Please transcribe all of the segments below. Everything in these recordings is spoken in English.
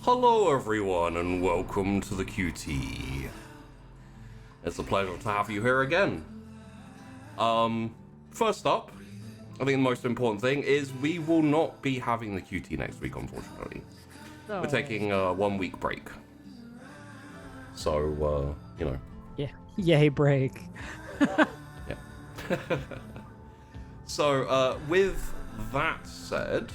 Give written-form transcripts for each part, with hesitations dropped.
Hello everyone and welcome to the QT. It's a pleasure to have you here again. First up, I think the most important thing is we will not be having the QT next week, unfortunately. Oh. We're taking a 1 week break. So, you know. Yeah. Yay, break. Yeah. So, with that said,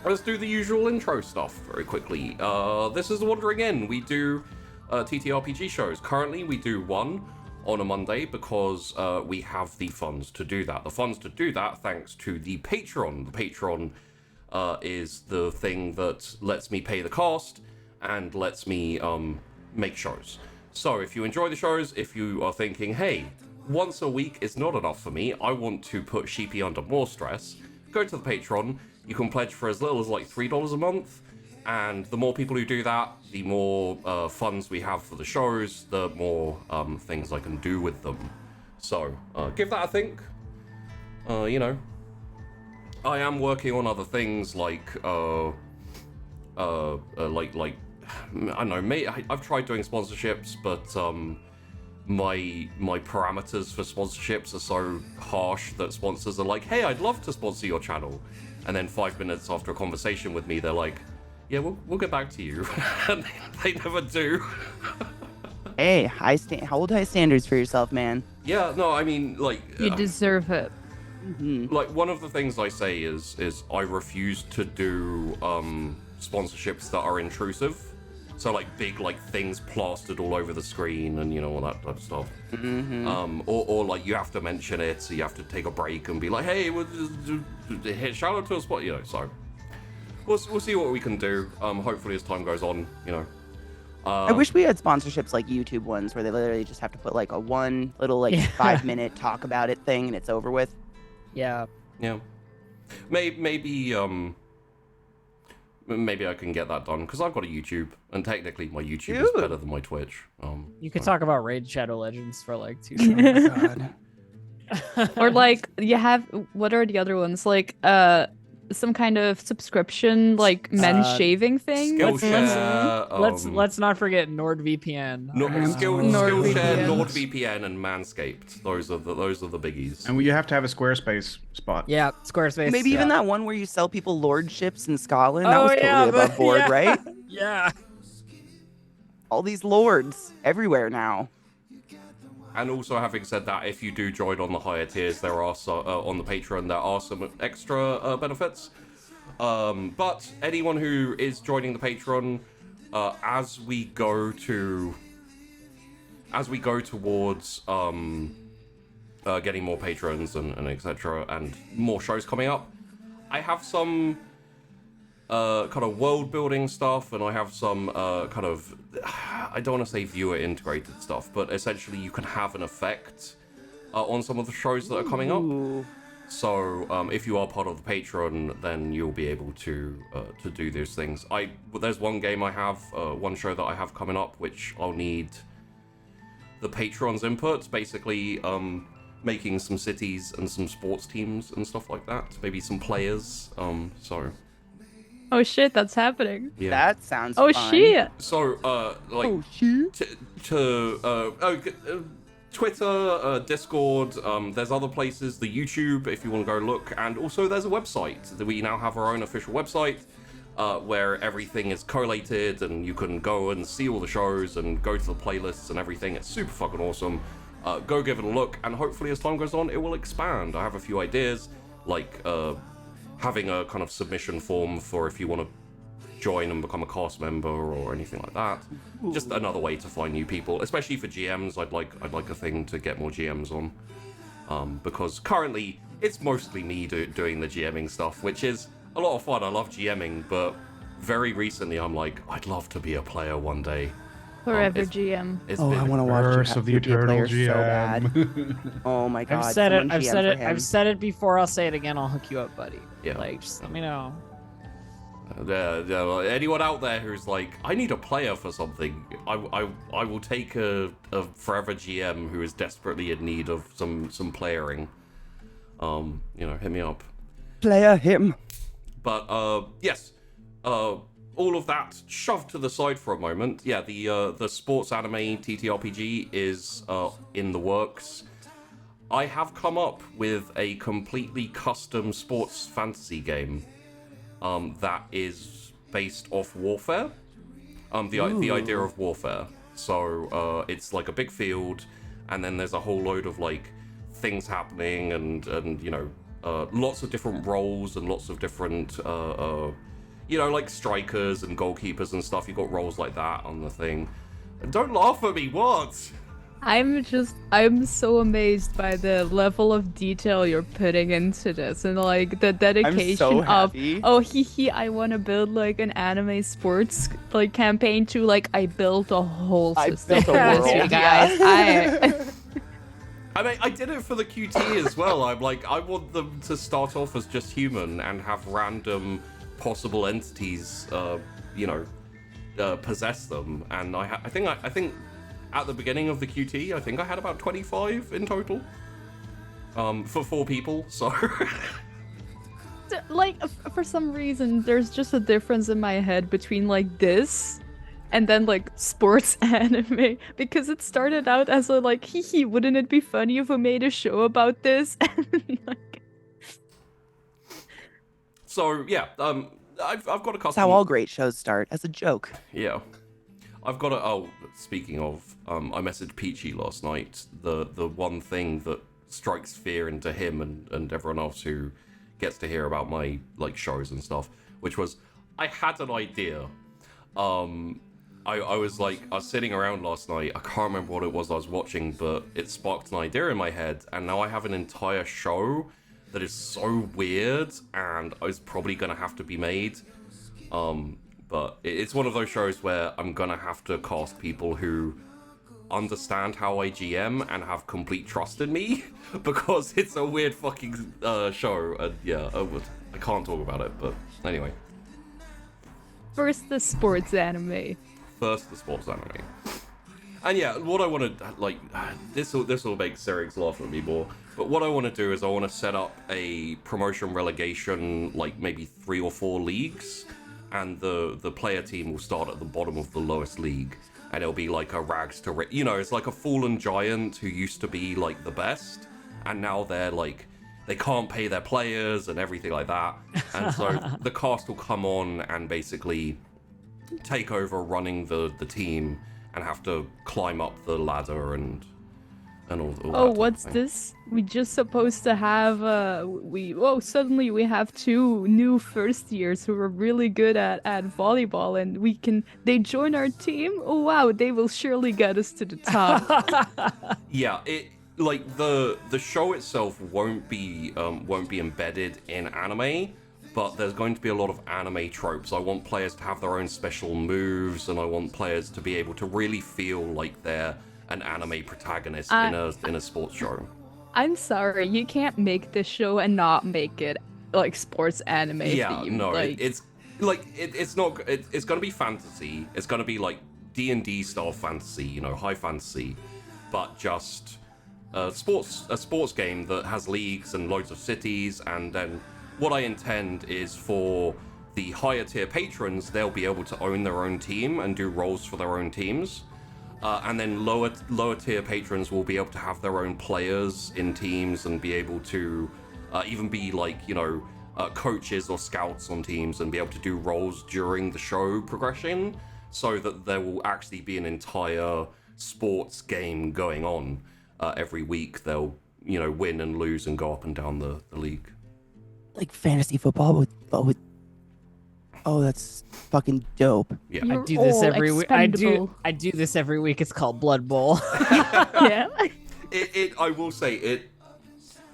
let's do the usual intro stuff very quickly. This is The Wandering Inn. We do TTRPG shows. Currently, we do one on a Monday because we have the funds to do that. The funds to do that thanks to the Patreon. The Patreon is the thing that lets me pay the cost and lets me make shows. So if you enjoy the shows, if you are thinking, hey, once a week is not enough for me, I want to put Sheepy under more stress, go to the Patreon. You can pledge for as little as like $3 a month, and the more people who do that, the more funds we have for the shows, the more things I can do with them. So give that a think. You know, I am working on other things like I don't know. I've tried doing sponsorships, but my parameters for sponsorships are so harsh that sponsors are like, hey, I'd love to sponsor your channel. And then 5 minutes after a conversation with me, they're like, yeah, we'll get back to you. And they never do. Hey, hold high standards for yourself, man. Yeah, no, I mean, like... You deserve it. Mm-hmm. Like, one of the things I say is I refuse to do sponsorships that are intrusive. So, like, big, like, things plastered all over the screen and, you know, all that type of stuff. Mm-hmm. Or, like, you have to mention it, so you have to take a break and be like, hey, shout out to a spot, you know, so. We'll see what we can do, hopefully as time goes on, you know. I wish we had sponsorships like YouTube ones where they literally just have to put, like, a one little, like, 5-minute talk about it thing and it's over with. Yeah. Yeah. Maybe I can get that done, because I've got a YouTube, and technically my YouTube is better than my Twitch. You could talk about Raid Shadow Legends for like 2 God. Or like you have, what are the other ones? Like some kind of subscription, like men's shaving thing. Let's not forget NordVPN. Skillshare, NordVPN, and Manscaped. Those are the biggies. And you have to have a Squarespace spot. Yeah, Squarespace. Maybe even that one where you sell people lordships in Scotland. That was totally above board, yeah. right? Yeah. All these lords everywhere now. And also, having said that, if you do join on the higher tiers, there are on the Patreon, there are some extra benefits. But anyone who is joining the Patreon, as we go towards getting more patrons and etc. and more shows coming up, I have some kind of world building stuff, and I have some kind of, I don't want to say viewer integrated stuff, but essentially you can have an effect on some of the shows that are coming up. So if you are part of the Patreon, then you'll be able to do those things. There's one game I have, one show that I have coming up, which I'll need the Patreon's input. Basically, making some cities and some sports teams and stuff like that. Maybe some players. So. Oh shit, that's happening. Yeah. That sounds Oh fun. shit. So like. Oh shit. Twitter, Discord, there's other places, the YouTube if you want to go look, and also there's a website that we now have our own official website where everything is collated and you can go and see all the shows and go to the playlists and everything. It's super fucking awesome. Go give it a look, and hopefully as time goes on it will expand. I have a few ideas, like having a kind of submission form for if you want to join and become a cast member or anything like that. Ooh. Just another way to find new people, especially for GMs. I'd like a thing to get more GMs on, because currently it's mostly me doing the GMing stuff, which is a lot of fun. I love GMing, but very recently I'm like, I'd love to be a player one day. Forever GM. I want to watch Curse of the Eternal GM. So bad. Oh my god. I've said it. I've said it. I've said it before. I'll say it again. I'll hook you up, buddy. Yeah. Like, just let me know. Anyone out there who's like, I need a player for something, I will take a forever GM who is desperately in need of some playering. Hit me up. Player him. But yes, all of that shoved to the side for a moment. Yeah, the sports anime TTRPG is in the works. I have come up with a completely custom sports fantasy game. That is based off warfare. The idea of warfare. So it's like a big field, and then there's a whole load of like things happening, and lots of different roles and lots of different like strikers and goalkeepers and stuff. You got roles like that on the thing. Don't laugh at me. What? I'm so amazed by the level of detail you're putting into this, and like the dedication of, I want to build like an anime sports like campaign to like I built a whole system for this, you guys. I mean, I did it for the QT as well. I'm like, I want them to start off as just human and have random possible entities, possess them, and I think. At the beginning of the QT, I think I had about 25 in total. For 4 people, so... Like, for some reason, there's just a difference in my head between, like, this and then, like, sports anime. Because it started out as a, like, wouldn't it be funny if we made a show about this? Like... So, yeah, I've got a custom... That's how all great shows start, as a joke. Yeah. I've got a... Oh, speaking of, I messaged Peachy last night. The one thing that strikes fear into him and everyone else who gets to hear about my, like, shows and stuff, which was, I had an idea. I was sitting around last night. I can't remember what it was I was watching, but it sparked an idea in my head, and now I have an entire show that is so weird, and is probably going to have to be made. But it's one of those shows where I'm gonna have to cast people who understand how I GM and have complete trust in me, because it's a weird fucking show. And yeah, I can't talk about it, but anyway. First the sports anime. And yeah, what I want to, like, this will make Serix laugh at me more, but what I want to do is I want to set up a promotion relegation, like maybe 3 or 4 leagues, and the player team will start at the bottom of the lowest league, and it'll be like a rags to it's like a fallen giant who used to be like the best, and now they're like, they can't pay their players and everything like that, and so the cast will come on and basically take over running the team and have to climb up the ladder and all Oh, that what's thing. this? We just supposed to have suddenly we have 2 new first years who are really good at volleyball, and they join our team. Oh wow, they will surely get us to the top. Yeah, it like the show itself won't be embedded in anime, but there's going to be a lot of anime tropes. I want players to have their own special moves, and I want players to be able to really feel like they're an anime protagonist in a sports show. I'm sorry, you can't make this show and not make it like sports anime themed. No, like... it's like it's not. It's gonna be fantasy. It's gonna be like D&D style fantasy, you know, high fantasy, but just a sports game that has leagues and loads of cities. And then what I intend is for the higher tier patrons, they'll be able to own their own team and do roles for their own teams. And then lower tier patrons will be able to have their own players in teams and be able to even be like, you know, coaches or scouts on teams and be able to do roles during the show progression, so that there will actually be an entire sports game going on every week. They'll, you know, win and lose and go up and down the league. Like fantasy football with oh, that's fucking dope. Yeah. I do this every week. I do this every week. It's called Blood Bowl. Yeah. I will say it.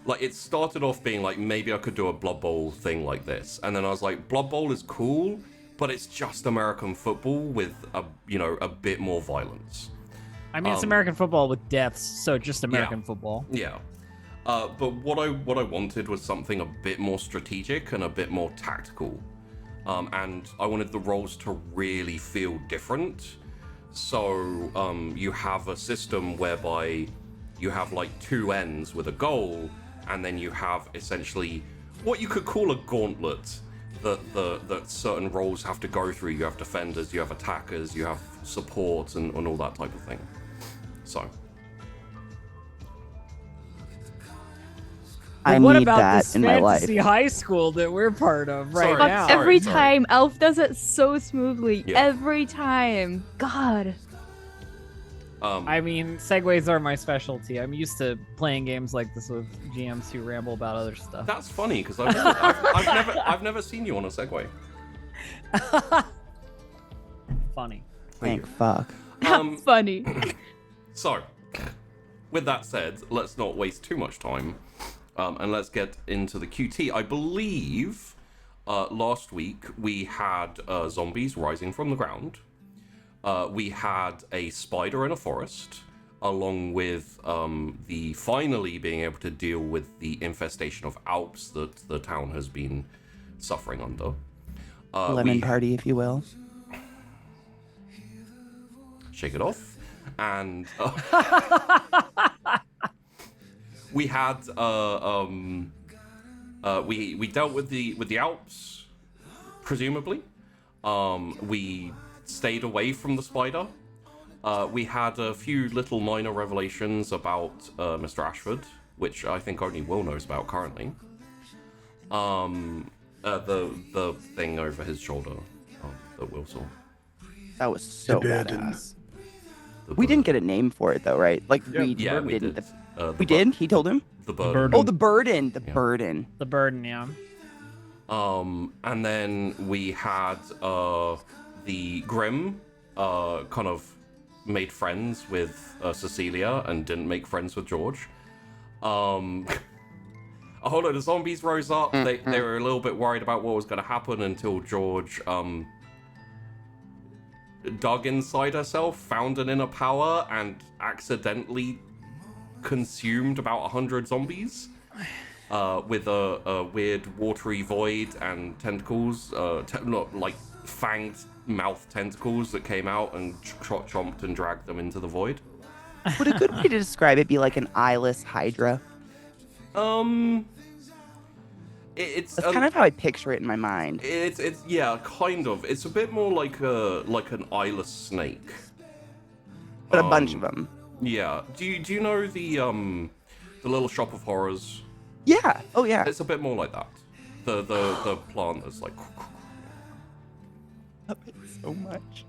Like, it started off being like, maybe I could do a Blood Bowl thing like this, and then I was like, Blood Bowl is cool, but it's just American football with a bit more violence. I mean, it's American football with deaths, so just American football. Yeah. But what I wanted was something a bit more strategic and a bit more tactical. And I wanted the roles to really feel different. So you have a system whereby you have like two ends with a goal, and then you have essentially what you could call a gauntlet that certain roles have to go through. You have defenders, you have attackers, you have support, and all that type of thing. So. I what need about that this in my life. fantasy high school that we're part of right Sorry. now? Every Sorry. time Elf does it so smoothly. Yeah. Every time. God. I mean, segues are my specialty. I'm used to playing games like this with GMs who ramble about other stuff. That's funny because I've never seen you on a Segway. Funny. Thank fuck. Funny. So, with that said, let's not waste too much time, and let's get into the QT. I believe last week we had zombies rising from the ground. We had a spider in a forest, along with the finally being able to deal with the infestation of Alps that the town has been suffering under. Lemon party, if you will. Shake it off. And we had we dealt with the Alps, presumably. We stayed away from the spider. We had a few little minor revelations about Mr. Ashford, which I think only Will knows about currently. The thing over his shoulder that Will saw. That was so burden. badass. We didn't get a name for it though, right? Like we we didn't. did. We did? He told him? The bird. burden. Oh, the burden. The burden. The burden, yeah. And then we had the Grim kind of made friends with Cecilia and didn't make friends with George. A whole load of zombies rose up. They were a little bit worried about what was going to happen until George dug inside herself, found an inner power, and accidentally consumed about 100 zombies with a weird watery void and tentacles, not like fanged mouth tentacles that came out and chomped and dragged them into the void. Would a good way to describe it be like an eyeless Hydra? It's That's kind of how I picture it in my mind. It's yeah, kind of. It's a bit more like an eyeless snake. But a bunch of them. Yeah. Do you know the Little Shop of Horrors? Yeah. Oh yeah. It's a bit more like that. The plant is like. So much.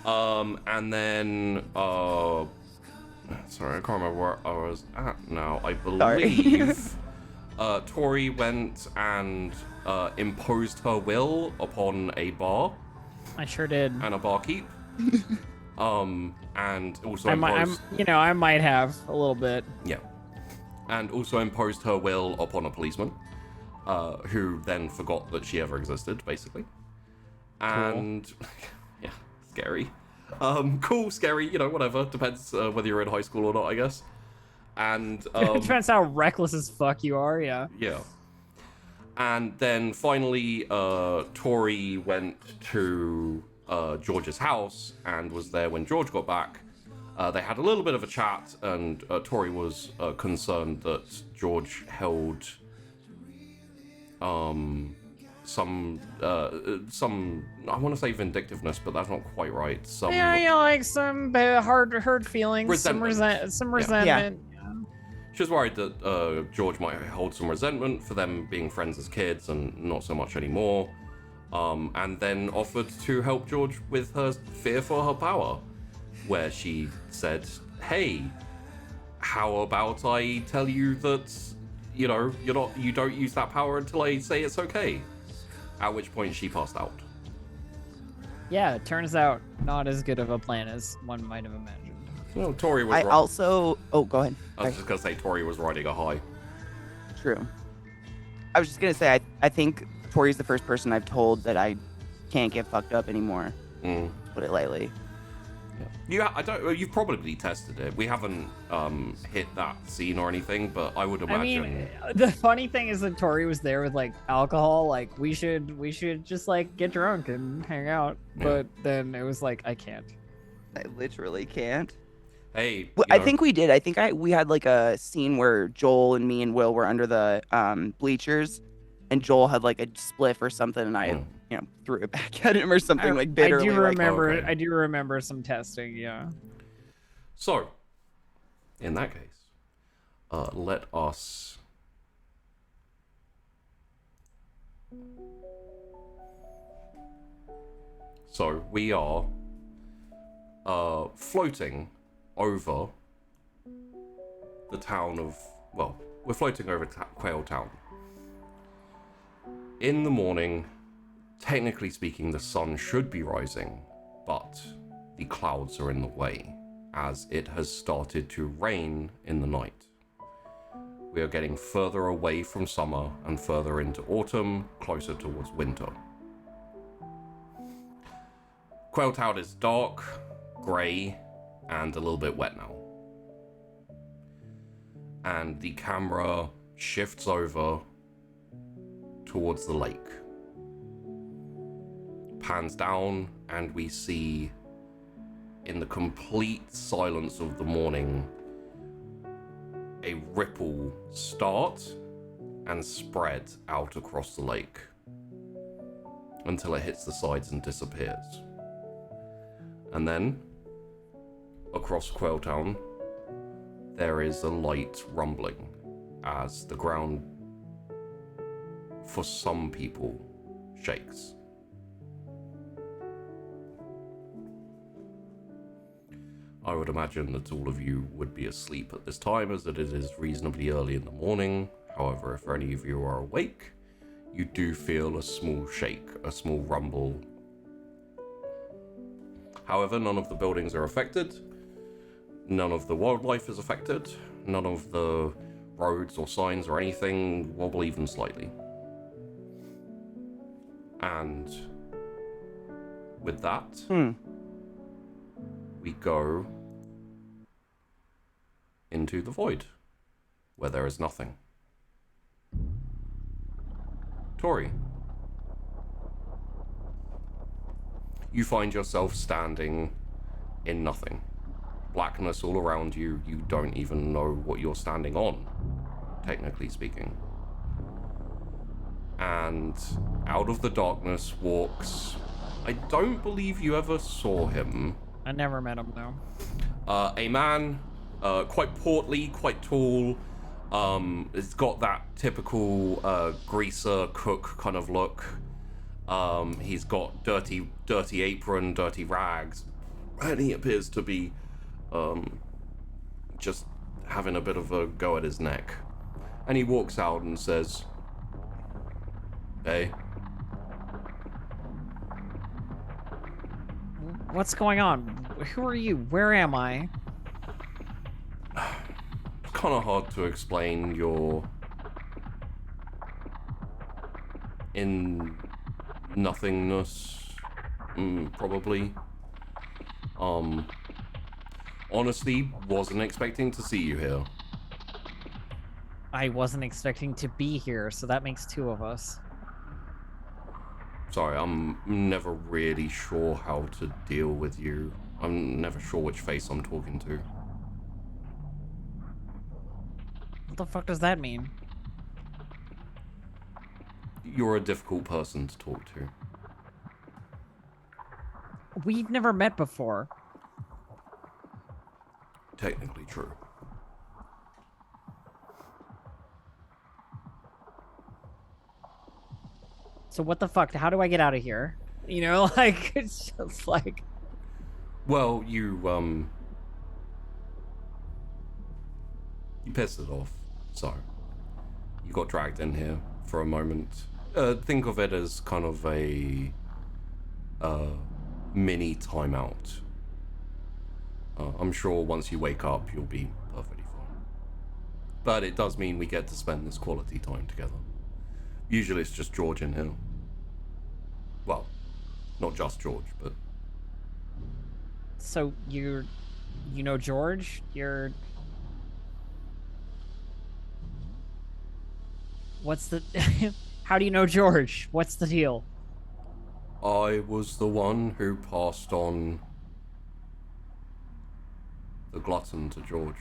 And then sorry, I can't remember where I was at now. I believe Tori went and imposed her will upon a bar. I sure did. And a barkeep. And also I might have a little bit. Yeah. And also imposed her will upon a policeman, who then forgot that she ever existed, basically. And yeah, scary. Cool, scary, whatever. Depends whether you're in high school or not, I guess. And depends how reckless as fuck you are. Yeah. Yeah. And then finally, Tori went to George's house and was there when George got back. They had a little bit of a chat, and Tori was concerned that George held some I want to say vindictiveness, but that's not quite right. Some like some hurt feelings, resentment. some resentment. Yeah. She was worried that George might hold some resentment for them being friends as kids and not so much anymore. And then offered to help George with her fear for her power, where she said, "Hey, how about I tell you that, you don't use that power until I say it's okay?" At which point she passed out. Yeah, it turns out not as good of a plan as one might have imagined. Well, Tori was. Oh, go ahead. I was just gonna say Tori was riding a high. True. I was just gonna say I think Tori's the first person I've told that I can't get fucked up anymore. Mm. Put it lightly. Yeah. You've probably tested it. We haven't hit that scene or anything, but I would imagine. I mean, the funny thing is that Tori was there with like alcohol. Like we should just like get drunk and hang out. Yeah. But then it was like I can't. I literally can't. Hey, Well, I think we did. I think we had like a scene where Joel and me and Will were under the bleachers, and Joel had like a spliff or something, and I threw it back at him or something like bitterly. I do remember some testing. Yeah. So, in that case, let us. So we are floating over the town of, well, we're floating over Quail Town. In the morning, technically speaking, the sun should be rising, but the clouds are in the way, as it has started to rain in the night. We are getting further away from summer and further into autumn, closer towards winter. Quail Town is dark, grey, and a little bit wet now. And the camera shifts over towards the lake. Pans down, and we see, in the complete silence of the morning, a ripple start and spread out across the lake until it hits the sides and disappears. And then, across Quail Town, there is a light rumbling as the ground, for some people, shakes. I would imagine that all of you would be asleep at this time, as it is reasonably early in the morning. However, if any of you are awake, you do feel a small shake, a small rumble. However, none of the buildings are affected. None of the wildlife is affected. None of the roads or signs or anything wobble even slightly. And with that, we go into the void, where there is nothing. Tori, you find yourself standing in nothing. Blackness all around you. You don't even know what you're standing on, technically speaking. And out of the darkness walks, I don't believe you ever saw him. I never met him though. A man, quite portly, quite tall. It's got that typical greaser cook kind of look. He's got dirty apron, dirty rags, and he appears to be just having a bit of a go at his neck. And he walks out and says, "Hey." What's going on? Who are you? Where am I? It's kind of hard to explain. You're in nothingness, probably. Honestly, wasn't expecting to see you here. I wasn't expecting to be here, so that makes 2 of us. Sorry, I'm never really sure how to deal with you. I'm never sure which face I'm talking to. What the fuck does that mean? You're a difficult person to talk to. We've never met before. Technically true. So what the fuck? How do I get out of here? You know, like, it's just like... Well, you pissed it off, so you got dragged in here for a moment. Think of it as kind of a mini timeout. I'm sure once you wake up, you'll be perfectly fine. But it does mean we get to spend this quality time together. Usually it's just George in here. Well, not just George, but... So you know George? You're... What's the... How do you know George? What's the deal? I was the one who passed on the glutton to George.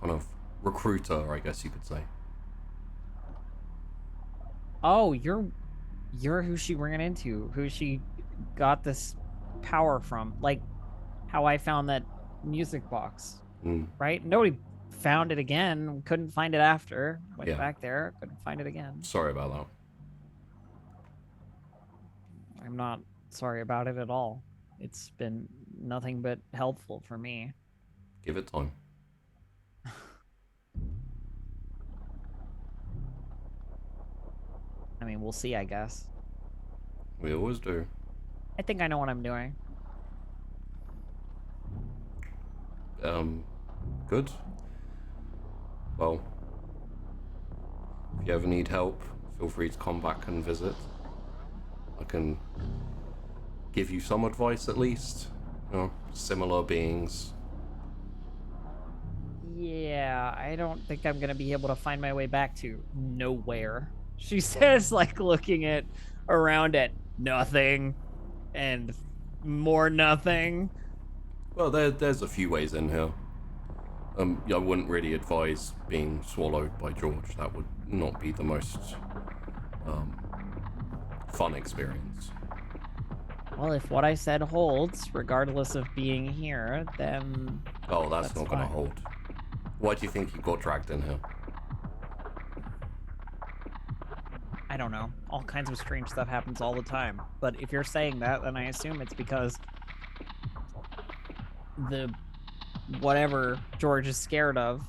Kind of recruiter, I guess you could say. Oh, you're who she ran into, who she got this power from, like how I found that music box, right? Nobody found it again, couldn't find it after, went back there, couldn't find it again. Sorry about that. I'm not sorry about it at all. It's been nothing but helpful for me. Give it time. I mean, we'll see, I guess. We always do. I think I know what I'm doing. Good. Well, if you ever need help, feel free to come back and visit. I can give you some advice at least. You know, similar beings. Yeah, I don't think I'm gonna be able to find my way back to nowhere. She says, like, looking around at nothing and more nothing. Well, there's a few ways in here. I wouldn't really advise being swallowed by George. That would not be the most fun experience. Well, if what I said holds, regardless of being here, then... Oh, that's not gonna fine. hold. Why do you think you got dragged in here? I don't know. All kinds of strange stuff happens all the time. But if you're saying that, then I assume it's because the whatever George is scared of,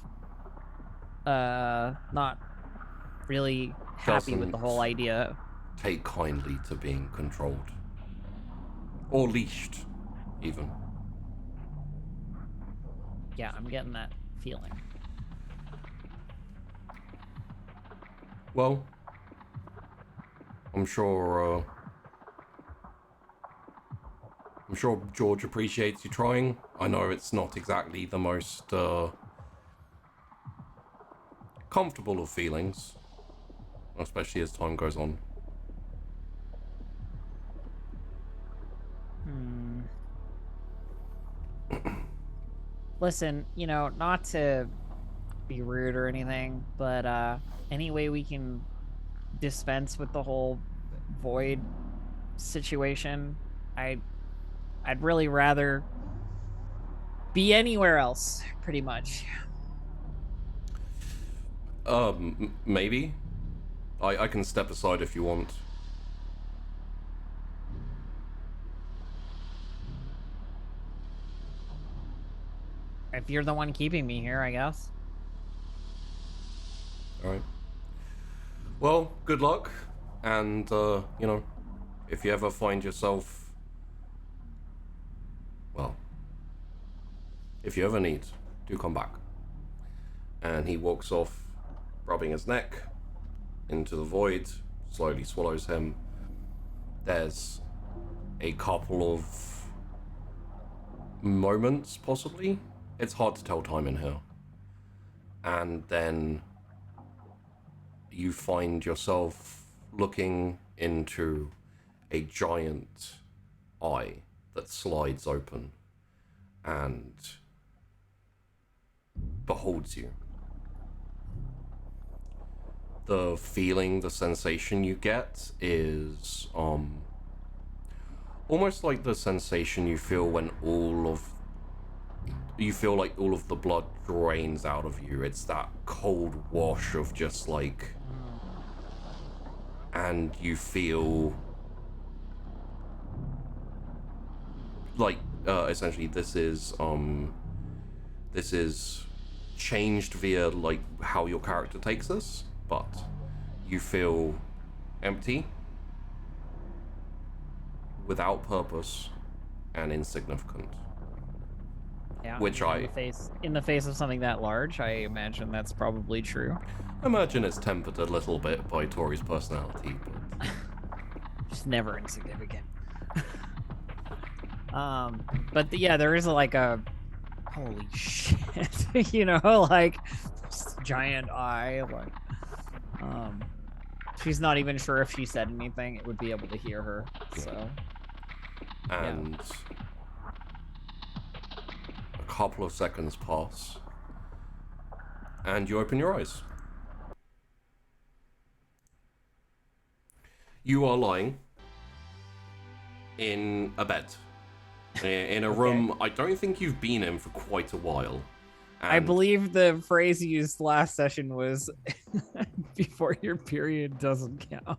not really happy with the whole idea. Take kindly to being controlled. Or leashed, even. Yeah, I'm getting that feeling. Well, I'm sure George appreciates you trying. I know it's not exactly the most comfortable of feelings, especially as time goes on. Listen, you know, not to be rude or anything, but any way we can dispense with the whole void situation, I'd really rather be anywhere else, pretty much. Maybe. I can step aside if you want. If you're the one keeping me here, I guess. Alright. Well, good luck. And, you know, if you ever find yourself... Well, if you ever need, do come back. And he walks off, rubbing his neck into the void, slowly swallows him. There's a couple of moments, possibly. It's hard to tell time in here. and then you find yourself looking into a giant eye that slides open and beholds you. The feeling, the sensation you get is almost like the sensation you feel when you feel like all of the blood drains out of you. It's that cold wash of just like, and you feel like essentially this is changed via like how your character takes this, but you feel empty, without purpose, and insignificant. Yeah, Which in the face of something that large, I imagine that's probably true. I imagine it's tempered a little bit by Tori's personality, but Just never insignificant. But yeah, there is like a holy shit, you know, like just giant eye. Like, she's not even sure if she said anything; it would be able to hear her. So, and a couple of seconds pass, and you open your eyes. You are lying in a bed. In a room I don't think you've been in for quite a while. I believe the phrase used last session was before your period doesn't count.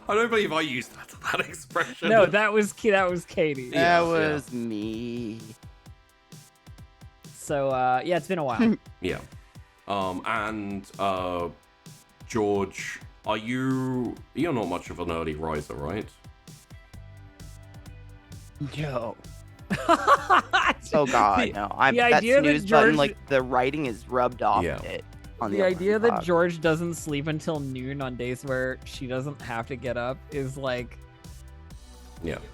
I don't believe I used that expression. No, that was Katie. That was me. So yeah, it's been a while. Yeah. And George, you're not much of an early riser, right? No. Oh god, no. I'm that snooze button, like the writing is rubbed off it. On the idea that George doesn't sleep until noon on days where she doesn't have to get up is like,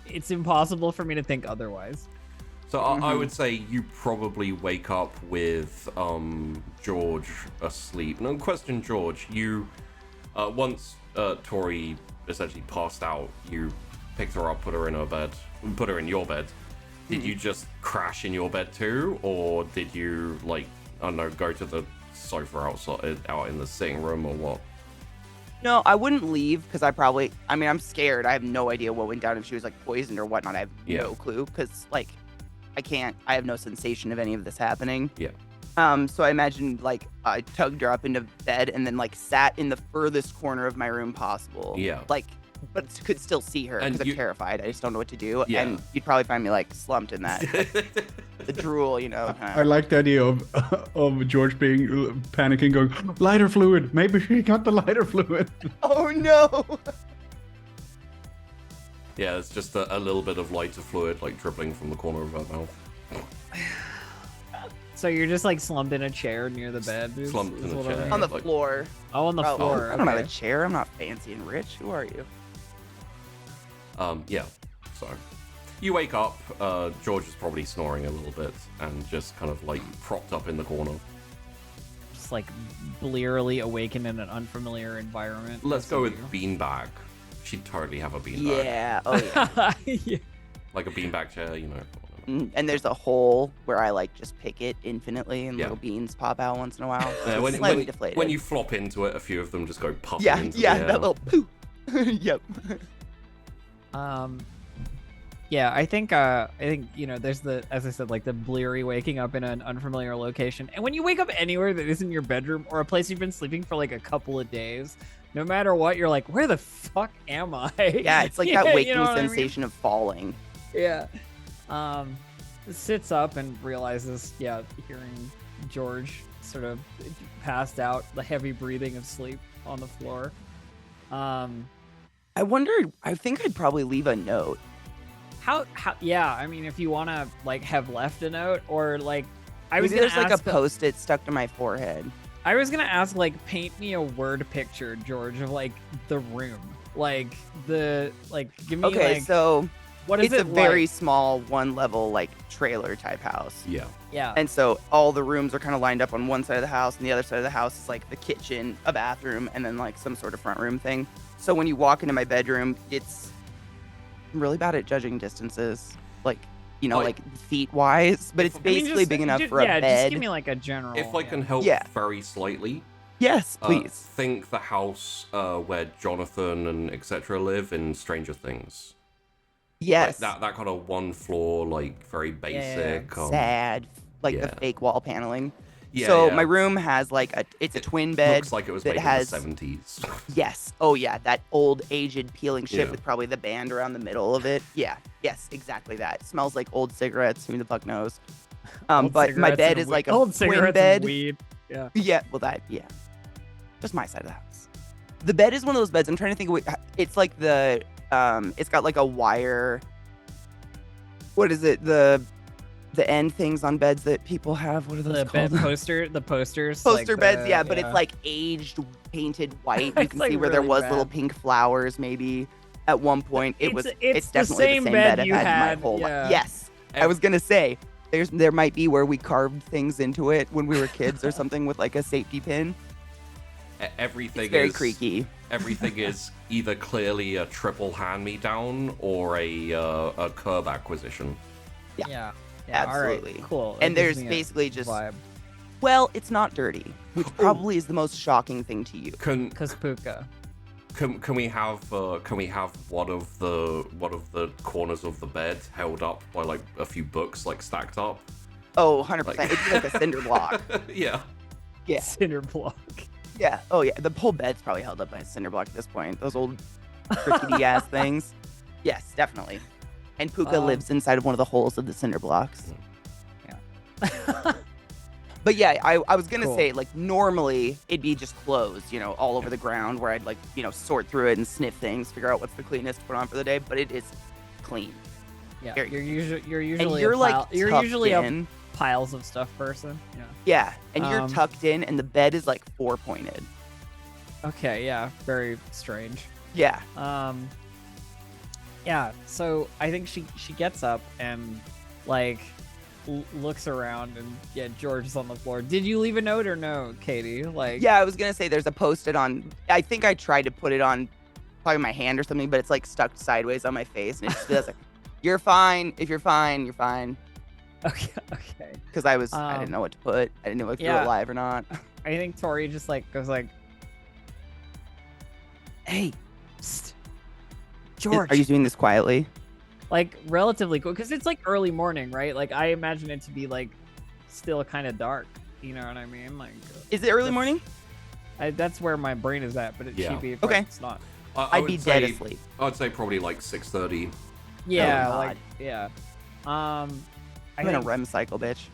it's impossible for me to think otherwise. So I would say you probably wake up with George asleep. No question, George. You once Tori essentially passed out, you picked her up, put her in your bed. Did you just crash in your bed too, or did you like, I don't know, go to the sofa out in the sitting room or what? No, I wouldn't leave because I'm scared. I have no idea what went down, if she was like poisoned or whatnot. I have no clue because like I have no sensation of any of this happening. Yeah. So I imagine like I tugged her up into bed and then like sat in the furthest corner of my room possible. Yeah. Like, but could still see her because I'm terrified. I just don't know what to do. Yeah. And you'd probably find me like slumped in that, the drool, you know. I like the idea of George being panicking, going, lighter fluid. Maybe she got the lighter fluid. Oh no. Yeah, it's just a little bit of lighter fluid like dribbling from the corner of her mouth. So you're just like slumped in a chair near the bed? Slumped in a chair. On the floor. Oh, on the floor. I don't have a chair. I'm not fancy and rich. Who are you? Yeah. So you wake up, George is probably snoring a little bit and just kind of like propped up in the corner. Just like blearily awakened in an unfamiliar environment. Let's go with beanbag. She'd totally have a beanbag. Yeah. Oh yeah. Yeah. Like a beanbag chair, you know. And there's a hole where I like just pick it infinitely, and little beans pop out once in a while. Yeah, slightly deflated. When you flop into it, a few of them just go puffing. Yeah, into yeah, the air. that little poo. Yep. Yeah, I think you know, there's as I said, like the bleary waking up in an unfamiliar location, and when you wake up anywhere that isn't your bedroom or a place you've been sleeping for like a couple of days, no matter what, you're like, where the fuck am I? Yeah, it's like that waking you know sensation of falling. Yeah. Sits up and realizes, hearing George sort of passed out, the heavy breathing of sleep on the floor. I wondered, I think I'd probably leave a note. How yeah, I mean, if you want to like have left a note, or like I was Maybe gonna there's ask like a post-it stuck to my forehead. I was gonna ask, like, paint me a word picture, George, of like the room, like give me Okay, like... so What is it's it a very like? small one level like trailer type house. Yeah. Yeah. And so all the rooms are kind of lined up on one side of the house, and the other side of the house is like the kitchen, a bathroom, and then like some sort of front room thing. So when you walk into my bedroom, I'm really bad at judging distances, like, like feet wise, but it's basically big enough for a bed. Just give me like a general. If I can help very slightly. Yes, please. Think the house where Jonathan and etc. live in Stranger Things. Yes. Like that kind of one floor, like very basic. Sad, like the fake wall paneling. Yeah, so my room has like it's a twin bed. Looks like it was made in the 70s. Yes. Oh yeah, that old aged peeling shit with probably the band around the middle of it. Yeah. Yes, exactly that. Smells like old cigarettes. Who the fuck knows? But my bed is like a twin bed. Weed. Yeah. Yeah. Well, just my side of the house. The bed is one of those beds. I'm trying to think of it's like it's got like a wire. What is it? The end things on beds that people have. What are those called? The posters. Poster beds, but it's like aged, painted white. You can see where there was little pink flowers maybe at one point. It's definitely the same bed I've had my whole life. Yes. I was gonna say there might be where we carved things into it when we were kids or something with like a safety pin. Everything it's very creaky. Everything is either clearly a triple hand-me-down or a curb acquisition. Yeah. Absolutely. Right, cool. And there's basically just well, it's not dirty, which probably is the most shocking thing to you. Because Puka. Can we have one of the corners of the bed held up by like a few books like stacked up? Oh, 100%. It's like a cinder block. Yeah. Cinder block. Yeah. Oh yeah. The whole bed's probably held up by a cinder block at this point. Those old rickety ass things. Yes, definitely. And Puka lives inside of one of the holes of the cinder blocks. Yeah. But yeah, I was gonna say like normally it'd be just clothes, all over the ground where I'd like, sort through it and sniff things, figure out what's the cleanest to put on for the day. But it is clean. Yeah. Very you're usually and you're usually in. a piles of stuff person. Yeah. Yeah, and you're tucked in, and the bed is like 4-pointed. Okay. Yeah. Very strange. Yeah. Yeah, so I think she gets up and like looks around and George is on the floor. Did you leave a note or no, Katie? Like I was gonna say there's a post-it on. I think I tried to put it on probably my hand or something, but it's like stuck sideways on my face, and it just does like, "You're fine. If you're fine, you're fine." Okay. Because I didn't know what to put. I didn't know if you were alive or not. I think Tori just like goes like, "Hey, psst. George, are you doing this quietly?" Like relatively cool, because it's like early morning, right? Like I imagine it to be like still kind of dark. You know what I mean? Like, is it early morning? That's where my brain is at, but it should be. Okay, it's not. I'd be dead asleep. I'd say probably like 6:30. Yeah, I'm in a REM cycle, bitch.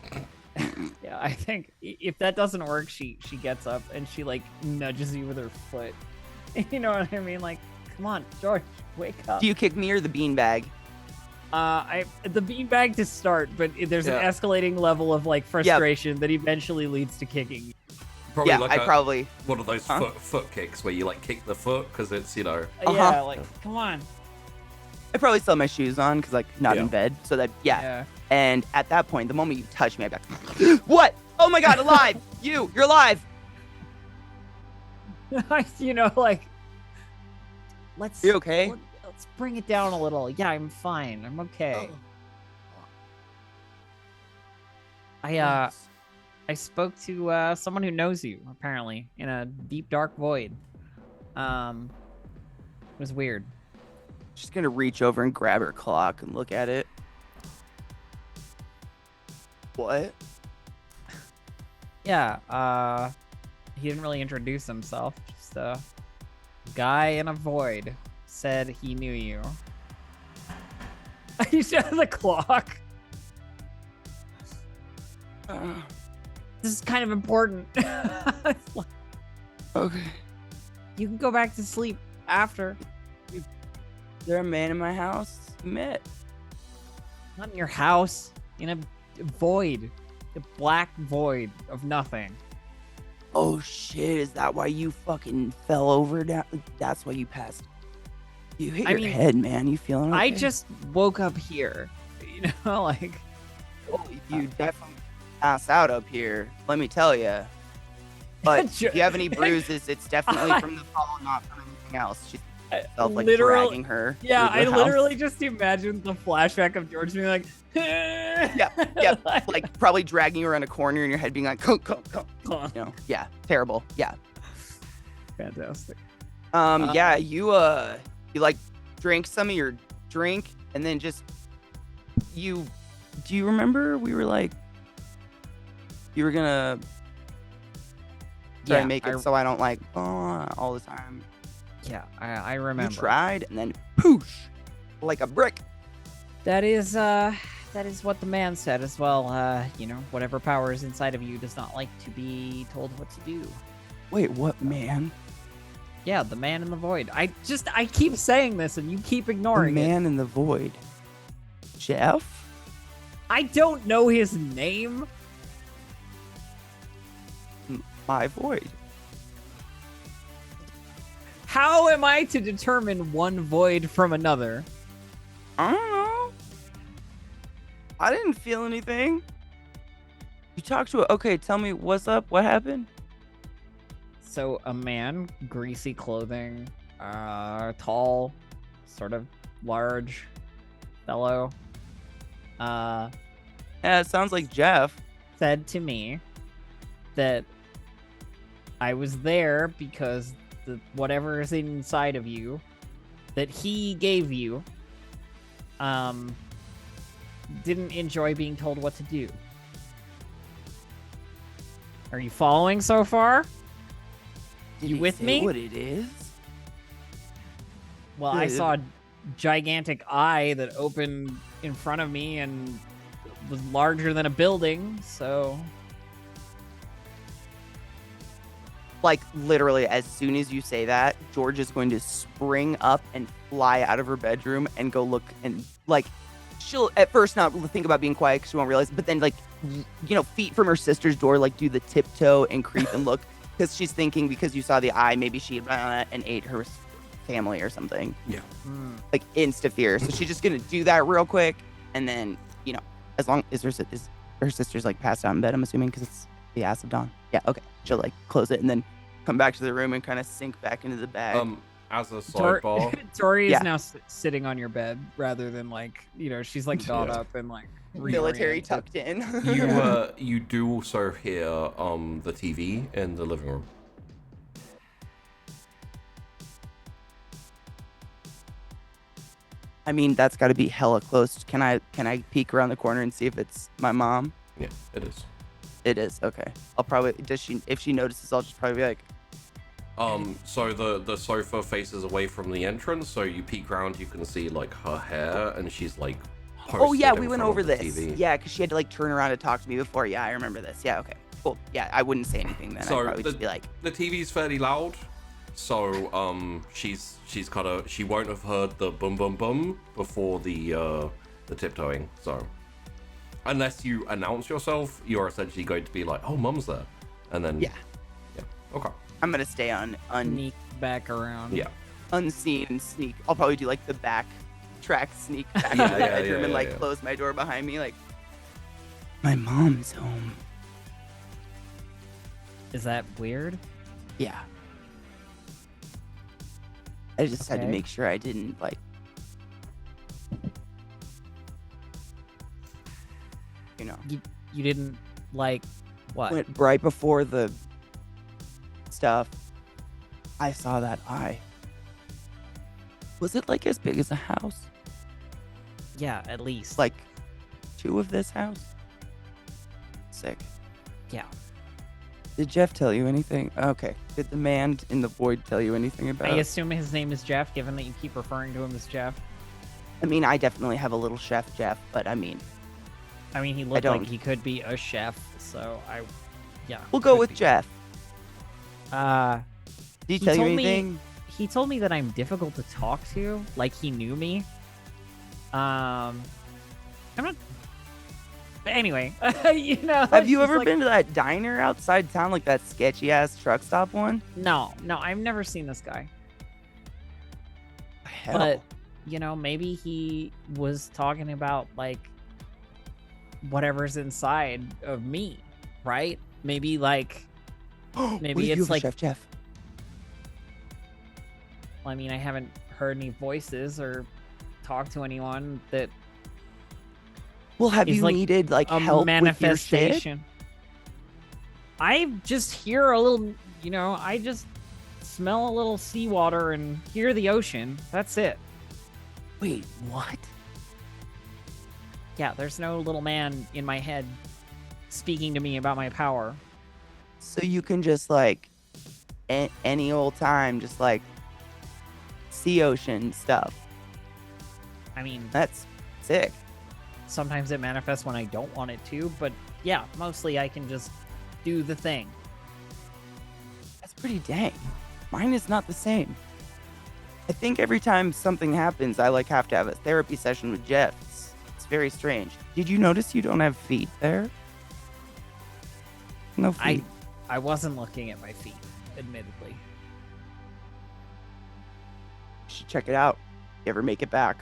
Yeah, I think if that doesn't work, she gets up and she like nudges you with her foot. You know what I mean? Like, come on, George, wake up. Do you kick me or the beanbag? The beanbag to start, but there's an escalating level of like frustration that eventually leads to kicking. Probably probably one of those foot kicks where you like kick the foot because it's Yeah, like come on. I probably still have my shoes on because like not in bed, so that And at that point, the moment you touch me, I'd be like, "What? Oh my god, alive! You're alive!" Like, let's. You okay? Let's bring it down a little. Yeah, I'm fine. I'm okay. I spoke to someone who knows you apparently in a deep dark void. It was weird. Just gonna reach over and grab her clock and look at it. What? Yeah, he didn't really introduce himself. Just a guy in a void said he knew you. You said the clock. This is kind of important. Okay. You can go back to sleep after. Is there a man in my house? Met. Not in your house. In a void. A black void of nothing. Oh shit, is that why you fucking fell over? That's why you passed. You hit your head, man. You feeling okay? I just woke up here. Like... Well, you definitely pass out up here, let me tell you. But if you have any bruises, it's definitely from the fall, not from anything else. She's like dragging her. Yeah, I literally just imagine the flashback of George being like, yeah, like probably dragging her in a corner in your head, being like, come. Yeah, terrible. Yeah, fantastic. Yeah, you like drank some of your drink, and then just do you remember we were like, you were gonna try and make it so I don't like all the time. Yeah, I remember. You tried, and then poosh, like a brick. That is what the man said as well. Whatever power is inside of you does not like to be told what to do. Wait, what man? Yeah, the man in the void. I keep saying this, and you keep ignoring it. The man in the void. Jeff? I don't know his name. My void. How am I to determine one void from another? I don't know. I didn't feel anything. You talked to it. Okay, tell me what's up. What happened? So a man, greasy clothing, tall, sort of large fellow. Yeah, it sounds like Jeff. Said to me that I was there because whatever is inside of you that he gave you didn't enjoy being told what to do. Are you following so far? Did you he with say me? What it is? Well, I saw a gigantic eye that opened in front of me and was larger than a building, so... Like, literally, as soon as you say that, George is going to spring up and fly out of her bedroom and go look, and, like, she'll at first not think about being quiet because she won't realize, but then, like, feet from her sister's door, like, do the tiptoe and creep and look, because she's thinking because you saw the eye, maybe she and ate her family or something. Yeah. Like, insta fear. So she's just going to do that real quick, and then, as long as her sister's, like, passed out in bed, I'm assuming, because it's the ass of dawn. Yeah, okay. She'll, like, close it and then come back to the room and kind of sink back into the bag. As a sidebar, Tori is now sitting on your bed rather than, like, she's, like, dolled up and, like, military tucked in. You do also hear the TV in the living room. I mean, that's got to be hella close. Can I peek around the corner and see if it's my mom? Yeah, it is. It is, okay. I'll probably, if she notices, I'll just probably be like... So the sofa faces away from the entrance, so you peek around, you can see, like, her hair, and she's, like, oh, yeah, we went over this. TV. Yeah, because she had to, like, turn around to talk to me before. Yeah, I remember this. Yeah, okay. Cool. Yeah, I wouldn't say anything then. So I'd probably just be like... The TV's fairly loud, so, she's kind of... She won't have heard the boom, boom, boom before the tiptoeing, so... Unless you announce yourself, you're essentially going to be like, oh, Mum's there. And then... Yeah. Okay. I'm going to stay sneak back around. Yeah. Unseen and sneak. I'll probably do, like, the back track sneak back into the bedroom and, like, close my door behind me, like... My mom's home. Is that weird? Yeah. I just had to make sure I didn't, like... You didn't, like, what? Went right before the stuff. I saw that eye. Was it, like, as big as a house? Yeah, at least. Like, 2 of this house? Sick. Yeah. Did Jeff tell you anything? Okay. Did the man in the void tell you anything about... I assume his name is Jeff, given that you keep referring to him as Jeff. I mean, I definitely have a little chef Jeff, but I mean, he looked like he could be a chef, so yeah. We'll go with Jeff. Did he tell you anything? He told me that I'm difficult to talk to, like he knew me. I'm not... But anyway, Have you ever been to that diner outside town, like that sketchy-ass truck stop one? No, I've never seen this guy. I hell? But, maybe he was talking about, like, whatever's inside of me, right? Maybe, like, maybe it's like... Chef Jeff? Well, I mean, I haven't heard any voices or talked to anyone that... Well, have you needed, like, help manifestation? With your shit? I just hear a little, I just smell a little seawater and hear the ocean. That's it. Wait, what? Yeah, there's no little man in my head speaking to me about my power. So you can just, like, any old time, just, like, see ocean stuff. I mean... That's sick. Sometimes it manifests when I don't want it to, but yeah, mostly I can just do the thing. That's pretty dang. Mine is not the same. I think every time something happens, I like have to have a therapy session with Jeff. It's very strange. Did you notice you don't have feet there? No feet. I wasn't looking at my feet, admittedly. You should check it out. You ever make it back?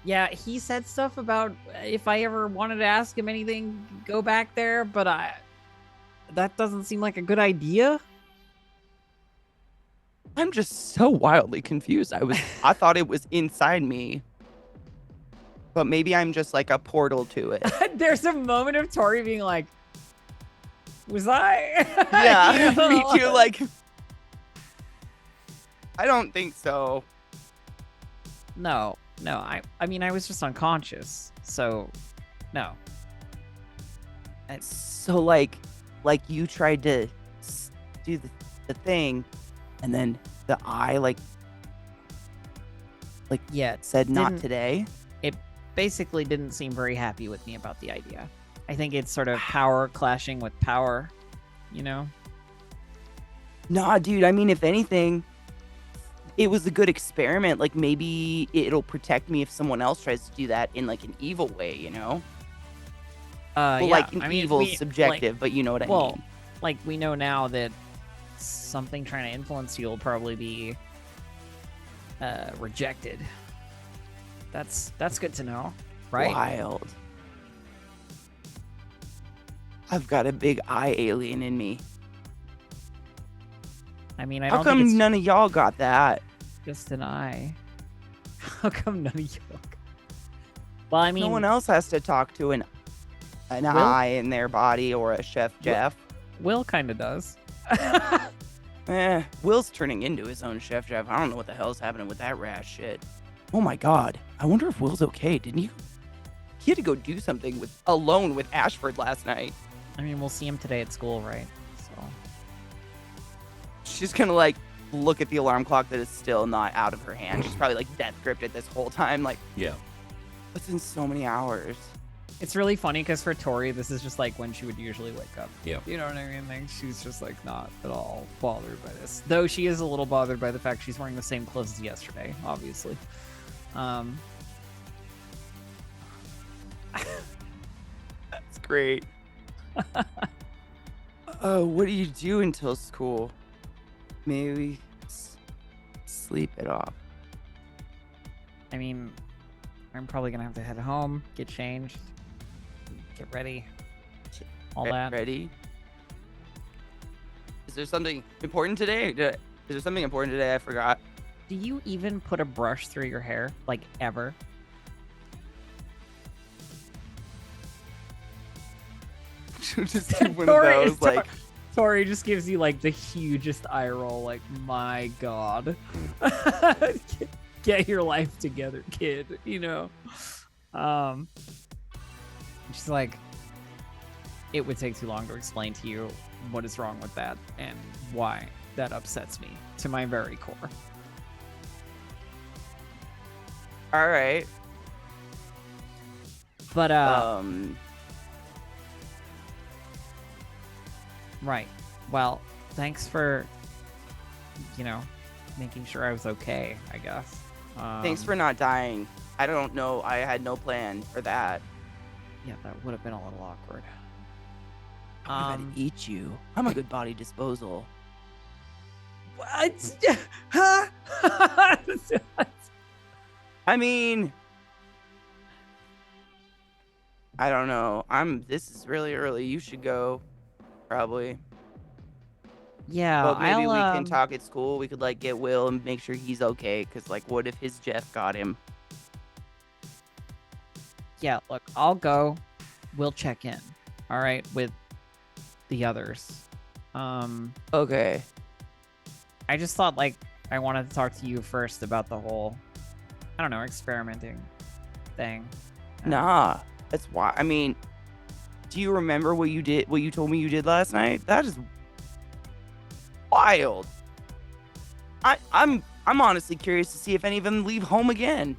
Yeah, he said stuff about if I ever wanted to ask him anything, go back there, but that doesn't seem like a good idea. I'm just so wildly confused. I thought it was inside me. But maybe I'm just like a portal to it. There's a moment of Tori being like, was I? Yeah, me too. Like, I don't think so. No, I mean, I was just unconscious, so no. So like you tried to do the thing, and then the eye like yeah, said not today. It basically didn't seem very happy with me about the idea. I think it's sort of power clashing with power, Nah, dude, I mean, if anything, it was a good experiment. Like, maybe it'll protect me if someone else tries to do that in, like, an evil way, Well, yeah, like, evil's subjective, but you know what I mean. Like, we know now that something trying to influence you will probably be rejected. That's good to know, right? Wild. I've got a big eye alien in me. I mean, I How don't come think it's none of y'all got that? just an eye. How come none of you? Well, I mean, No one else has to talk to an eye in their body or a Chef Jeff. Will kind of does. Will's turning into his own Chef Jeff. I don't know what the hell's happening with that rat shit. Oh my god. I wonder if Will's okay. Didn't you? He had to go do something alone with Ashford last night. I mean, we'll see him today at school, right? So she's gonna like look at the alarm clock that is still not out of her hand. She's probably like death gripped it this whole time. Like, yeah, it's in so many hours. It's really funny because for Tori, this is just like when she would usually wake up. Yeah, you know what I mean? Like, she's just like not at all bothered by this. Though she is a little bothered by the fact she's wearing the same clothes as yesterday, obviously. That's great. Oh, what do you do until school? Maybe sleep it off. I mean, I'm probably gonna have to head home, get changed, get ready, all that. Ready? Is there something important today? Is there something important today I forgot? Do you even put a brush through your hair, like, ever? Just do one of those, like... Tori just gives you, like, the hugest eye roll, like, my god. Get your life together, kid, you know? She's like, it would take too long to explain to you what is wrong with that and why that upsets me to my very core. All right. But, right. Well, thanks for, making sure I was okay, I guess. Thanks for not dying. I don't know. I had no plan for that. Yeah, that would have been a little awkward. I'm gonna eat you. I'm a good body disposal. What? Huh? I mean, I don't know. This is really early. You should go, probably. Yeah, but maybe we can talk at school. We could like get Will and make sure he's okay. Cause like, what if his Jeff got him? Yeah, look, I'll go. We'll check in. All right, with the others. Okay. I just thought like I wanted to talk to you first about the whole, I don't know, experimenting thing. Nah, that's why. I mean, do you remember what you did? What you told me you did last night? That is wild. I'm honestly curious to see if any of them leave home again.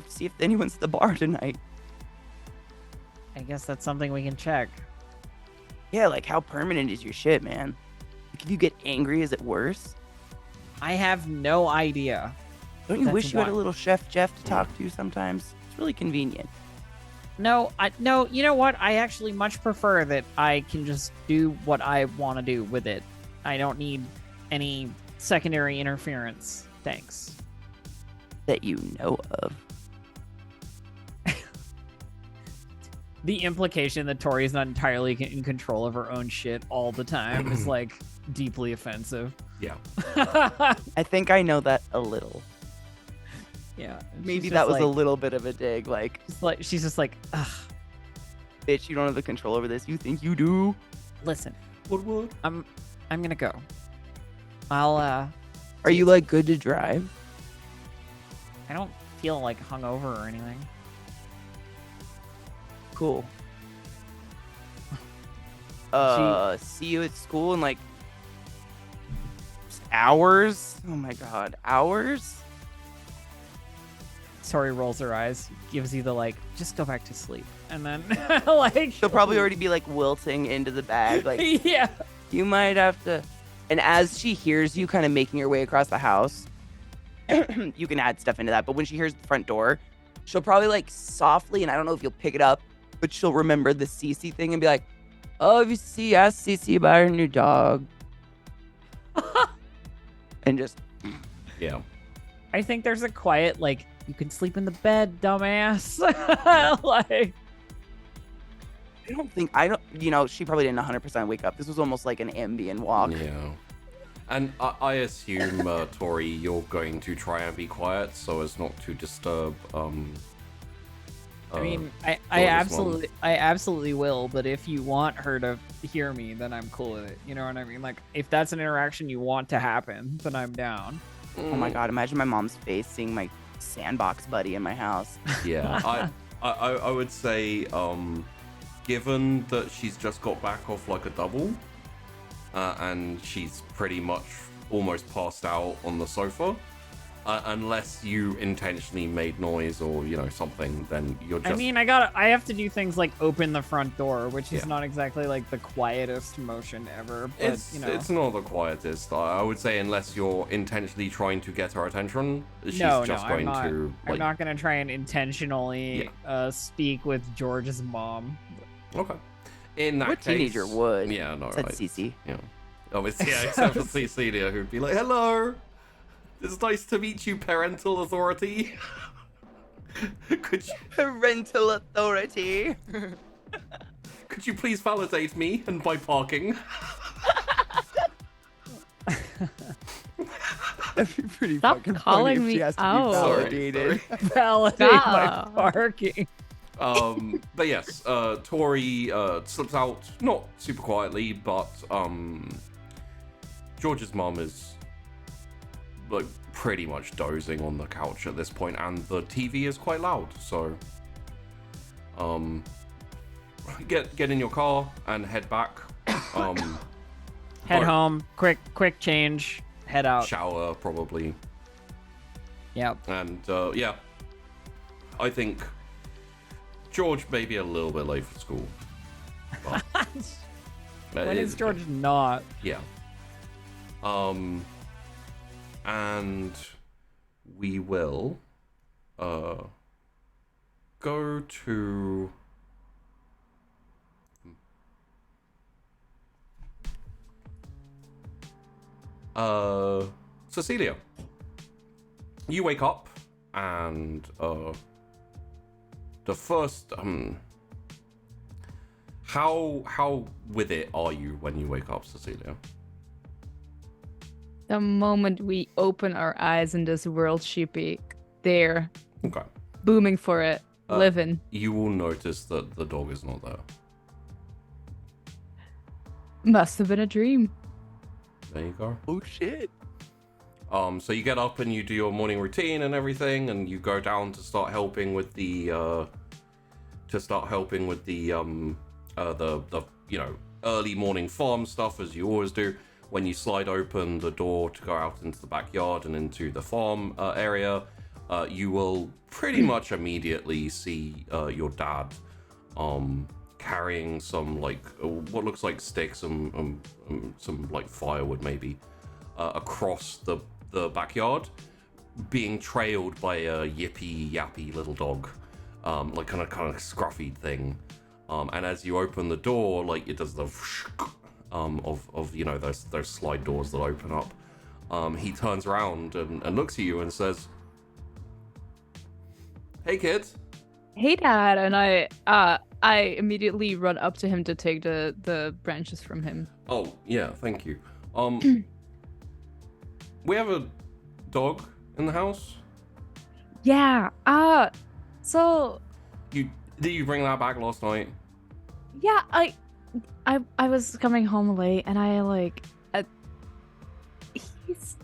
See if anyone's at the bar tonight. I guess that's something we can check. Yeah, like how permanent is your shit, man? Like if you get angry, is it worse? I have no idea. Don't you wish you had a little Chef Jeff to talk to sometimes? It's really convenient. No, you know what? I actually much prefer that I can just do what I want to do with it. I don't need any secondary interference. Thanks. That you know of. The implication that Tori's not entirely in control of her own shit all the time is like deeply offensive. Yeah. I think I know that a little. Yeah. Maybe that was like, a little bit of a dig. Like she's just like, ugh. Bitch, you don't have the control over this. You think you do? Listen. What? I'm gonna go. I'll Are you like good to drive? I don't feel like hungover or anything. Cool. See you at school in like hours? Oh my god, hours? Tori rolls her eyes, gives you the like, just go back to sleep. And then like she'll probably already be like wilting into the bag. Like yeah. You might have to. And as she hears you kind of making your way across the house, you can add stuff into that. But when she hears the front door, she'll probably like softly, and I don't know if you'll pick it up, but she'll remember the Cece thing and be like, oh, if you see, ask Cece about her new dog. And just. Yeah. I think there's a quiet, like, you can sleep in the bed, dumbass. Like. She probably didn't 100% wake up. This was almost like an ambient walk. Yeah. And I assume, Tori, you're going to try and be quiet so as not to disturb, I mean, I absolutely will, but if you want her to hear me, then I'm cool with it. You know what I mean? Like, if that's an interaction you want to happen, then I'm down. Oh my god, imagine my mom's face seeing my sandbox buddy in my house. Yeah, I would say, given that she's just got back off like a double, and she's pretty much almost passed out on the sofa, unless you intentionally made noise or something, then you're just. I mean, I have to do things like open the front door, which is not exactly like the quietest motion ever. But it's not the quietest. I would say unless you're intentionally trying to get her attention, she's going to. I'm not going to try and intentionally speak with George's mom. Okay. In that what case, teenager would? Yeah, no, said right. Cece. Yeah. Oh, except for Cecilia, who'd be like, "Hello, it's nice to meet you, parental authority." Could you... Parental authority. Could you please validate me and my parking? That'd be pretty Stop fucking calling funny if me she has to out. be validated. Validate my parking. But yes, Tori slips out, not super quietly, but George's mom is like pretty much dozing on the couch at this point, and the TV is quite loud, so get in your car and head back. Head home, quick change, head out. Shower probably. Yep. And I think George may be a little bit late for school. When is George not? Yeah. And we will go to Cecilia. You wake up And the first how with it are you when you wake up, Cecilia? The moment we open our eyes in this world, she'd be there. Okay. Booming for it. Living. You will notice that the dog is not there. Must have been a dream. There you go. Oh shit. So you get up and you do your morning routine and everything, and you go down to start helping with the early morning farm stuff, as you always do. When you slide open the door to go out into the backyard and into the farm area, you will pretty much immediately see your dad carrying some what looks like sticks and some like firewood maybe across the backyard, being trailed by a yippy yappy little dog, like kind of scruffy thing. And as you open the door, like it does the of you know those slide doors that open up. He turns around and looks at you and says, "Hey, kid." Hey, Dad. And I immediately run up to him to take the branches from him. Oh yeah, thank you. We have a dog in the house. Yeah. So. Did you bring that back last night? Yeah, I was coming home late, and he's,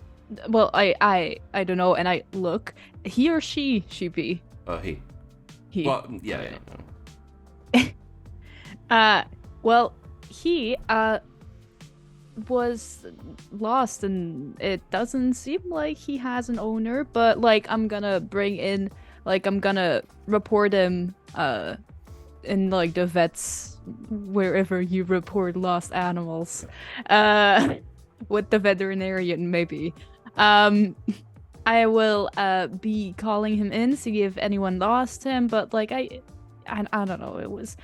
well, I don't know, and I look, he or she be? He. He. Well, yeah. Well, he was lost, and it doesn't seem like he has an owner, but I'm gonna report him in the vets, wherever you report lost animals, with the veterinarian maybe. I will be calling him in, see if anyone lost him, but I don't know, it was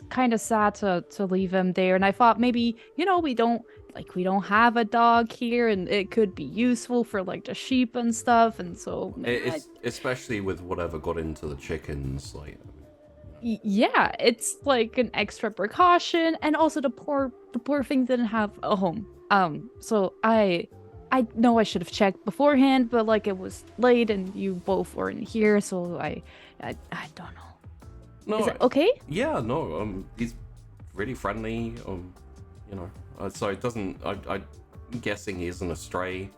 kind of sad to leave him there, and I thought maybe, we don't have a dog here, and it could be useful for the sheep and stuff, and so especially with whatever got into the chickens, yeah, it's an extra precaution, and also the poor thing didn't have a home. So I know I should have checked beforehand, but it was late and you both weren't here, so I don't know. No, is it okay? Yeah, no. He's really friendly. So it doesn't. I'm guessing he isn't a stray.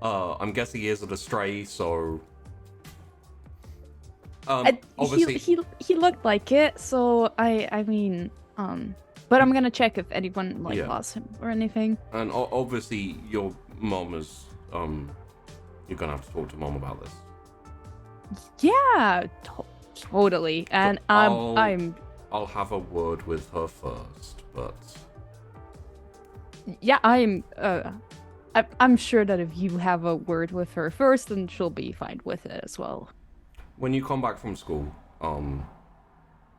I'm guessing he isn't a stray, so. Obviously, he looked like it, so I mean, but I'm gonna check if anyone lost him or anything. And obviously, your mom is you're gonna have to talk to mom about this. Yeah, totally. And I'll have a word with her first, but yeah, I'm sure that if you have a word with her first, then she'll be fine with it as well. When you come back from school,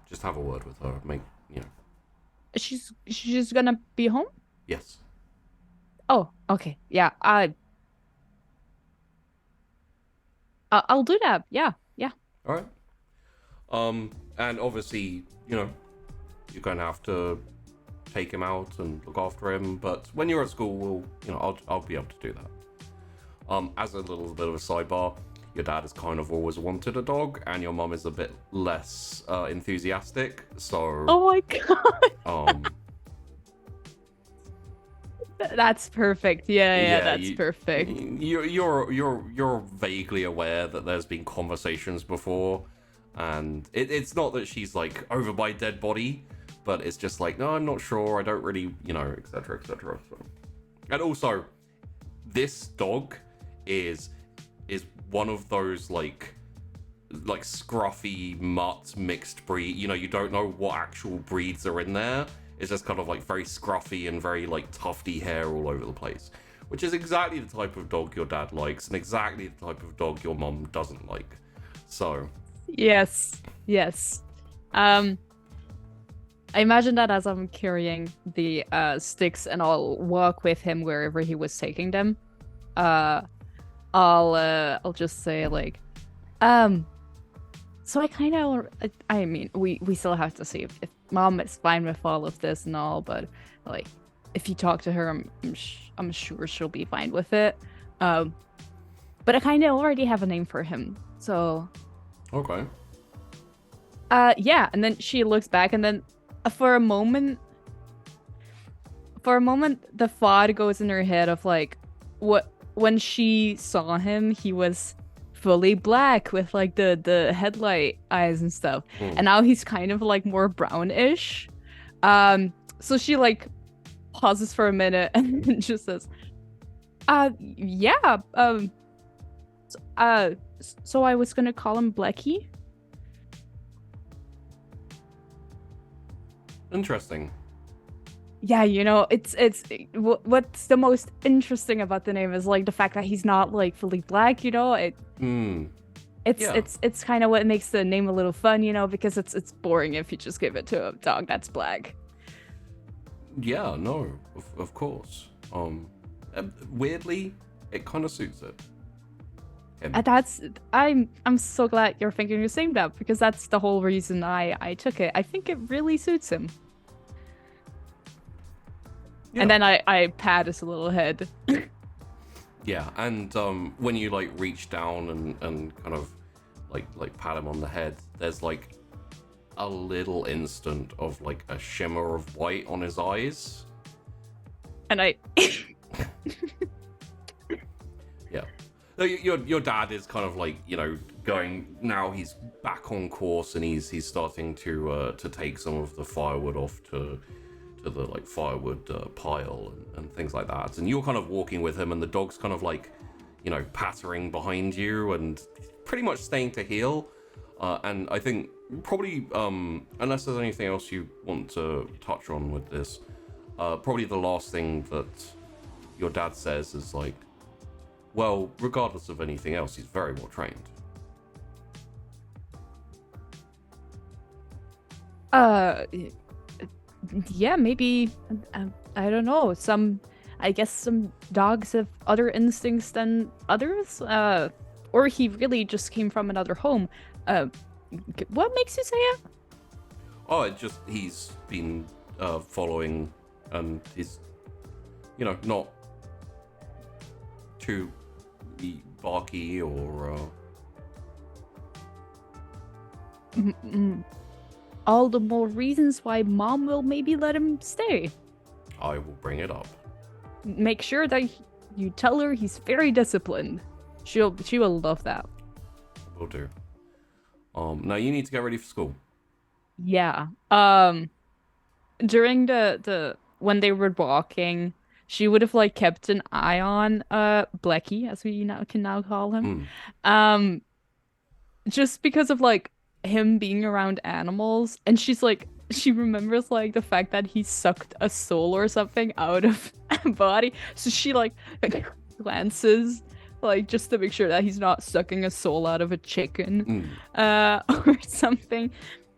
just have a word with her. She's gonna be home? Yes. Oh, okay. Yeah, I'll do that. Yeah. All right. And obviously, you're gonna have to take him out and look after him. But when you're at school, I'll be able to do that. As a little bit of a sidebar, your dad has kind of always wanted a dog, and your mum is a bit less enthusiastic. So. Oh my god. That's perfect. Yeah, that's perfect. You're vaguely aware that there's been conversations before, and it's not that she's over my dead body, but it's just no, I'm not sure. I don't really, etc. So. And also, this dog is one of those scruffy mutt mixed breed. You don't know what actual breeds are in there. It's just kind of very scruffy and very tufty hair all over the place, which is exactly the type of dog your dad likes and exactly the type of dog your mom doesn't like. So yes. I imagine that as I'm carrying the sticks and I'll walk with him wherever he was taking them. I'll just say like, so I mean, we still have to see if Mom is fine with all of this and all, but like, if you talk to her, I'm sure she'll be fine with it. But I kind of already have a name for him, so. Okay. Yeah, and then she looks back, and then for a moment, the thought goes in her head of like, when she saw him, he was fully black with like the headlight eyes and stuff, and now he's kind of like more brownish. So she like pauses for a minute and just says, yeah, so I was gonna call him Blackie. Interesting. Yeah, you know, it's what's the most interesting about the name is like the fact that he's not like fully black, you know. It's kind of what makes the name a little fun, you know, because it's boring if you just give it to a dog that's black. Yeah, no, of course. Weirdly, it kind of suits it. I'm so glad you're thinking the same, that because that's the whole reason I took it. I think it really suits him. Yeah. And then I pat his little head. Yeah, and when you like reach down and kind of like pat him on the head, there's like a little instant of like a shimmer of white on his eyes. And I Yeah. Your dad is kind of like, you know, going now. He's back on course, and he's starting to take some of the firewood off to the like firewood pile and things like that. And you're kind of walking with him, and the dog's kind of like, you know, pattering behind you and pretty much staying to heel. And I think probably unless there's anything else you want to touch on with this, probably the last thing that your dad says is like, well, regardless of anything else, he's very well trained. Yeah, maybe, I don't know, I guess some dogs have other instincts than others, or he really just came from another home. What makes you say it? Oh, he's been following, and he's, you know, not too barky or all the more reasons why Mom will maybe let him stay. I will bring it up. Make sure that you tell her he's very disciplined. She will love that. Will do. Now you need to get ready for school. Yeah. During the when they were walking, she would have like kept an eye on Blackie, as we can now call him. Just because of like him being around animals, and she remembers like the fact that he sucked a soul or something out of a body, so she like glances like just to make sure that he's not sucking a soul out of a chicken or something.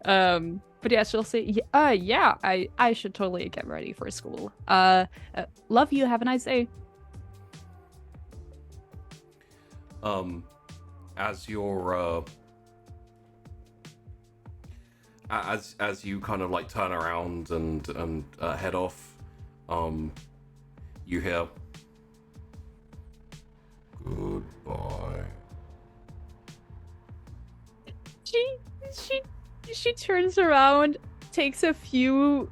But yeah, she'll say, yeah, I should totally get ready for school. Love you, have a nice day. As you're as you kind of like turn around and head off, you hear, goodbye. She turns around, takes a few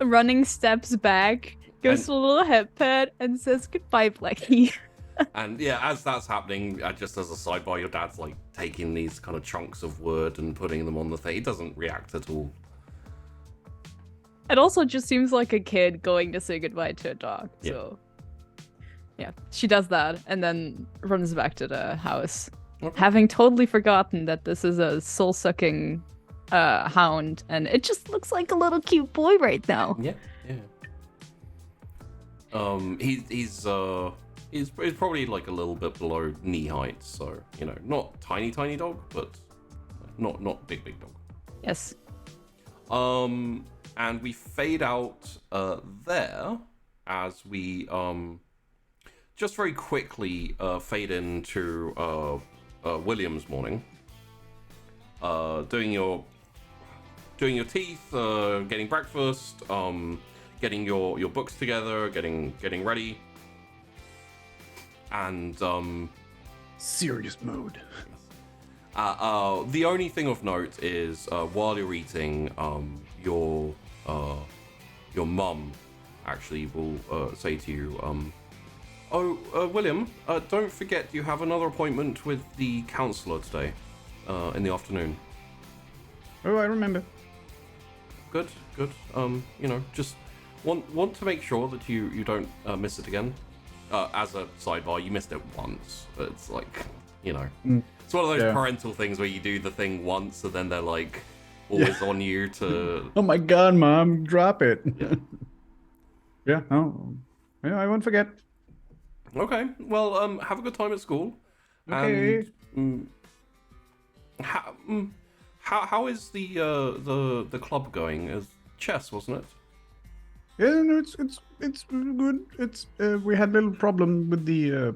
running steps back, goes to a little head pet, and says goodbye, Blackie. And yeah, as that's happening, just as a sidebar, your dad's like taking these kind of chunks of wood and putting them on the thing. He doesn't react at all. It also just seems like a kid going to say goodbye to a dog. Yeah. So yeah, she does that and then runs back to the house, having totally forgotten that this is a soul-sucking hound, and it just looks like a little cute boy right now. Yeah. He's probably like a little bit below knee height, so you know, not tiny dog, but not big dog. Yes. And we fade out there as we just very quickly fade into William's morning. Doing your teeth, getting breakfast, getting your books together, getting ready, and serious mode. The only thing of note is while you're eating, your mum actually will say to you, William, don't forget you have another appointment with the counsellor today in the afternoon. Oh, I remember. Good. Just want to make sure that you don't miss it again. As a sidebar, you missed it once. It's like, it's one of those parental things where you do the thing once and then they're like always on you to. Oh my God, Mom, drop it. Yeah. I won't forget. Okay. Well, have a good time at school. Okay. And, how is the club going? As chess, wasn't it? Yeah, no, it's good. It's we had a little problem with the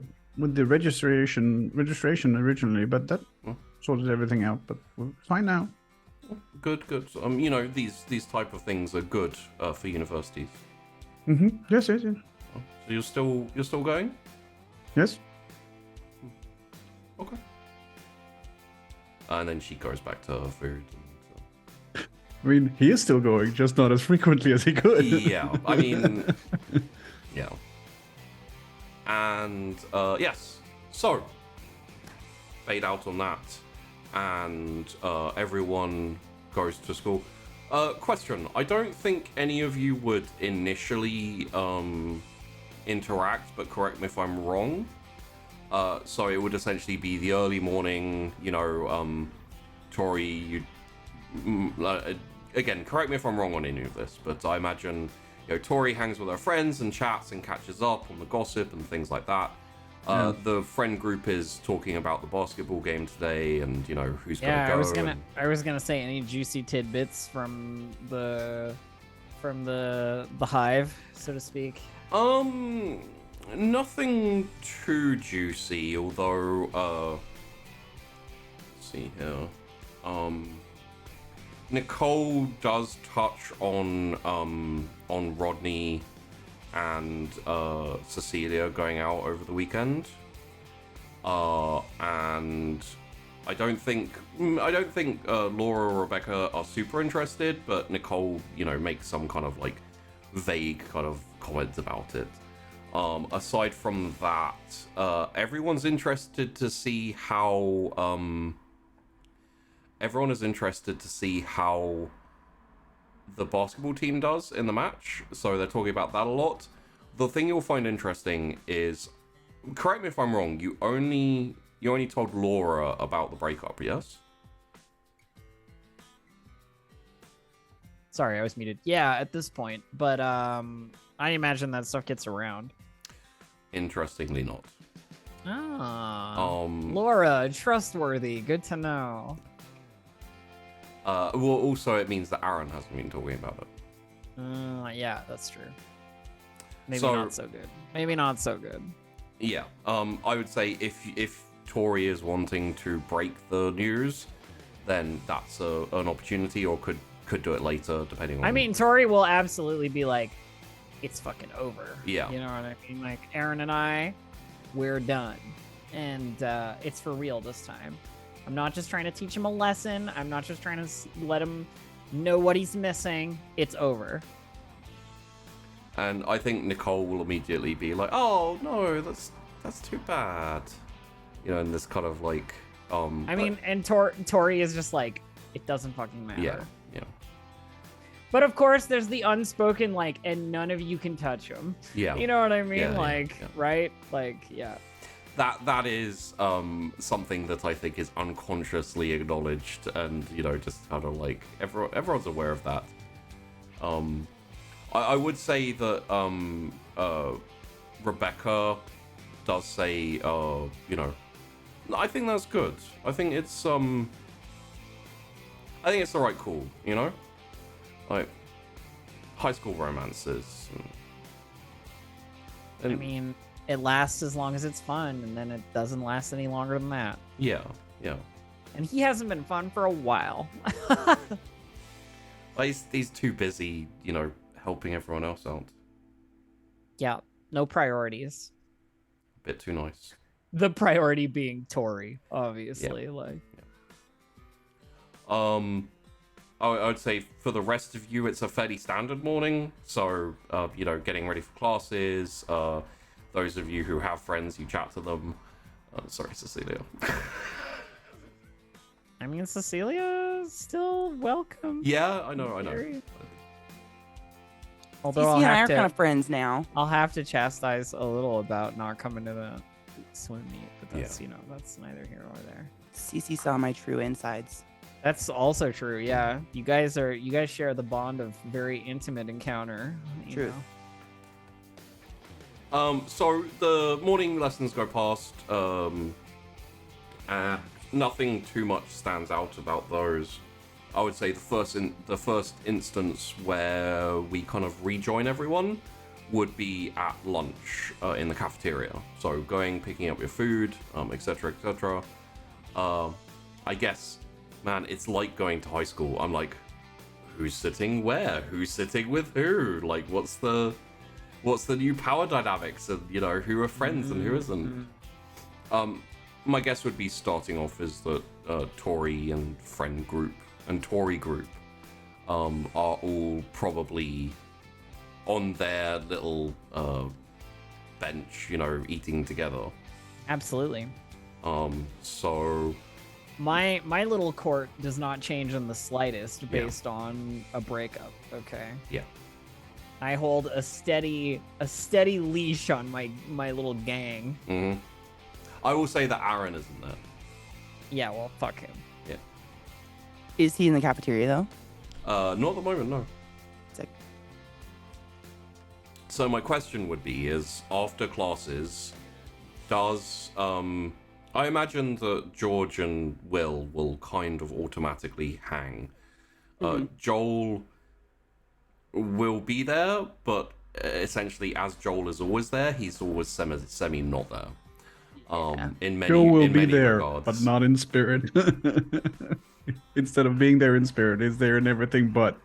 registration originally, but that sorted everything out. But we're fine now. Good. These type of things are good for universities. Yes. So you're still going? Yes. Okay. And then she goes back to her food. I mean, he is still going, just not as frequently as he could. Yeah, I mean, yeah. And, yes. So, fade out on that. And everyone goes to school. Question. I don't think any of you would initially interact, but correct me if I'm wrong. So it would essentially be the early morning, Tori, again, correct me if I'm wrong on any of this, but I imagine, Tori hangs with her friends and chats and catches up on the gossip and things like that. The friend group is talking about the basketball game today and, who's going to go. I was gonna say any juicy tidbits from the hive, so to speak. Nothing too juicy, although, let's see here. Nicole does touch on Rodney and Cecilia going out over the weekend. And I don't think Laura or Rebecca are super interested, but Nicole, makes some kind of like vague kind of comments about it. Aside from that, everyone's interested to see how the basketball team does in the match. So they're talking about that a lot. The thing you'll find interesting is, correct me if I'm wrong, you only told Laura about the breakup, yes? Sorry, I was muted. Yeah, at this point, but I imagine that stuff gets around. Interestingly not. Laura, trustworthy. Good to know. Well, also it means that Aaron hasn't been talking about it. Yeah, that's true. Maybe not so good. Maybe not so good. Yeah. I would say if Tori is wanting to break the news, then that's an opportunity, or could do it later, depending on. I mean, Tori will absolutely be like, it's fucking over. Yeah. You know what I mean? Like, Aaron and I, we're done. And it's for real this time. I'm not just trying to teach him a lesson. I'm not just trying to let him know what he's missing. It's over. And I think Nicole will immediately be like, oh, no, that's too bad. And this kind of like... I mean, and Tori is just like, it doesn't fucking matter. Yeah. But of course, there's the unspoken, like, and none of you can touch him. Yeah. You know what I mean? Yeah. Right? Like, yeah. That is something that I think is unconsciously acknowledged, and just kind of like everyone's aware of that. I would say that Rebecca does say I think that's good. I think it's the right call, like high school romances. And I mean, it lasts as long as it's fun, and then it doesn't last any longer than that. yeah. And he hasn't been fun for a while. He's too busy, helping everyone else out. Yeah, no priorities. A bit too nice. The priority being Tori, obviously. I would say for the rest of you, it's a fairly standard morning. So, getting ready for classes. Those of you who have friends, you chat to them. Sorry, Cecilia. I mean, Cecilia's still welcome. Yeah, I know. Although Cece and I are kind of friends now. I'll have to chastise a little about not coming to the swim meet, but that's that's neither here nor there. Cece saw my true insides. That's also true. Yeah, you guys share the bond of very intimate encounter. Truth. So the morning lessons go past. Nothing too much stands out about those. I would say the first instance where we kind of rejoin everyone would be at lunch in the cafeteria. So picking up your food, etc., etc. I guess, man, it's like going to high school. I'm like, who's sitting where? Who's sitting with who? Like, what's the new power dynamics? And who are friends and who isn't? My guess would be starting off as the Tori and friend group and Tori group are all probably on their little bench, eating together. Absolutely. So my little court does not change in the slightest based on a breakup. Okay. Yeah. I hold a steady leash on my little gang. Mm-hmm. I will say that Aaron isn't there. Yeah, well, fuck him. Yeah. Is he in the cafeteria though? Not at the moment, no. Sick. So my question would be is, after classes, does I imagine that George and will kind of automatically hang. Joel will be there, but essentially as Joel is always there, he's always semi not there. In many Joel will in be many there, regards. but not in spirit. Instead of being there in spirit, is there in everything but.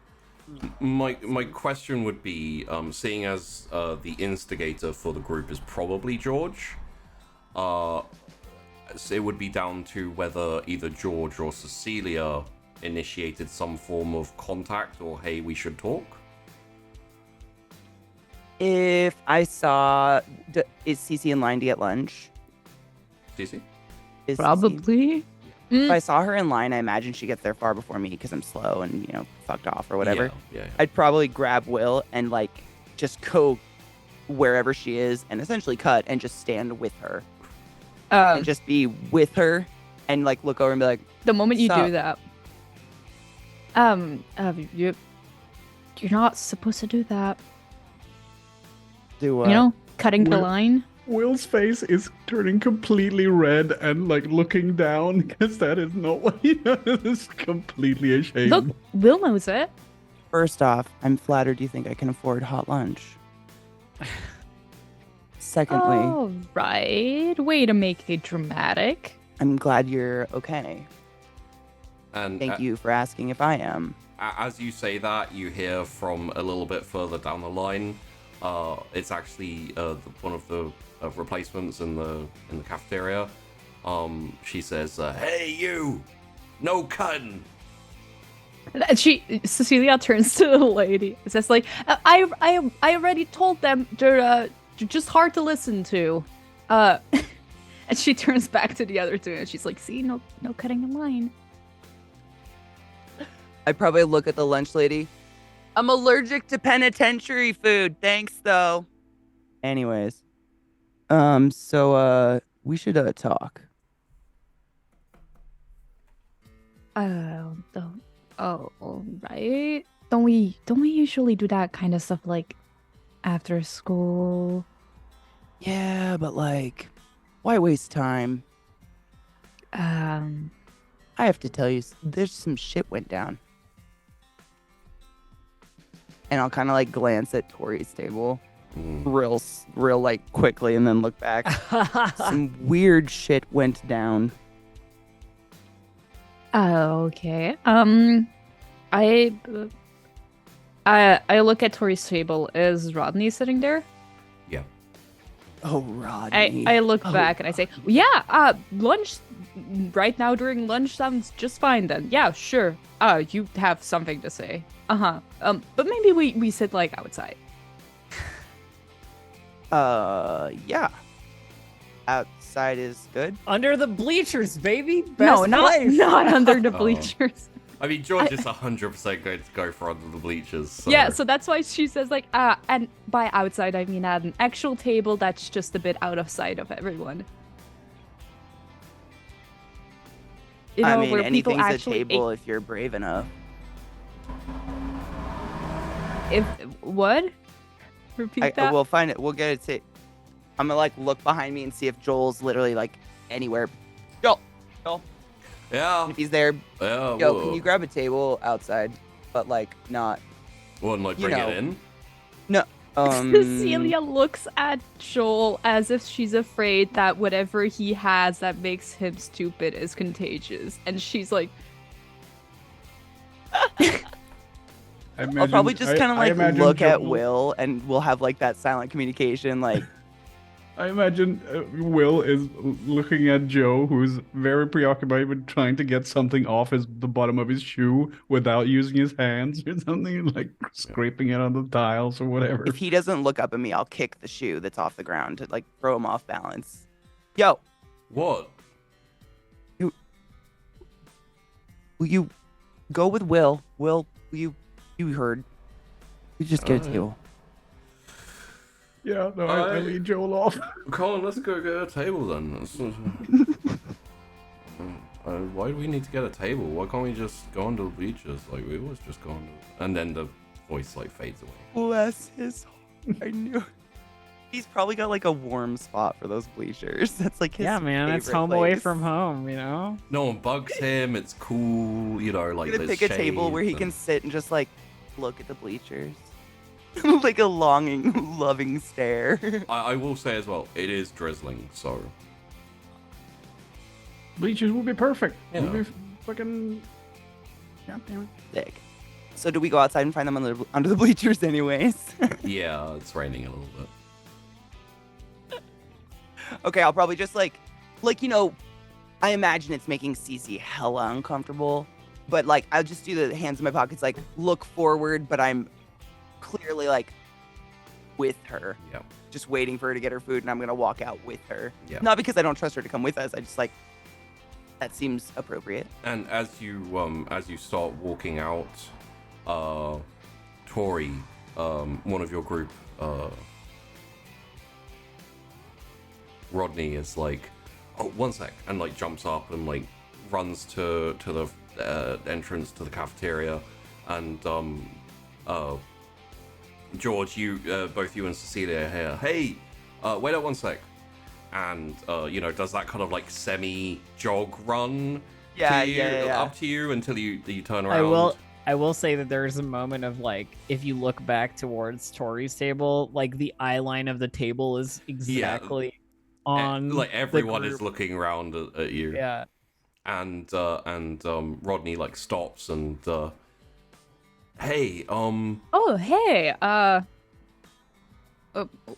My question would be, seeing as the instigator for the group is probably George, it would be down to whether either George or Cecilia initiated some form of contact or, hey, we should talk. If I saw, is Cece in line to get lunch? Cece? Probably. If I saw her in line, I imagine she gets there far before me because I'm slow and, fucked off or whatever. Yeah. I'd probably grab Will and, just go wherever she is and essentially cut and just stand with her. And just be with her and, look over and be like, the moment you Sup? do that, you're not supposed to do that. Do what? Cutting the line. Will's face is turning completely red and looking down because that is not what he does. Completely ashamed. Look, Will knows it. First off, I'm flattered you think I can afford hot lunch. Secondly, All right. Way to make it dramatic. I'm glad you're okay. And Thank you for asking if I am. as you say that, you hear from a little bit further down the line. It's actually one of the replacements in the cafeteria. She says, "Hey, you! No cutting!" And Cecilia turns to the lady and says, I already told them they're just hard to listen to. And she turns back to the other two and she's like, see, no cutting in line. I probably look at the lunch lady. I'm allergic to penitentiary food. Thanks, though. Anyways. So we should talk. Oh, right. Don't we usually do that kind of stuff after school? Yeah, but why waste time? I have to tell you, there's some shit went down. and I'll kind of like glance at Tori's table, real like quickly, and then look back. Some weird shit went down. Okay. I look at Tori's table. Is Rodney sitting there? Yeah. Oh, Rodney. I look back and I say, yeah, lunch right now during lunch sounds just fine then. Yeah, sure. You have something to say. But maybe we sit like outside. Yeah. Outside is good. Under the bleachers, baby. No, not under the bleachers. I mean, George is 100% going to go for under the bleachers. So. Yeah, so that's why she says like, and by outside I mean at an actual table that's just a bit out of sight of everyone. You know, I mean, where people anything's actually a table if you're brave enough. If what? Repeat that. We'll find it. We'll get it. I'm gonna like look behind me and see if Joel's literally like anywhere. Joel. Yeah. If he's there. Yeah. Yo, can you grab a table outside, but like not. Well, and like bring it in. No. Cecilia looks at Joel as if she's afraid that whatever he has that makes him stupid is contagious, and she's like. I'll probably just kind of like look at Will, and we'll have like that silent communication. Like, I imagine Will is looking at Joe, who's very preoccupied with trying to get something off the bottom of his shoe without using his hands or something, like scraping it on the tiles or whatever. If he doesn't look up at me, I'll kick the shoe that's off the ground to like throw him off balance. Yo. What? Will you go with Will? Will you heard? You just get a table. Yeah, no, I lead Joel off. Colin, let's go get a table then. Why do we need to get a table? Why can't we just go under the bleachers? Like, we always just go under. And then the voice, like, fades away. Bless his heart. I knew. He's probably got, like, a warm spot for those bleachers. That's, like, his Yeah, man, it's home place. away from home, you know? No one bugs him. It's cool, you know, like, He's gonna there's pick a table where he can sit and just, like, look at the bleachers. Like a longing, loving stare. I will say as well, it is drizzling, so. Bleachers will be perfect. Yeah. We'll be fucking. God damn it. Sick. So do we go outside and find them under the bleachers anyways? Yeah, it's raining a little bit. Okay, I'll probably just like, you know, I imagine it's making Cece hella uncomfortable, but like, I'll just do the hands in my pockets, like look forward, but I'm clearly like with her. Yeah. Just waiting for her to get her food, and I'm gonna walk out with her. Yeah. Not because I don't trust her to come with us. I just like that seems appropriate. And as you start walking out, Tori, one of your group, Rodney is like, oh, one sec, and like jumps up and like runs to the entrance to the cafeteria, and George, you both you and Cecilia are here. Hey, wait up one sec, and you know, does that kind of like semi jog run? Yeah. Up to you until you turn around. I will say that there's a moment of like, if you look back towards Tori's table, like the eye line of the table is exactly on. Like everyone is looking around at you. Yeah. And Rodney like stops and hey, Oh, hey.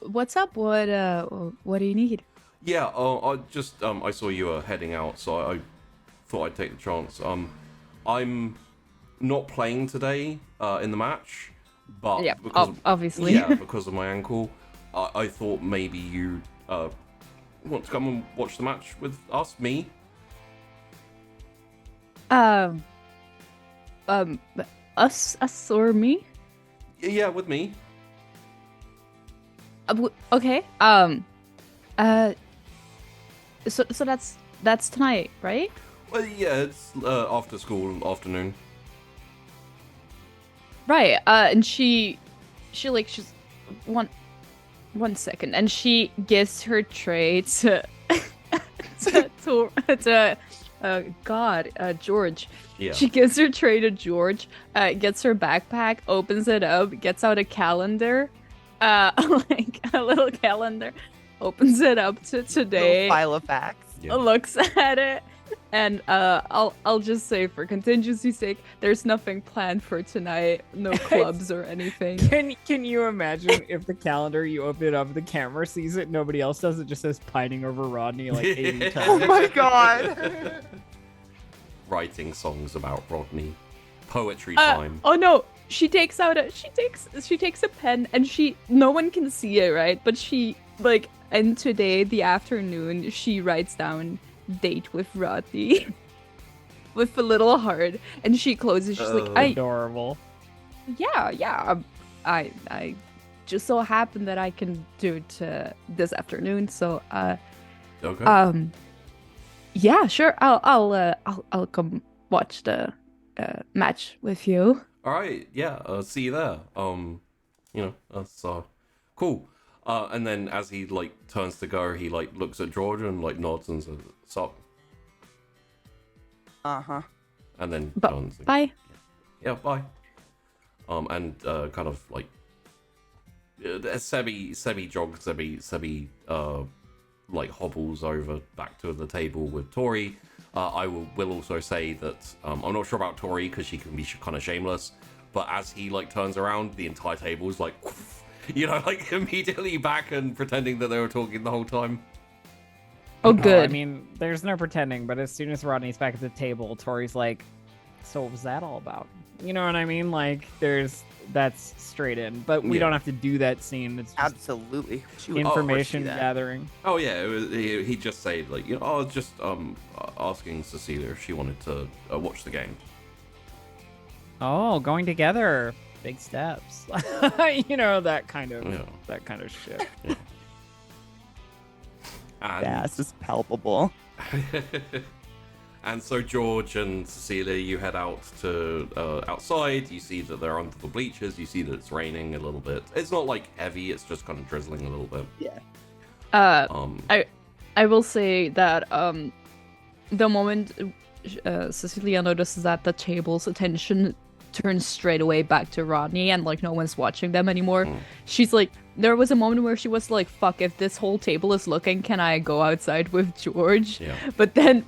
What's up? What do you need? Yeah, I just I saw you were heading out, so I thought I'd take the chance. I'm not playing today in the match, but Yeah, because obviously. yeah, because of my ankle, I thought maybe you want to come and watch the match with us, me. Us or me? Yeah, with me. Okay. So that's tonight, right? Well, yeah, it's after school afternoon. Right. And she's one second, and she gives her tray to George. Yeah. She gives her tray to George, gets her backpack, opens it up, gets out a calendar, like a little calendar, opens it up to today. Little file of facts. Yeah. Looks at it, and I'll just say for contingency's sake, there's nothing planned for tonight, no clubs or anything. Can you imagine if the calendar, you open it up, the camera sees it, nobody else does, it just says pining over Rodney like 80 times. Oh my god. Writing songs about Rodney. Poetry time. Oh no, she takes a pen, and no one can see it, right? But and today, the afternoon, she writes down date with Rodney with a little heart, and she closes. She's like, adorable. Yeah. I just so happened that I can do it this afternoon. So Okay. Yeah, sure. I'll come watch the match with you. All right. Yeah. See you there. That's cool. And then as he like turns to go, he like looks at George and like nods and says, "Sup." Uh-huh. And then turns. Bye. Yeah, bye. And kind of like Sebi jogs, Sebi like hobbles over back to the table with Tori. I will also say that I'm not sure about Tori because she can be kind of shameless, but as he like turns around, the entire table is like, like immediately back and pretending that they were talking the whole time. Oh, good. I mean, there's no pretending, but as soon as Rodney's back at the table, Tori's like, so what was that all about? You know what I mean? Like, that's straight in, but we don't have to do that scene. It's just absolutely information gathering. Oh yeah, he just said like, I was just asking Cecilia if she wanted to watch the game. Oh, going together, big steps. that kind of shit. Yeah. And, this is palpable. And so George and Cecilia, you head out to outside. You see that they're under the bleachers. You see that it's raining a little bit. It's not like heavy. It's just kind of drizzling a little bit. Yeah. I will say that the moment Cecilia notices that the table's attention turns straight away back to Rodney and like no one's watching them anymore, she's like, there was a moment where she was like, fuck, if this whole table is looking, can I go outside with George? Yeah. But then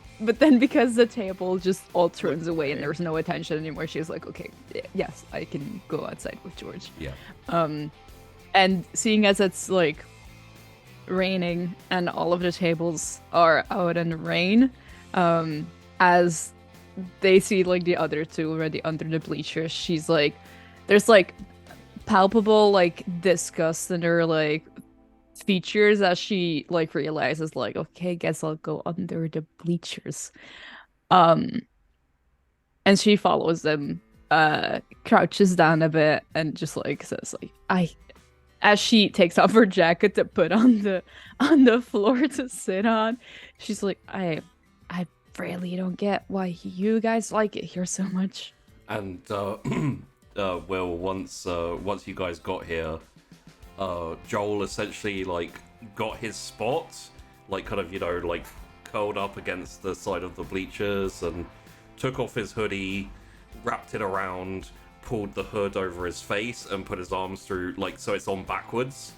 because the table just all turns away and there's no attention anymore, she's like, okay, yes, I can go outside with George. Yeah. And seeing as it's like raining and all of the tables are out in the rain, as they see like the other two already under the bleachers, she's like, there's like palpable like disgust in her like features as she like realizes like, okay, guess I'll go under the bleachers. And she follows them, crouches down a bit and just like says like, as she takes off her jacket to put on the floor to sit on, she's like, I really don't get why you guys like it here so much. And Will, once you guys got here, Joel essentially like got his spot, like kind of like curled up against the side of the bleachers and took off his hoodie, wrapped it around, pulled the hood over his face and put his arms through like so it's on backwards,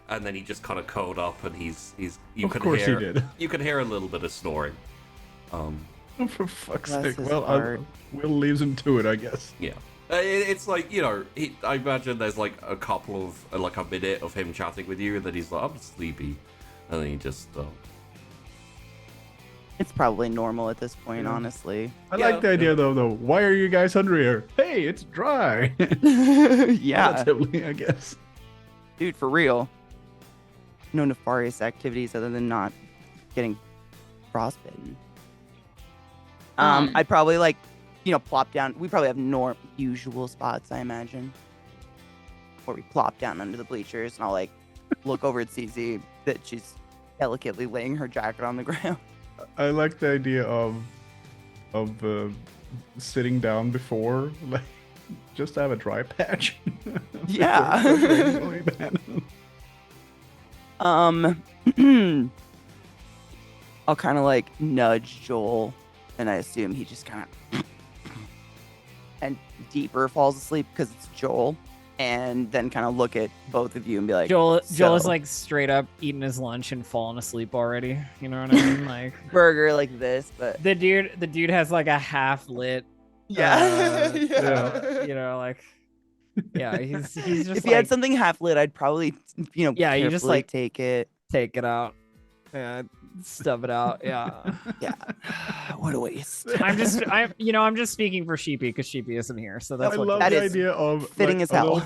and then he just kind of curled up and he's you of could course hear he did. You could hear a little bit of snoring. Oh, for fuck's Bless sake. his Well, heart. Will leaves him to it, I guess. Yeah. It's like, I imagine there's like a couple of, like a minute of him chatting with you, and then he's like, I'm sleepy. And then he just... It's probably normal at this point, honestly. I like the idea, though. Why are you guys under here? Hey, it's dry. Yeah. Relatively, I guess. Dude, for real. No nefarious activities other than not getting frostbitten. I'd probably like, plop down. We probably have usual spots, I imagine. Where we plop down under the bleachers and I'll like look over at CZ that she's delicately laying her jacket on the ground. I like the idea of sitting down before, like, just to have a dry patch. Yeah. Really bad. I'll kind of like nudge Joel And I assume he just kind of and deeper falls asleep because it's Joel. And then kind of look at both of you and be like, Joel is like straight up eating his lunch and falling asleep already. You know what I mean? Like burger like this, but the dude has like a half lit. Yeah. You know, like yeah, he's just. If he had something half lit, I'd probably you just like take it out. Yeah, stub it out. Yeah. Yeah. What a waste. I'm just speaking for Sheepy because Sheepy isn't here, so that's I what love that the is idea of fitting as hell.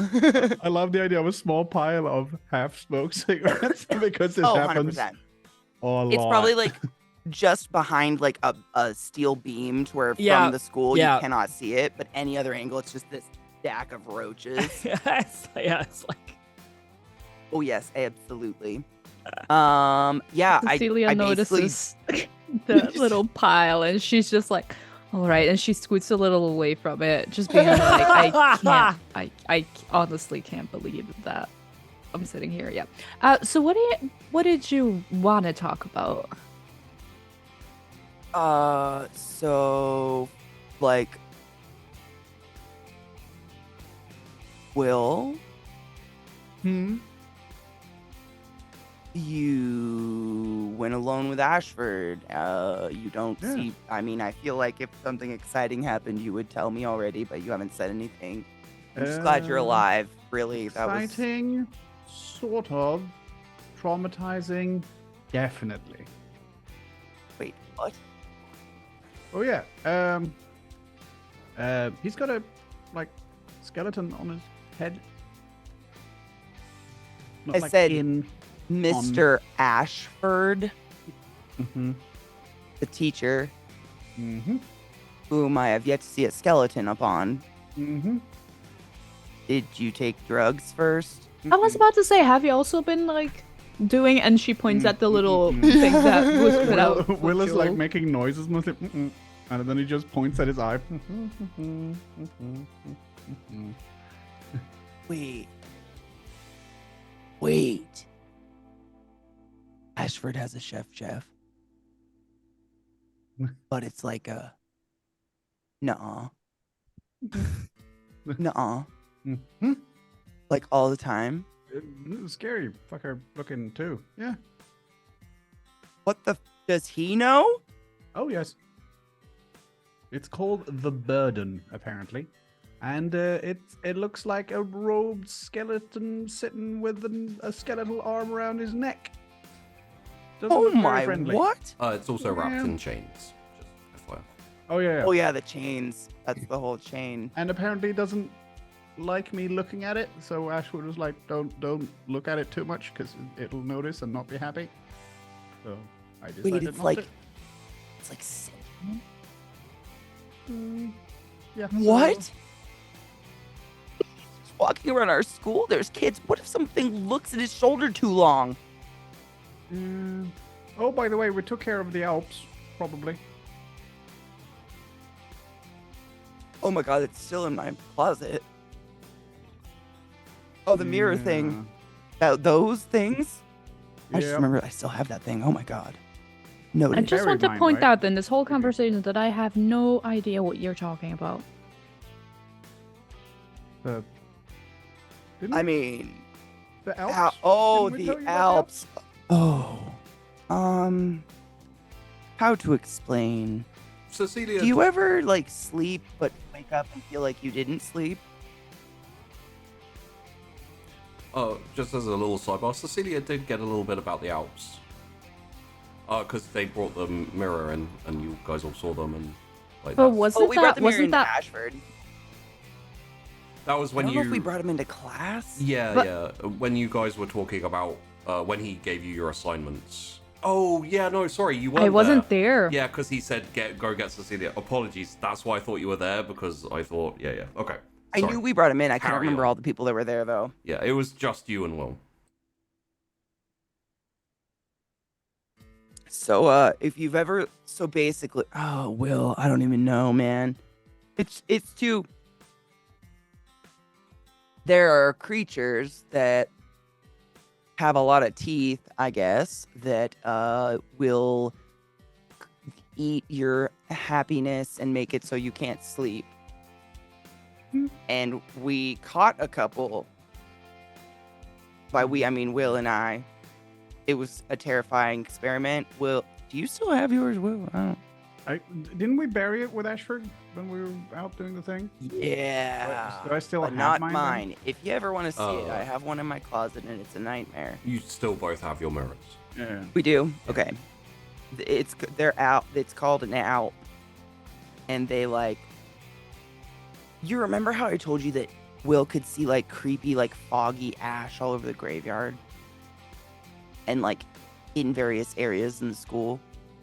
I love the idea of a small pile of half-smoked cigarettes because it happens 100%. a lot. It's probably like just behind like a steel beam to where from the school you cannot see it, but any other angle it's just this stack of roaches. It's like. Oh yes, absolutely. Cecilia I notices the little pile and she's just like, all right, and she scoots a little away from it, just being like, I honestly can't believe that I'm sitting here. Yeah. So what did you want to talk about? So like Will? You went alone with Ashford. You don't see. I mean, I feel like if something exciting happened, you would tell me already, but you haven't said anything. I'm just glad you're alive. Really, exciting, sort of. Traumatizing, definitely. Wait, what? Oh yeah. He's got a skeleton on his head. Not I said Mr. Ashford, the teacher, whom I have yet to see a skeleton upon. Did you take drugs first? I was about to say, have you also been like doing? And she points at the little thing that was put out. Will is like making noises, mostly, and then he just points at his eye. Wait. Ashford has a chef, but it's like a nuh-uh. Like all the time. Scary fucker looking too. Yeah. What the does he know? Oh yes. It's called the burden, apparently, and it looks like a robed skeleton sitting with a skeletal arm around his neck. Doesn't look very friendly. What? It's also wrapped in chains. Just FYI. Oh yeah. Oh yeah, the chains. That's the whole chain. And apparently doesn't like me looking at it, so Ashwood was like, "Don't look at it too much, because it'll notice and not be happy." So I decided Wait, not to. It's like Yeah. What? He's walking around our school. There's kids. What if something looks at his shoulder too long? Oh, by the way, we took care of the Alps, probably. Oh my god, it's still in my closet. Oh, the mirror thing. Those things? I just remember I still have that thing. Oh my god. No, I just want to point out in this whole conversation that I have no idea what you're talking about. I mean, the Alps. The Alps. Oh, how to explain? Cecilia, do you ever like sleep but wake up and feel like you didn't sleep? Just as a little sidebar, Cecilia did get a little bit about the Alps. Because they brought the mirror in, and you guys all saw them, and like. But wasn't we brought the mirror wasn't into that Ashford? That was when I don't know if we brought him into class. Yeah. When you guys were talking about when he gave you your assignments. Oh yeah, no, sorry, you weren't. I wasn't there. Yeah, because he said go get Cecilia. Apologies, that's why I thought you were there, because I thought okay. Sorry. I knew we brought him in. I can't remember all the people that were there though. Yeah, it was just you and Will. So if you've ever basically Will, I don't even know, man. It's too. There are creatures that have a lot of teeth, I guess, that will eat your happiness and make it so you can't sleep. And we caught a couple. By we, I mean Will and I. It was a terrifying experiment. Will, do you still have yours, Will? Didn't we bury it with Ashford when we were out doing the thing? Yeah. Do I still have not mine? Mine. If you ever want to see it, I have one in my closet and it's a nightmare. You still both have your mirrors. Yeah. We do? Okay. They're out. It's called an out. And they like... You remember how I told you that Will could see like creepy, like foggy ash all over the graveyard? And like in various areas in the school?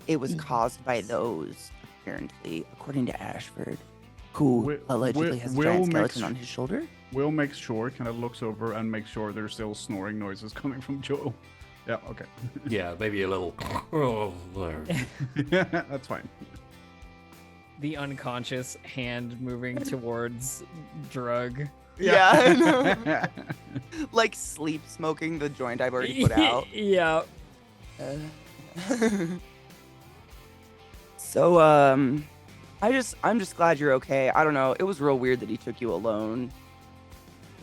It was caused by those, apparently, according to Ashford, who allegedly has a giant skeleton on his shoulder. Will makes sure, kind of looks over and makes sure there's still snoring noises coming from Joel. Yeah, okay. Yeah, maybe a little... Oh, there. Yeah, that's fine. The unconscious hand moving towards drug. Yeah. Like sleep smoking the joint I've already put out. Yeah. So, I'm just glad you're okay. I don't know. It was real weird that he took you alone.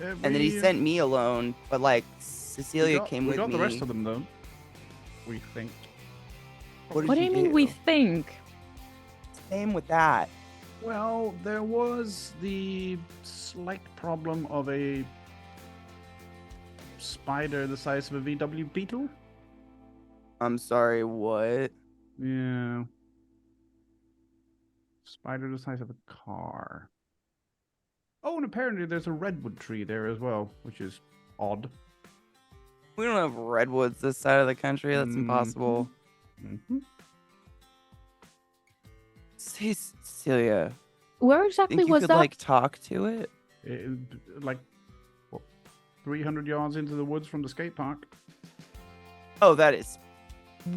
And then he sent me alone, but like Cecilia came with me. We got the rest of them though. We think. What do you mean we think? Same with that. Well, there was the slight problem of a spider the size of a VW Beetle. I'm sorry, what? Yeah. Spider the size of a car. Oh, and apparently there's a redwood tree there as well, which is odd. We don't have redwoods this side of the country. That's impossible. Mm-hmm. Say, Cecilia. Where exactly think you was could, that? Like talk to it? Like 300 yards into the woods from the skate park. Oh, that is.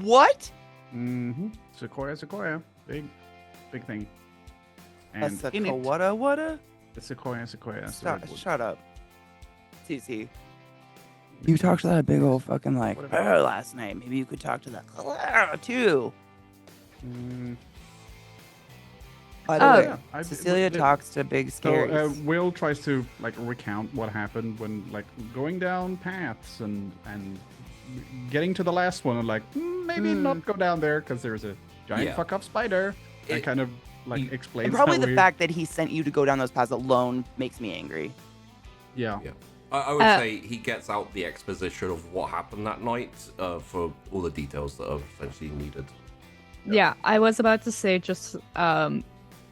What? Mm-hmm. Sequoia. Big thing. And That's a in it, what? the sequoia. Shut up. TC. You talked to that big old fucking like last night. Maybe you could talk to that Clara too. By the way, Cecilia talks to Big Scaries. So, Will tries to like recount what happened when like going down paths and getting to the last one and like maybe not go down there because there's a giant fuck up spider. And kind of like explains. And probably the fact that he sent you to go down those paths alone makes me angry. Yeah. I would say he gets out the exposition of what happened that night for all the details that are essentially needed. Yeah, I was about to say just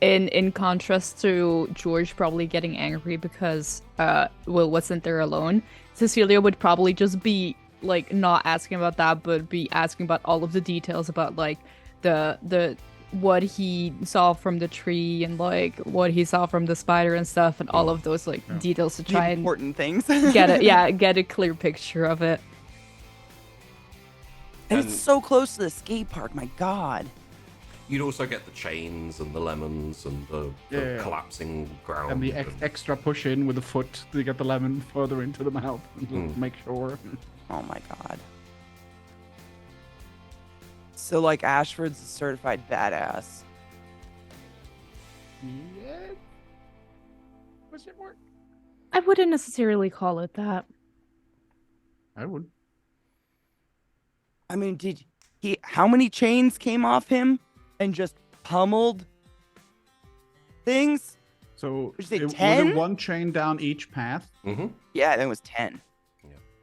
in contrast to George probably getting angry because Will wasn't there alone, Cecilia would probably just be like not asking about that, but be asking about all of the details about like the what he saw from the tree and like what he saw from the spider and stuff and all of those like details to try and important things. get a clear picture of it. And it's so close to the skate park, my god. You'd also get the chains and the lemons and the collapsing ground. And the extra push in with the foot to get the lemon further into the mouth and make sure. Oh my god. So, like, Ashford's a certified badass. Yeah. Was it work? I wouldn't necessarily call it that. I would. I mean, did he? How many chains came off him and just pummeled things? So, was it was 10? it one chain down each path? Mm-hmm. Yeah, I think it was 10.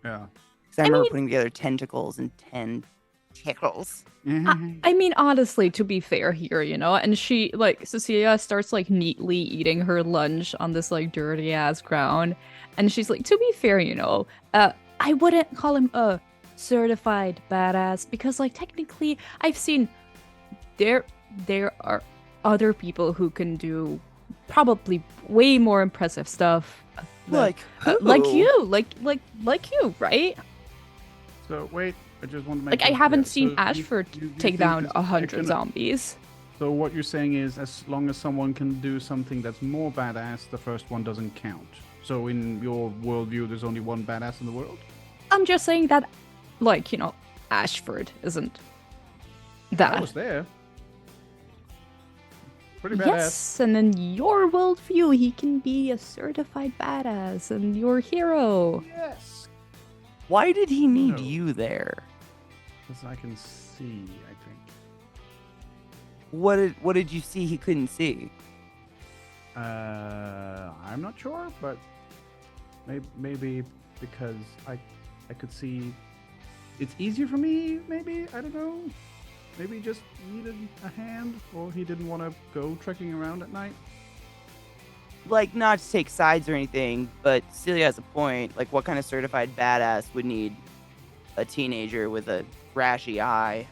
Yeah. Because I remember putting together tentacles and 10 tickles. I mean, honestly, to be fair here, you know, and she, like, Cecilia starts, like, neatly eating her lunch on this, like, dirty-ass ground, and she's like, to be fair, you know, I wouldn't call him a certified badass, because, like, technically, I've seen there are other people who can do probably way more impressive stuff. Like who? Like you, right? So, wait. I just want to make like I haven't seen Ashford take down 100 zombies. So what you're saying is, as long as someone can do something that's more badass, the first one doesn't count. So in your worldview, there's only one badass in the world? I'm just saying that, like, you know, Ashford isn't that. I was there. pretty badass. Yes, and in your worldview, he can be a certified badass and your hero. Yes. Why did he need you there? Because I can see, I think. What did you see he couldn't see? I'm not sure, but maybe because I could see. It's easier for me, maybe? I don't know. Maybe he just needed a hand, or he didn't want to go trekking around at night. Like, not to take sides or anything, but Celia has a point. Like, what kind of certified badass would need a teenager with a rashy eye?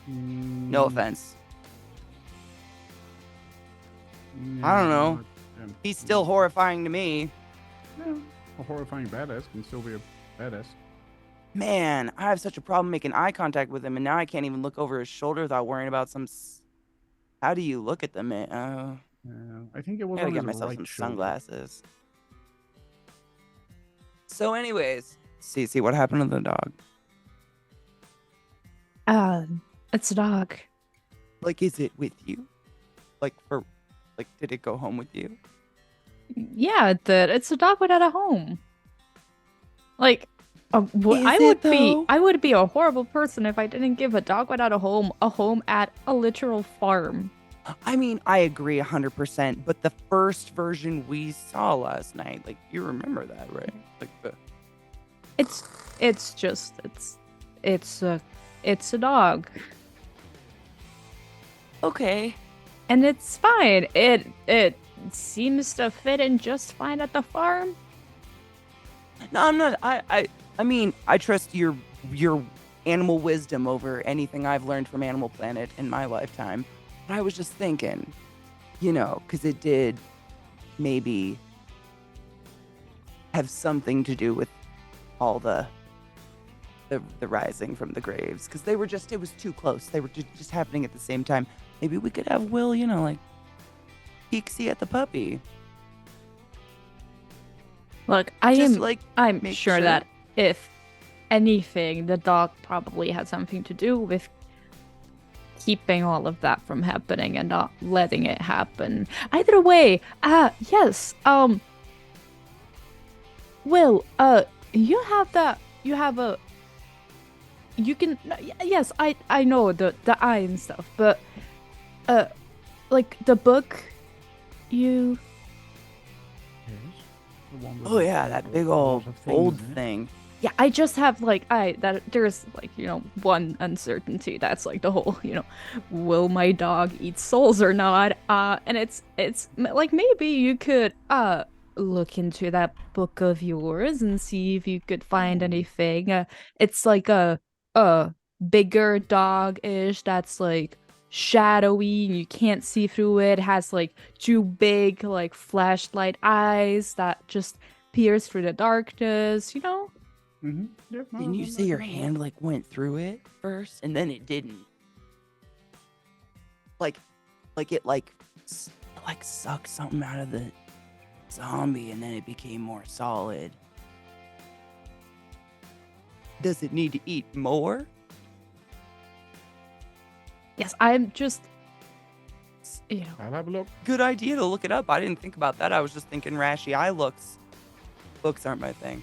No offense. I don't know. He's still horrifying to me. Yeah, a horrifying badass can still be a badass. Man, I have such a problem making eye contact with him, and now I can't even look over his shoulder without worrying about some. How do you look at the man? I think it was I gotta on get his myself right some shoulder. sunglasses. So, anyways, see what happened to the dog? It's a dog. Like, is it with you? Did it go home with you? Yeah, it did. It's a dog without a home. Like, I would be a horrible person if I didn't give a dog without a home at a literal farm. I mean, I agree 100%, but the first version we saw last night, like, you remember that, right? Like It's a dog. Okay. And it's fine. It seems to fit in just fine at the farm. No, I'm not. I mean, I trust your animal wisdom over anything I've learned from Animal Planet in my lifetime. But I was just thinking, because it did maybe have something to do with all the rising from the graves, because it was too close. They were just happening at the same time. Maybe we could have Will, like, peek-see at the puppy. Look, I'm sure that if anything, the dog probably had something to do with keeping all of that from happening and not letting it happen. Either way, yes, Will, yes, I know the eye and stuff, but, like, the book, Yes. Oh yeah, that big old thing. Yeah, I just have there's one uncertainty. That's like the whole, will my dog eat souls or not? And it's like maybe you could look into that book of yours and see if you could find anything. It's like a bigger dog-ish that's like shadowy and you can't see through it. Has like two big like flashlight eyes that just pierce through the darkness, Mm-hmm. Yeah, Didn't you say your hand like went through it first and then it didn't? Like it sucked something out of the zombie and then it became more solid. Does it need to eat more? Yes, I'm just, I'll have a look. Good idea to look it up. I didn't think about that. I was just thinking rashy eye looks. Books aren't my thing.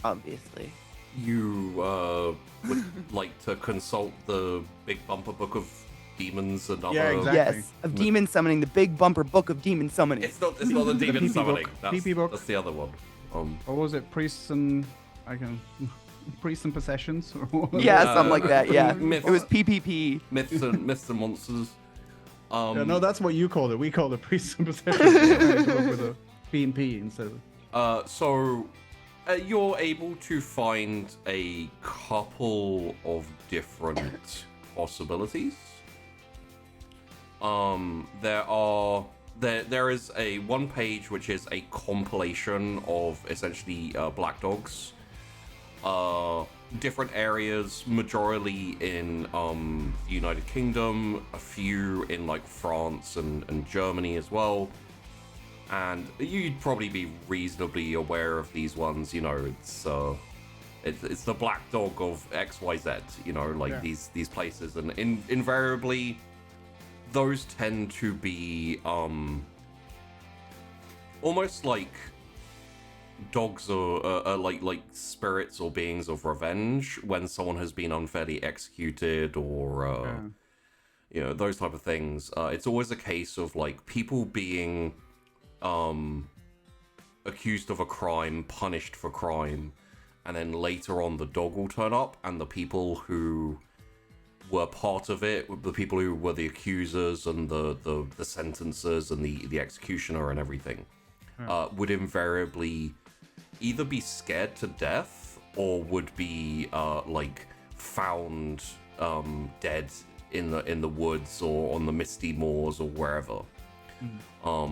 Obviously. You would like to consult the Big Bumper Book of Demons and other... Yeah, exactly. Yes, of demon summoning, the Big Bumper Book of Demon Summoning. It's not the demon PP summoning. book. That's, PP book. that's the other one. Or was it priests and possessions? Yeah, something like that. Yeah, Myths. it was PPP. Myths and monsters. Yeah, no, that's what you called it. We called it priests and possessions. With a P&P instead of... So you're able to find a couple of different possibilities. There is a one page which is a compilation of essentially black dogs, different areas, majority in the United Kingdom, a few in like France and Germany as well. And you'd probably be reasonably aware of these ones, it's it's the black dog of XYZ, you know, like these places, and invariably those tend to be almost like dogs are like spirits or beings of revenge when someone has been unfairly executed or you know, those type of things. It's always a case of like people being accused of a crime, punished for crime, and then later on the dog will turn up, and the people who were part of it, the people who were the accusers and the sentencers and the executioner and everything, would invariably either be scared to death or would be like found dead in the woods or on the misty moors or wherever. A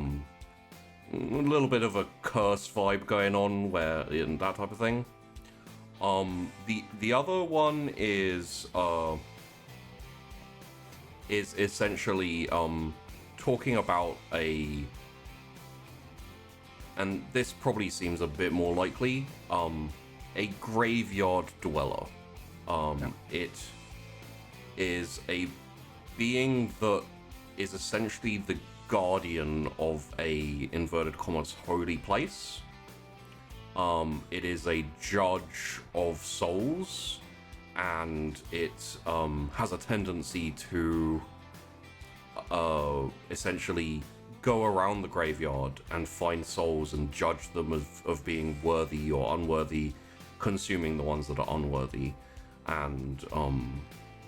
little bit of a curse vibe going on where in that type of thing. The other one is essentially talking about and this probably seems a bit more likely, a graveyard dweller. It is a being that is essentially the guardian of a inverted commas holy place. It is a judge of souls, and it has a tendency to essentially go around the graveyard and find souls and judge them of being worthy or unworthy, consuming the ones that are unworthy. And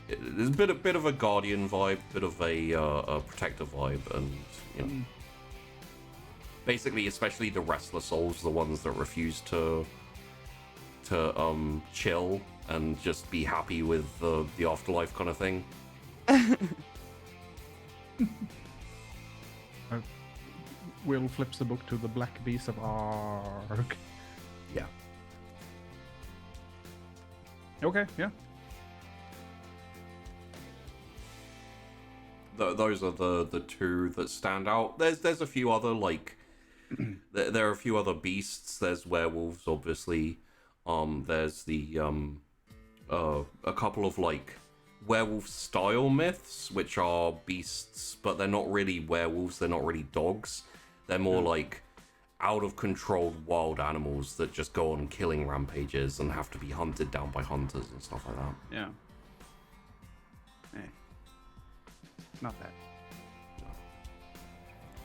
there's a bit of a guardian vibe, bit of a protector vibe, and you know, basically, especially the restless souls, the ones that refuse to chill and just be happy with the afterlife kind of thing. Will flips the book to the Black Beast of Ark. Yeah. Okay, yeah. Those are the two that stand out. There's a few other, like, there are a few other beasts. There's werewolves, obviously. There's the a couple of like werewolf style myths, which are beasts, but they're not really werewolves. They're not really dogs. They're more like out of control wild animals that just go on killing rampages and have to be hunted down by hunters and stuff like that. Yeah. Not that.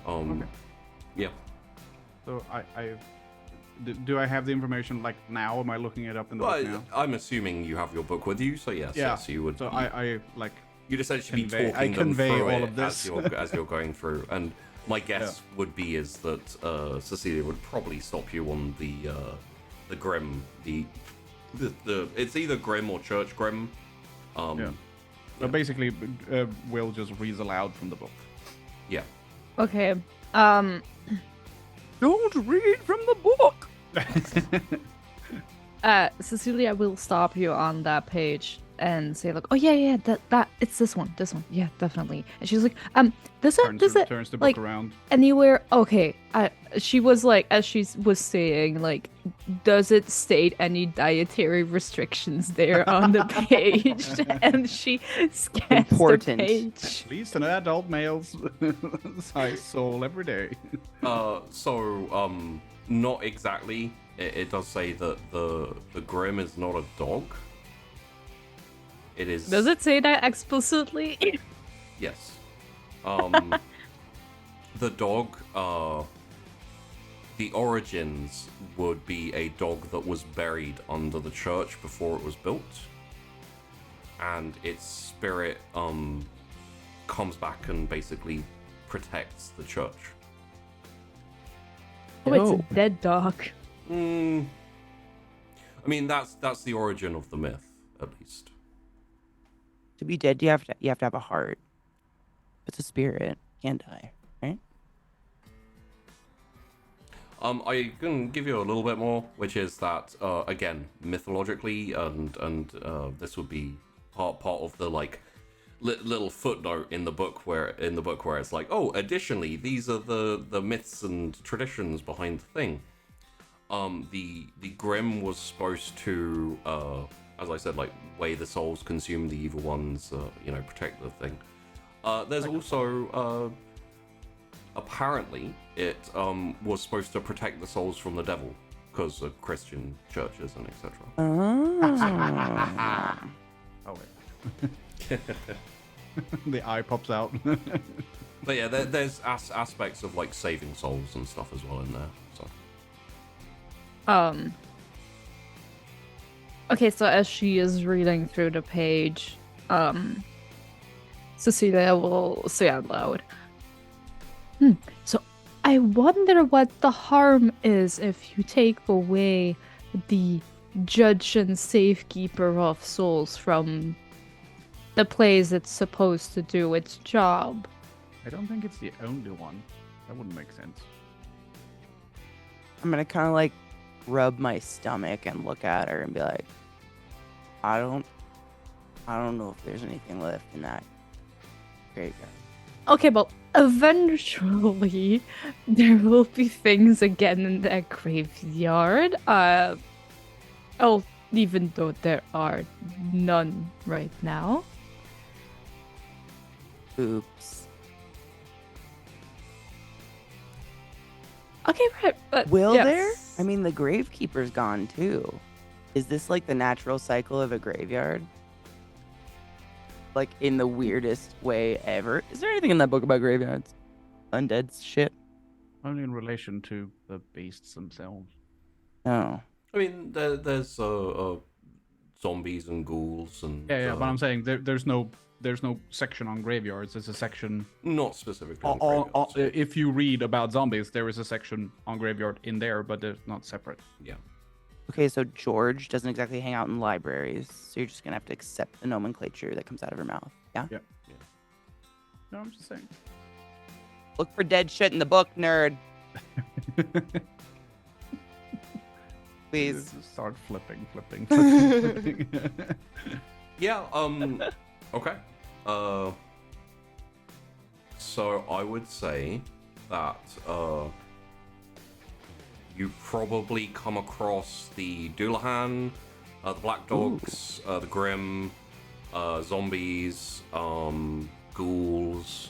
Okay. Yeah. So do I have the information like now? Am I looking it up in the book now? I'm assuming you have your book with you, so yes, you would. So I like. You'd essentially be talking them convey through all it of this as you're going through. And my guess would be is that Cecilia would probably stop you on the Grim, the it's either Grim or Church Grim. So basically, Will just reads aloud from the book. Yeah. Okay. Don't read from the book. Cecilia will stop you on that page and say like, oh yeah, that it's this one, yeah, definitely. And she's like, does it turns the book like around anywhere? Okay, she was like, as she was saying, like, does it state any dietary restrictions there on the page? And she scans the page. At least an adult male's size soul every day. Not exactly. It does say that the Grim is not a dog. It is. Does it say that explicitly? Yes. The dog, the origins would be a dog that was buried under the church before it was built, and its spirit comes back and basically protects the church. Oh, it's a dead dog. I mean, that's the origin of the myth, at least. To be dead, you have to have a heart. It's a spirit. Can't die, right? I can give you a little bit more, which is that again, mythologically, and this would be part of the like little footnote in the book where it's like, oh, additionally, these are the myths and traditions behind the thing. the Grim was supposed to, as I said, like weigh the souls, consume the evil ones, protect the thing. There's also apparently it was supposed to protect the souls from the devil because of Christian churches and etc. Oh wait. The eye pops out. But yeah, there's aspects of like saving souls and stuff as well in there. So. Okay, so as she is reading through the page, Cecilia will say out loud, so I wonder what the harm is if you take away the judge and safekeeper of souls from the place it's supposed to do its job. I don't think it's the only one. That wouldn't make sense. I'm gonna kind of like rub my stomach and look at her and be like, I don't know if there's anything left in that graveyard. Okay, but eventually there will be things again in that graveyard. Even though there are none right now. Oops. Okay, right, but will yes. there? I mean, the gravekeeper's gone too. Is this like the natural cycle of a graveyard? Like in the weirdest way ever? Is there anything in that book about graveyards? Undead shit? Only in relation to the beasts themselves. Oh. I mean, there's zombies and ghouls and... Yeah, but I'm saying there's no section on graveyards. There's a section... Not specifically on graveyards. If you read about zombies, there is a section on graveyard in there, but they're not separate. Yeah. Okay, so George doesn't exactly hang out in libraries, so you're just gonna have to accept the nomenclature that comes out of her mouth. Yeah? Yeah. No, I'm just saying. Look for dead shit in the book, nerd. Please. Just start flipping. Yeah, okay. So I would say that you probably come across the Doulahan, the Black Dogs, the Grim, zombies, ghouls.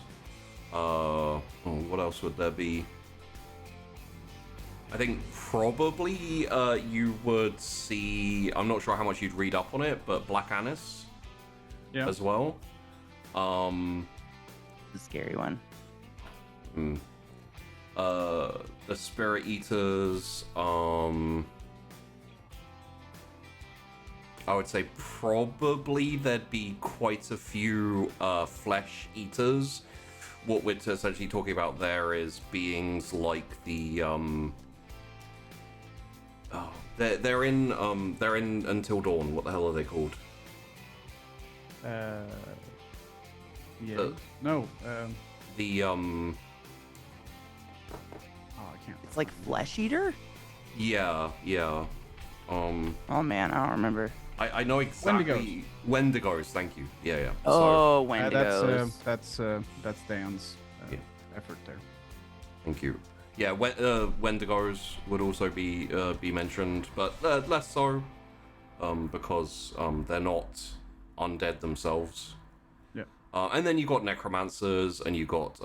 What else would there be? I think probably you would see, I'm not sure how much you'd read up on it, but Black Annis as well. The scary one. The Spirit Eaters, I would say probably there'd be quite a few flesh eaters. What we're essentially talking about there is beings like the they're in Until Dawn. What the hell are they called? No. The Oh, I can't. It's like Flesh Eater? Yeah. Oh man, I don't remember. I know exactly. Wendigos. Thank you. Yeah. Oh, Wendigos. That's Dan's effort there. Thank you. Yeah, Wendigos would also be mentioned, but less so, because they're not undead themselves. Yeah. And then you got necromancers, and you got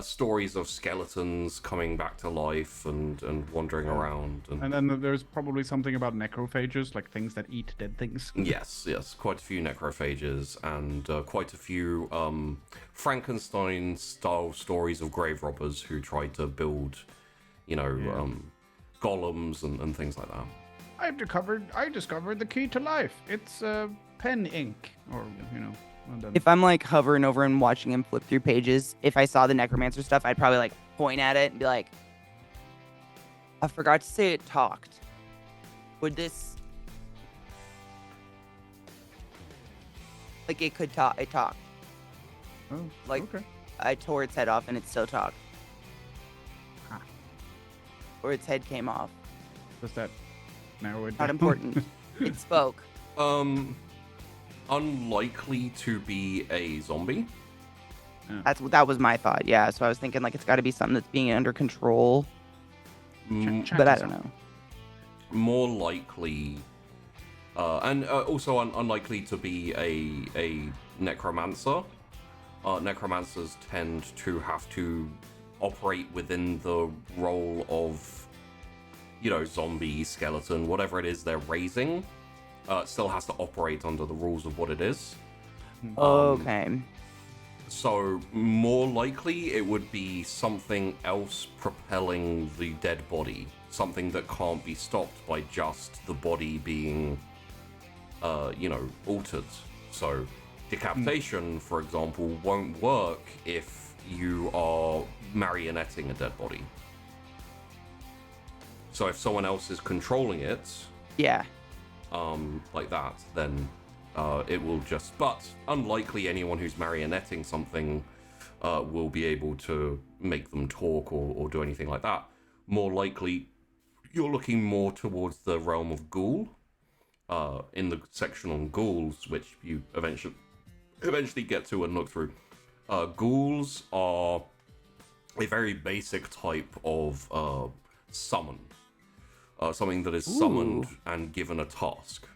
stories of skeletons coming back to life and wandering around. And then there's probably something about necrophages, like things that eat dead things. Yes, quite a few necrophages and quite a few Frankenstein-style stories of grave robbers who tried to build, golems and things like that. I discovered the key to life. It's pen ink, or If I'm like hovering over and watching him flip through pages, if I saw the necromancer stuff, I'd probably like point at it and be like, I forgot to say it talked. Would this... Like it could talk, it talked. Oh, like, okay. I tore its head off and it still talked. Huh. Or its head came off. Does that narrow it down? Not important. It spoke. Unlikely to be a zombie. That was my thought. Yeah, so I was thinking like it's got to be something that's being under control. but I don't know. More likely, and also unlikely to be a necromancer. Necromancers tend to have to operate within the role of, zombie, skeleton, whatever it is they're raising. Still has to operate under the rules of what it is. Okay. So more likely it would be something else propelling the dead body. Something that can't be stopped by just the body being, altered. So decapitation, for example, won't work if you are marionetting a dead body. So if someone else is controlling it, yeah, like that, then it will just. But unlikely anyone who's marionetting something will be able to make them talk or do anything like that. More likely, you're looking more towards the realm of ghoul. In the section on ghouls, which you eventually get to and look through. Ghouls are a very basic type of summon. Something that is summoned and given a task.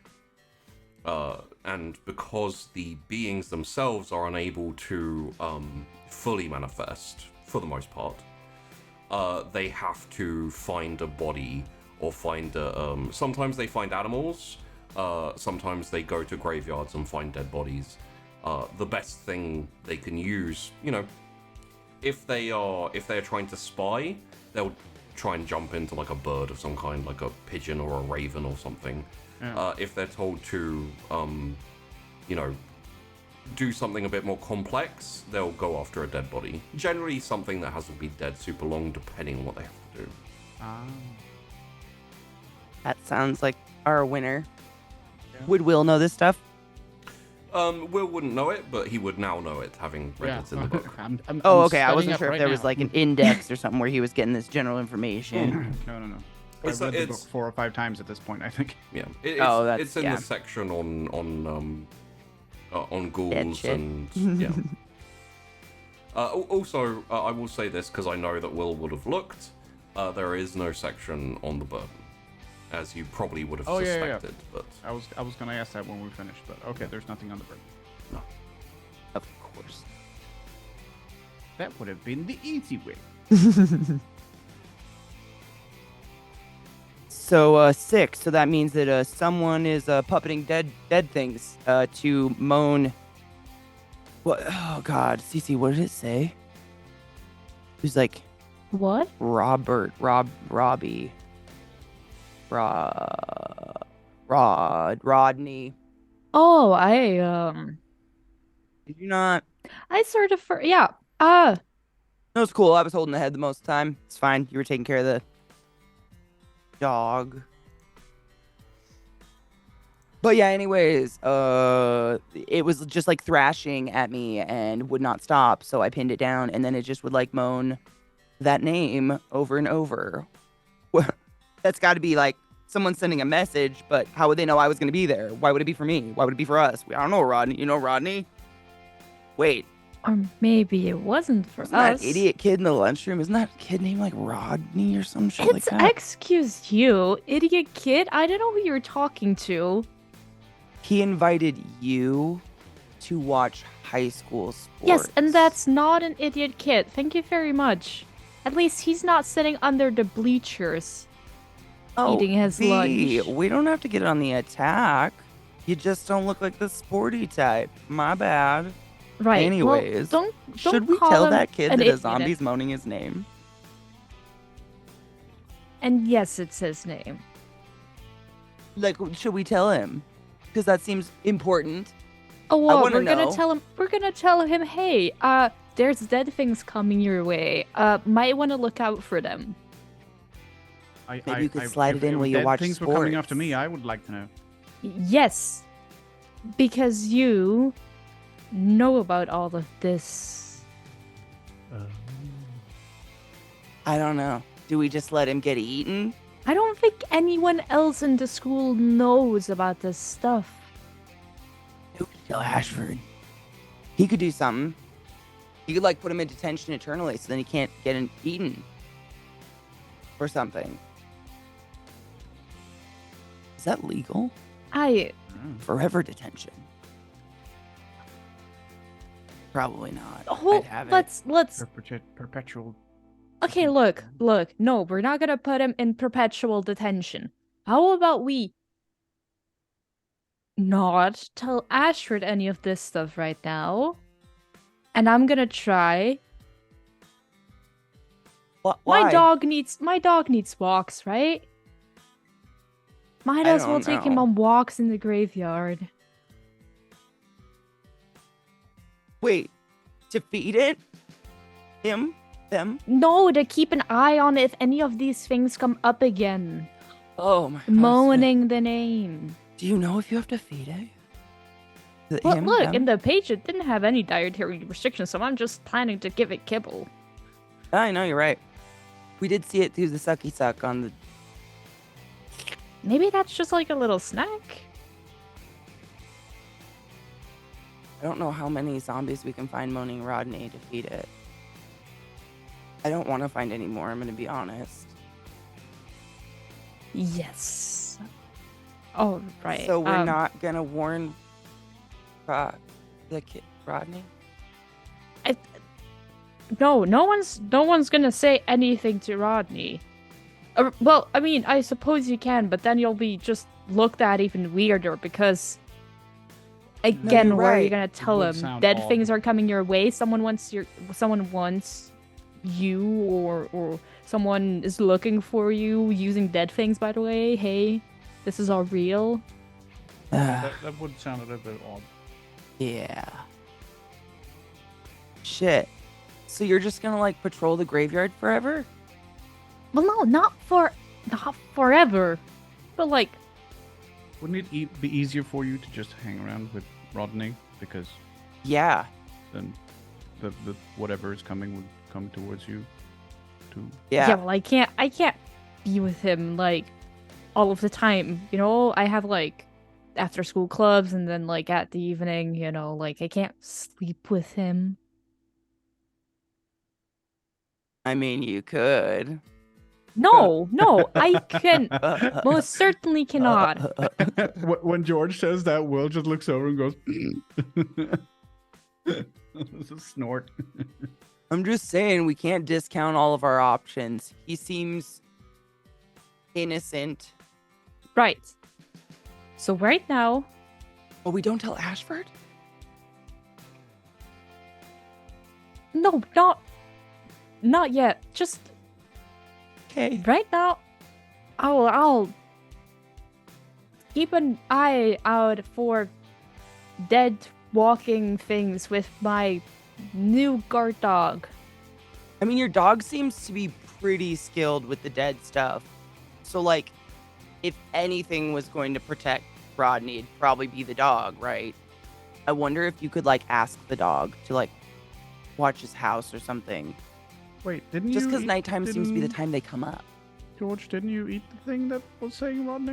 And because the beings themselves are unable to fully manifest, for the most part, they have to find a body or find sometimes they find animals, sometimes they go to graveyards and find dead bodies. The best thing they can use, if they're trying to spy, they'll try and jump into like a bird of some kind, like a pigeon or a raven or something. Yeah. If they're told to, do something a bit more complex, they'll go after a dead body. Generally something that hasn't been dead super long, depending on what they have to do. That sounds like our winner. Yeah. Would Will know this stuff? Will wouldn't know it, but he would now know it, having read it in the book. I'm okay. I wasn't sure if there was like an index or something where he was getting this general information. No. I've read the book 4 or 5 times at this point, I think. Yeah. It's in the section on ghouls and yeah. Also, I will say this because I know that Will would have looked. There is no section on the burden, as you probably would have suspected. Yeah. But I was gonna ask that when we finished, but okay, there's nothing on the burden. No. Of course. That would have been the easy way. So 6. So that means that someone is puppeting dead things to moan. What? Oh God, Cece, what did it say? It was like what? Robbie, Rodney. Oh, Did you not? I sort of yeah. No, it's cool. I was holding the head the most of the time. It's fine. You were taking care of the dog. But yeah, anyways, it was just like thrashing at me and would not stop, so I pinned it down, and then it just would like moan that name over and over. That's got to be like someone sending a message, but how would they know I was going to be there? Why would it be for me? Why would it be for us? I don't know, Rodney. You know Rodney? Wait. Or maybe it wasn't for us. That idiot kid in the lunchroom? Isn't that kid named like Rodney or some shit like that? Excuse you, idiot kid. I don't know who you're talking to. He invited you to watch high school sports. Yes, and that's not an idiot kid. Thank you very much. At least he's not sitting under the bleachers eating his lunch. We don't have to get on the attack. You just don't look like the sporty type. My bad. Right. Anyways, well, don't should we tell that kid that a zombie's moaning his name? And yes, it's his name. Like, should we tell him? Because that seems important. Oh, well, we're gonna tell him. We're gonna tell him, hey, there's dead things coming your way. Might want to look out for them. Maybe you could slide it in while you watch things sports. Were coming after me, I would like to know. Yes, because you know about all of this. I don't know. Do we just let him get eaten? I don't think anyone else in the school knows about this stuff. Who could kill Ashford? He could do something. He could like put him in detention eternally so then he can't get eaten. or something. Is that legal? Forever detention. Probably not. Let's Perpetual. Okay, look. No, we're not gonna put him in perpetual detention. How about we not tell Ashford any of this stuff right now? And I'm gonna try. Why? My dog needs walks, right? Might as well take him on walks in the graveyard. Wait, to feed it? Him? Them? No, to keep an eye on if any of these things come up again. Oh my god. Moaning the name. Do you know if you have to feed it? Well, look, in the page it didn't have any dietary restrictions, so I'm just planning to give it kibble. I know, you're right. We did see it through the sucky suck on the... Maybe that's just like a little snack? I don't know how many zombies we can find moaning Rodney to feed it. I don't want to find any more, I'm going to be honest. Yes. Oh, right. So we're not going to warn the kid, Rodney? No one's going to say anything to Rodney. Well, I mean, I suppose you can, but then you'll be just looked at even weirder because... Again, where are you gonna tell him? Dead things are coming your way. Someone wants you, or someone is looking for you using dead things. By the way, hey, this is all real. That would sound a little bit odd. Yeah. Shit. So you're just gonna like patrol the graveyard forever? Well, no, not forever, but like. Wouldn't it be easier for you to just hang around with Rodney? Because then the whatever is coming would come towards you too. Yeah, well, I can't be with him like all of the time, you know. I have like after school clubs, and then like at the evening, you know, like I can't sleep with him. I mean, you could. No, I can most certainly cannot. When George says that, Will just looks over and goes, it's a snort. I'm just saying we can't discount all of our options. He seems innocent. Right. So right now... Oh, we don't tell Ashford? No, not yet. Just... Okay. Right now, I'll keep an eye out for dead walking things with my new guard dog. I mean, your dog seems to be pretty skilled with the dead stuff. So, like, if anything was going to protect Rodney, it'd probably be the dog, right? I wonder if you could, like, ask the dog to, like, watch his house or something. Wait, didn't you? Just because nighttime seems to be the time they come up. George, didn't you eat the thing that was saying Rodney?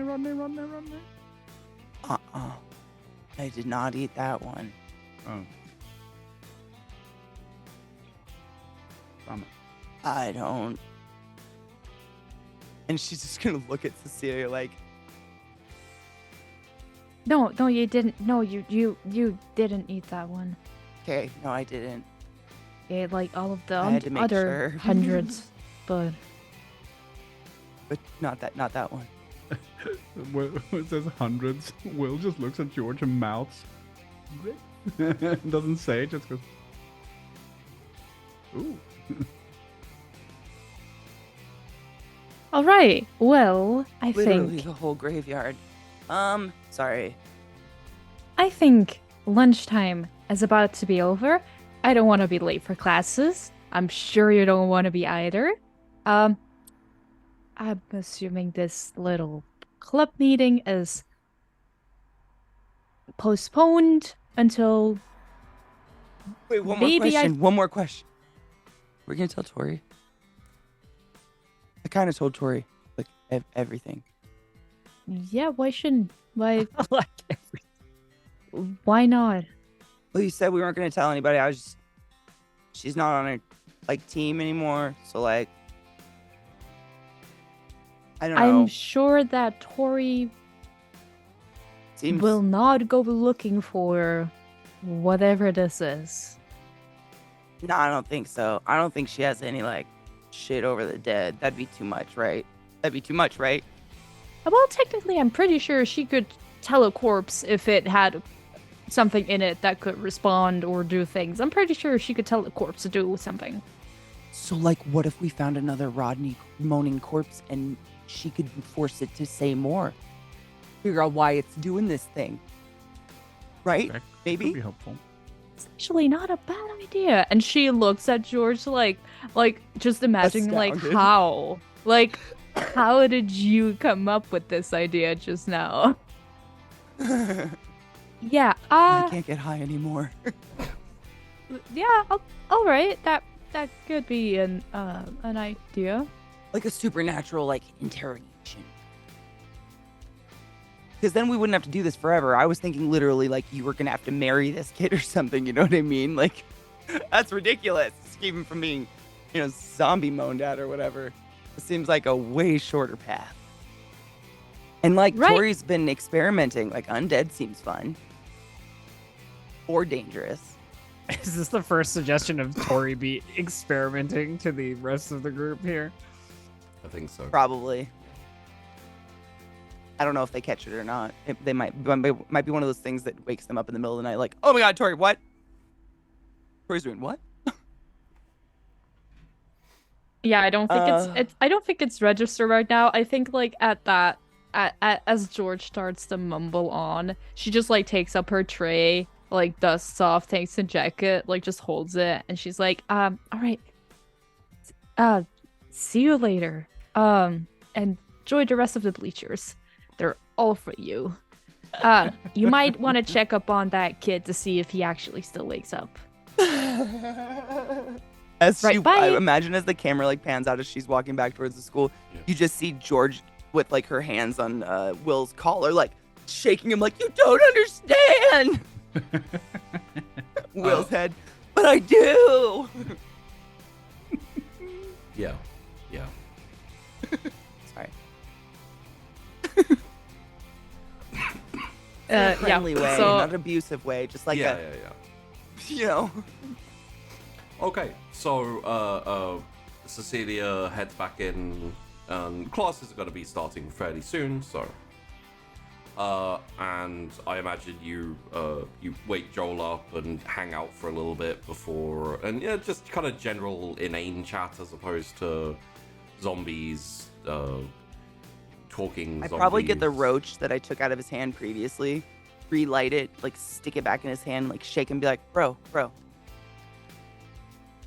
I did not eat that one. Oh. Bummer. I don't. And she's just gonna look at Cecilia like... No, you didn't. No, you didn't eat that one. Okay, no, I didn't. Yeah, like all of the sure. other hundreds, but not that one. It says hundreds. Will just looks at George and mouths. Doesn't say, just goes, ooh. All right. Well, I Literally think the whole graveyard. Sorry. I think lunchtime is about to be over. I don't want to be late for classes. I'm sure you don't want to be either. I'm assuming this little club meeting is postponed until... Wait, one more question. We're gonna tell Tori. I kind of told Tori, like, everything. Yeah, why shouldn't? Why? Like everything. Why not? Well, you said we weren't gonna tell anybody. She's not on our, like, team anymore. So, like, I don't know. I'm sure that Tori will not go looking for whatever this is. No, I don't think so. I don't think she has any, like, shit over the dead. That'd be too much, right? Well, technically, I'm pretty sure she could tell a corpse if it had something in it that could respond or do things. I'm pretty sure she could tell a corpse to do something. So, like, what if we found another Rodney moaning corpse and she could force it to say more? Figure out why it's doing this thing. Right? That Maybe? could be helpful. It's actually not a bad idea. And she looks at George like just imagining Astounded. how did you come up with this idea just now? Yeah, I can't get high anymore. Yeah, all right. That could be an idea. Like a supernatural, like, interrogation. Because then we wouldn't have to do this forever. I was thinking literally like you were going to have to marry this kid or something. You know what I mean? Like, that's ridiculous. Just keep him from being, zombie moaned at or whatever. It seems like a way shorter path. And like Right. Tori's been experimenting. Like, undead seems fun. Or dangerous. Is this the first suggestion of Tori be experimenting to the rest of the group here? I think so. Probably. I don't know if they catch it or not. They might be one of those things that wakes them up in the middle of the night, like, oh my god, Tori, what? Tori's doing what? Yeah, I don't think I don't think it's registered right now. I think like as George starts to mumble on, she just like takes up her tray, like dusts off, takes the jacket, like just holds it, and she's like, all right. See you later. And enjoy the rest of the bleachers. They're all for you. You might want to check up on that kid to see if he actually still wakes up. I imagine as the camera like pans out as she's walking back towards the school, you just see George with like her hands on Will's collar, like shaking him like, you don't understand. Will's head, but I do. Yeah. Sorry. Friendly way, so, not an abusive way, just like Okay, so Cecilia heads back in, and classes are going to be starting fairly soon. So, and I imagine you wake Joel up and hang out for a little bit before, and just kind of general inane chat as opposed to zombies. Talking. I'd probably get the roach that I took out of his hand previously, relight it, like stick it back in his hand, like shake and be like, bro,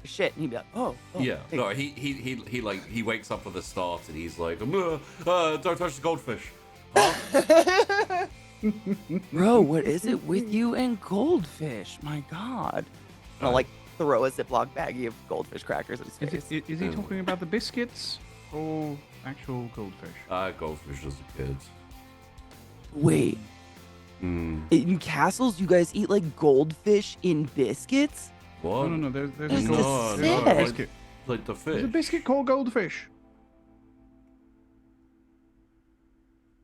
shit, and he'd be like, oh yeah, hey. No, he wakes up at the start and he's like, don't touch the goldfish, huh? Bro, what is it with you and goldfish? My God. And I'll like throw a Ziploc baggie of goldfish crackers at his face. Is he talking about the biscuits or actual goldfish? Goldfish as a kid. Wait. In castles, you guys eat like goldfish in biscuits? What? No. There's no, a biscuit. Like the fish. There's a biscuit called goldfish.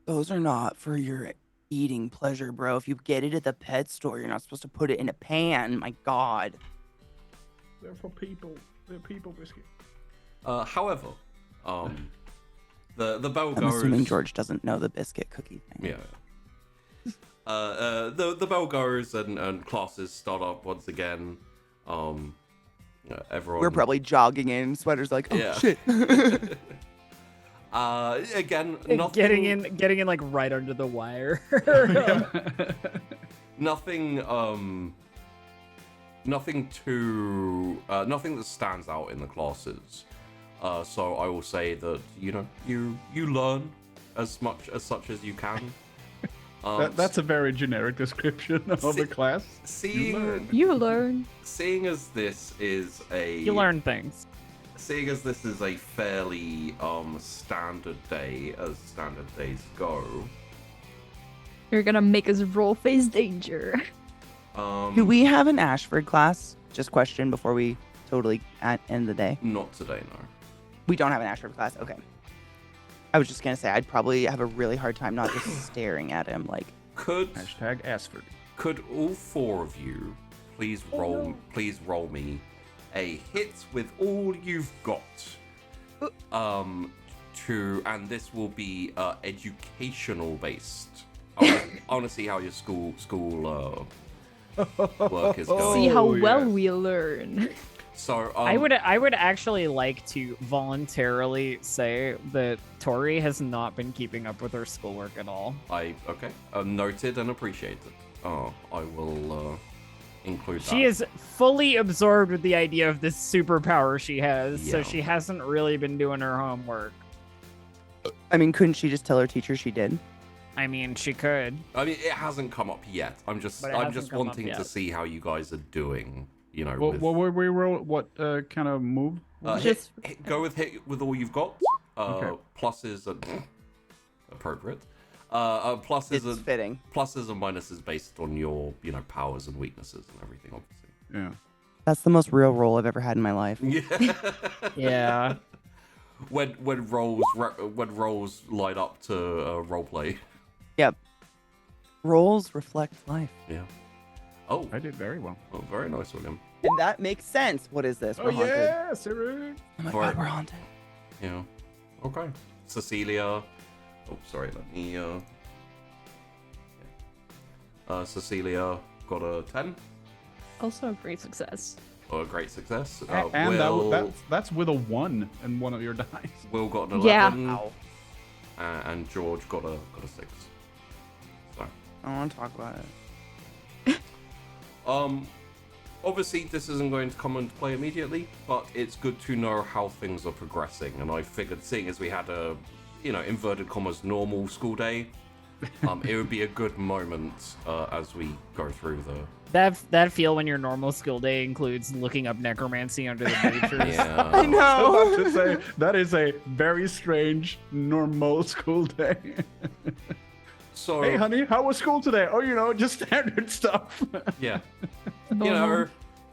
Those are not for your eating pleasure, bro. If you get it at the pet store, you're not supposed to put it in a pan. My God. They're for people. They're people biscuit. However, the bell goes. I'm assuming George doesn't know the biscuit cookie thing. Yeah. The bell goes and classes start up once again. Everyone. We're probably jogging in. Sweater's like, oh shit. Again, nothing. Getting in like right under the wire. Nothing that stands out in the classes. So I will say that you learn as much as you can. That's a very generic description of a class. You learn. Seeing as this is you learn things. Seeing as this is a fairly standard day, as standard days go. You're gonna make us roll face danger. Do we have an Ashford class? Just question before we totally end the day. Not today, no. We don't have an Ashford class. Okay. I was just gonna say I'd probably have a really hard time not just staring at him like. Hashtag Asford. Could all 4 of you please roll me a hit with all you've got? And this will be educational based. I want to see how your school work is going. See how well we learn. So I would actually like to voluntarily say that Tori has not been keeping up with her schoolwork at all. Noted and appreciated. I will include that. She is fully absorbed with the idea of this superpower she has, so Yeah. she hasn't really been doing her homework. I mean, couldn't she just tell her teacher she did? I mean, she could. I mean, it hasn't come up yet. I'm just wanting to see how you guys are doing. You know, What were we roll? What kind of move? go with hit with all you've got. Okay. Pluses are appropriate. Pluses It's fitting. Pluses and minuses based on your powers and weaknesses and everything, obviously. Yeah. That's the most real roll I've ever had in my life. Yeah. Yeah. when roles light up to roleplay. Yep. Rolls reflect life. Yeah. Oh, I did very well. oh, very nice, William. And that makes sense. What is this? Oh We're haunted. yeah, Siri. Oh my Right. god, we're haunted. Yeah. Okay. Cecilia. Oh, sorry. Let me. Cecilia got a 10. Also a great success. A great success. And Will, that's with a 1 in one of your dice. Will got an Yeah. 11. Ow. And George got a 6. So. I don't want to talk about it. Obviously this isn't going to come into play immediately, but it's good to know how things are progressing. And I figured, seeing as we had a, inverted commas, normal school day, it would be a good moment as we go through the. That feel when your normal school day includes looking up necromancy under the bleachers. Yeah. I know. I have to say that is a very strange normal school day. So. Hey, honey, how was school today? Oh, just standard stuff. Yeah. No.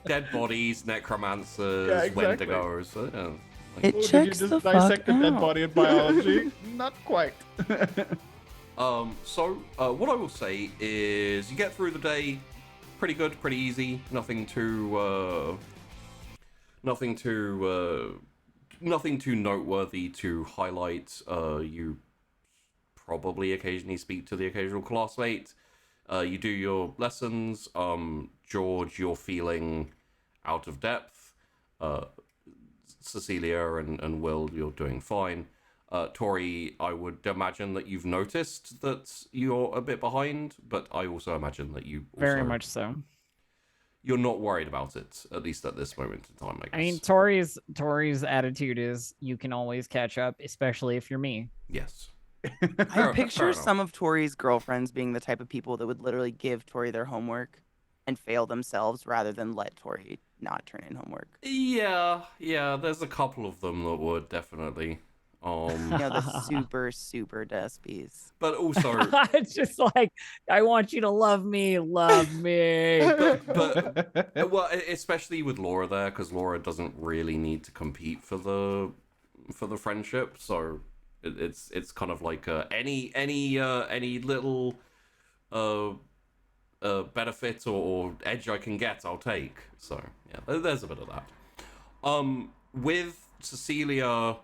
Dead bodies, necromancers, Yeah, exactly. wendigos. Yeah. It Oh, checks did you the just dissect a fuck dead out. body in biology? Not quite. So what I will say is you get through the day pretty good, pretty easy. Nothing too noteworthy to highlight. You probably occasionally speak to the occasional classmate. You do your lessons. George, you're feeling out of depth. Cecilia and Will, you're doing fine. Tori, I would imagine that you've noticed that you're a bit behind, but I also imagine that you also, Very much so. you're not worried about it, at least at this moment in time, I guess. I mean, Tori's attitude is you can always catch up, especially if you're me. Yes. I picture enough. some of Tori's girlfriends being the type of people that would literally give Tori their homework and fail themselves rather than let Tori not turn in homework. Yeah, there's a couple of them that would definitely. The super, super despies. But also, It's just like, I want you to love me. but well, especially with Laura there, because Laura doesn't really need to compete for the friendship, so it's kind of like any little benefit or edge I can get, I'll take. So yeah, there's a bit of that. With Cecilia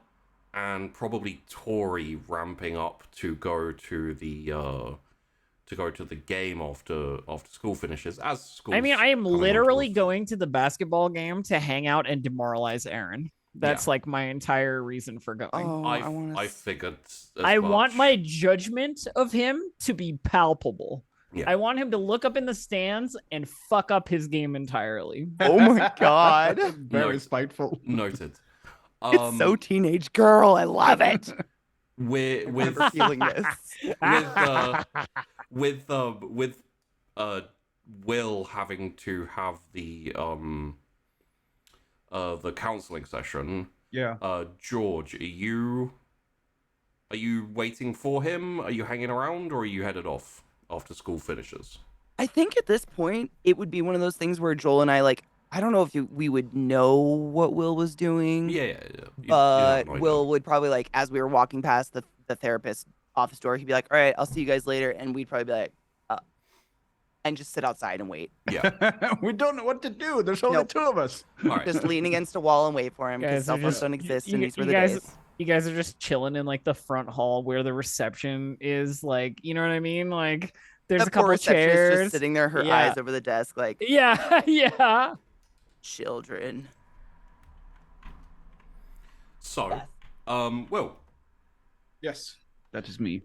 and probably Tori ramping up to go to the game after school finishes. As school, I mean, I am literally going to the basketball game to hang out and demoralize Aaron. That's like my entire reason for going. Oh, I figured. I want my judgment of him to be palpable. Yeah. I want him to look up in the stands and fuck up his game entirely. Oh my god. Very spiteful. Noted. It's so teenage girl. I love it. With I'm feeling this. with Will having to have the counseling session. Yeah. George, are you waiting for him? Are you hanging around, or are you headed off after school finishes? I think at this point, it would be one of those things where Joel and I I don't know if we would know what Will was doing. Yeah. But Will would probably, like, as we were walking past the therapist's office door, he'd be like, all right, I'll see you guys later. And we'd probably be like, and just sit outside and wait. Yeah. We don't know what to do. There's only two of us. All right. Just lean against a wall and wait for him because cell phones don't exist, and these were the days. You guys are just chilling in like the front hall where the reception is, like, you know what I mean? Like, there's a couple chairs just sitting there, her eyes over the desk, like, yeah. Children. So, Will. Yes, that is me.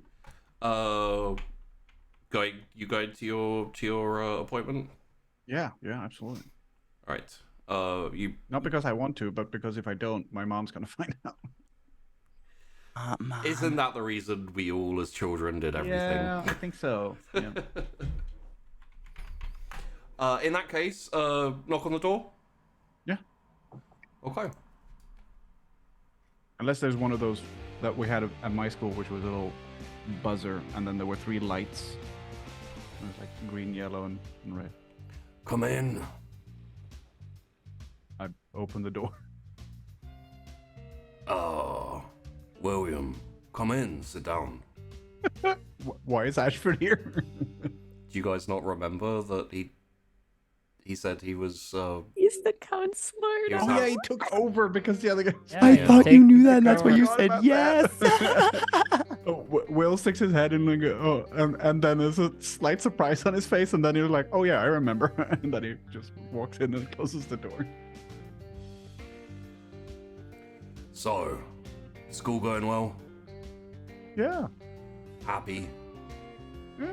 You going to your appointment? Yeah, absolutely. All right. You not because I want to, but because if I don't, my mom's gonna find out. Mom. Isn't that the reason we all as children did everything? Yeah, I think so. Yeah. In that case, knock on the door. Yeah. Okay. Unless there's one of those that we had at my school, which was a little buzzer, and then there were 3 lights. It was like green, yellow, and red. Come in. I opened the door. William, come in, sit down. Why is Ashford here? Do you guys not remember that he said he was he's the counselor. He took over because the other guy. I thought you knew that, and that's why you said yes. Will sticks his head in and go, and then there's a slight surprise on his face, and then he was like, "Oh yeah, I remember," and then he just walks in and closes the door. So, school going well? Yeah. Happy? Yeah,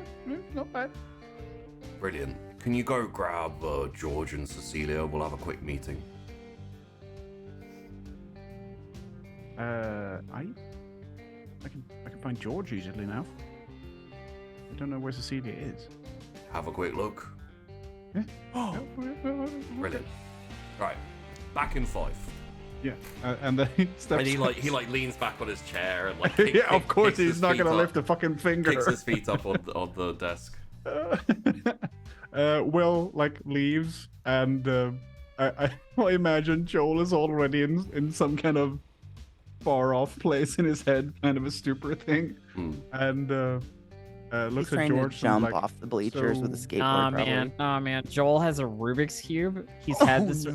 not bad. Brilliant. Can you go grab George and Cecilia? We'll have a quick meeting. I can find George easily now. I don't know where Cecilia is. Have a quick look. Yeah. Oh, brilliant. Right, back in 5. Yeah, and then he steps. And he leans back on his chair and like. Yeah, of course he's not gonna lift a fucking finger. Kicks his feet up on the desk. Will leaves, and I imagine Joel is already in some kind of far off place in his head, kind of a stupor thing, and looks at George. To jump off the bleachers with a skateboard. Man. Joel has a Rubik's cube. He's had this.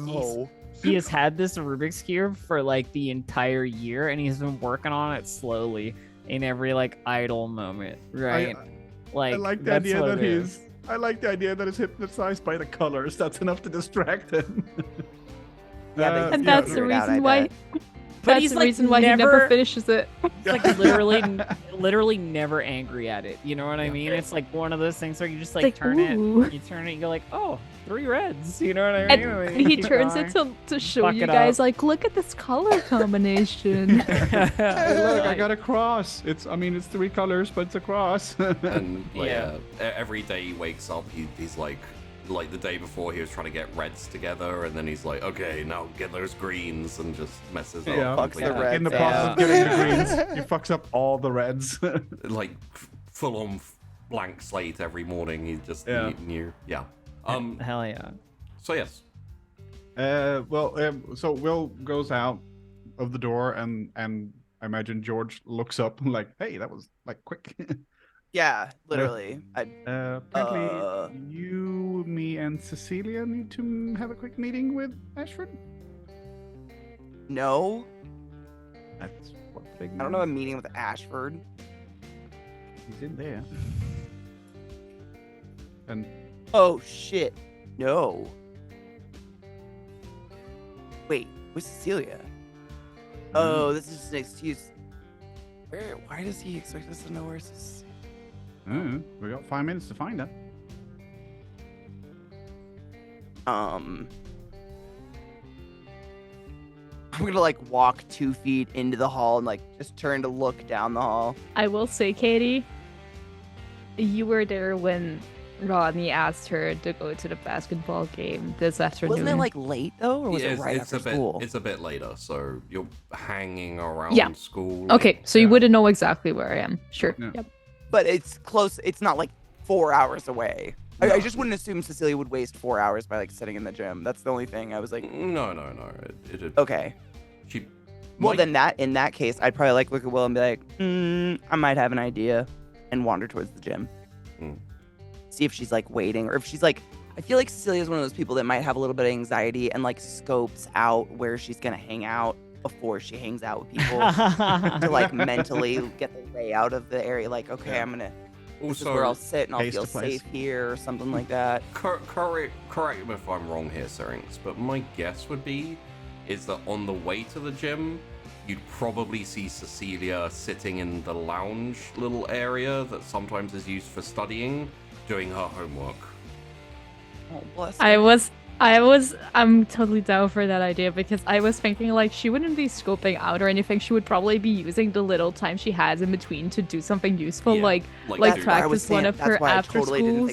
He has had this Rubik's cube for like the entire year, and he's been working on it slowly in every idle moment. Right? I like the idea that I like the idea that he's hypnotized by the colors. That's enough to distract him. And that's the reason why. That's the reason why he never finishes it. It's like literally never angry at it. You know what I mean? It's like one of those things where you just turn it, and you go oh, 3 reds. You know what I mean? And he turns it to show you guys look at this color combination. Hey, look, I got a cross. It's 3 colors, but it's a cross. And every day he wakes up, he's like the day before he was trying to get reds together, and then he's like, okay, now get those greens, and just messes up. Fucks the reds. In the process of getting the greens, he fucks up all the reds. Full on blank slate every morning. He just new. Yeah. Hell yeah. So yes. So Will goes out of the door, and I imagine George looks up and hey, that was quick. Yeah, literally. Apparently, you, me, and Cecilia need to have a quick meeting with Ashford. No. That's what big. I don't know a meeting with Ashford. He's in there. And. Oh shit! No. Wait, where's Cecilia? Oh, this is just an excuse. Why does he expect us to know where Cecilia? We got 5 minutes to find her. I'm gonna walk 2 feet into the hall and just turn to look down the hall. I will say, Katie, you were there when Rodney asked her to go to the basketball game this afternoon. Wasn't it late though, or was it right after school? It's a bit later, so you're hanging around school. Okay, so you wouldn't know exactly where I am. Sure. Yeah. Yep. But it's close. It's not 4 hours away. I just wouldn't assume Cecilia would waste 4 hours by like sitting in the gym. That's the only thing. I was like, no. Okay. She. Well, then in that case, I'd probably like look at Will and be like, I might have an idea, and wander towards the gym. See if she's like waiting, or if she's like, I feel like Cecilia is one of those people that might have a little bit of anxiety and like scopes out where she's gonna hang out before she hangs out with people to like mentally get the layout of the area. Like, okay, I'm gonna. This is where I'll sit and I'll feel safe here, or something like that. Correct me if I'm wrong here, Syrinx, but my guess would be is that on the way to the gym, you'd probably see Cecilia sitting in the lounge little area that sometimes is used for studying, doing her homework. Oh, bless her. I'm totally down for that idea, because I was thinking like she wouldn't be scoping out or anything. She would probably be using the little time she has in between to do something useful, like practice one of her after school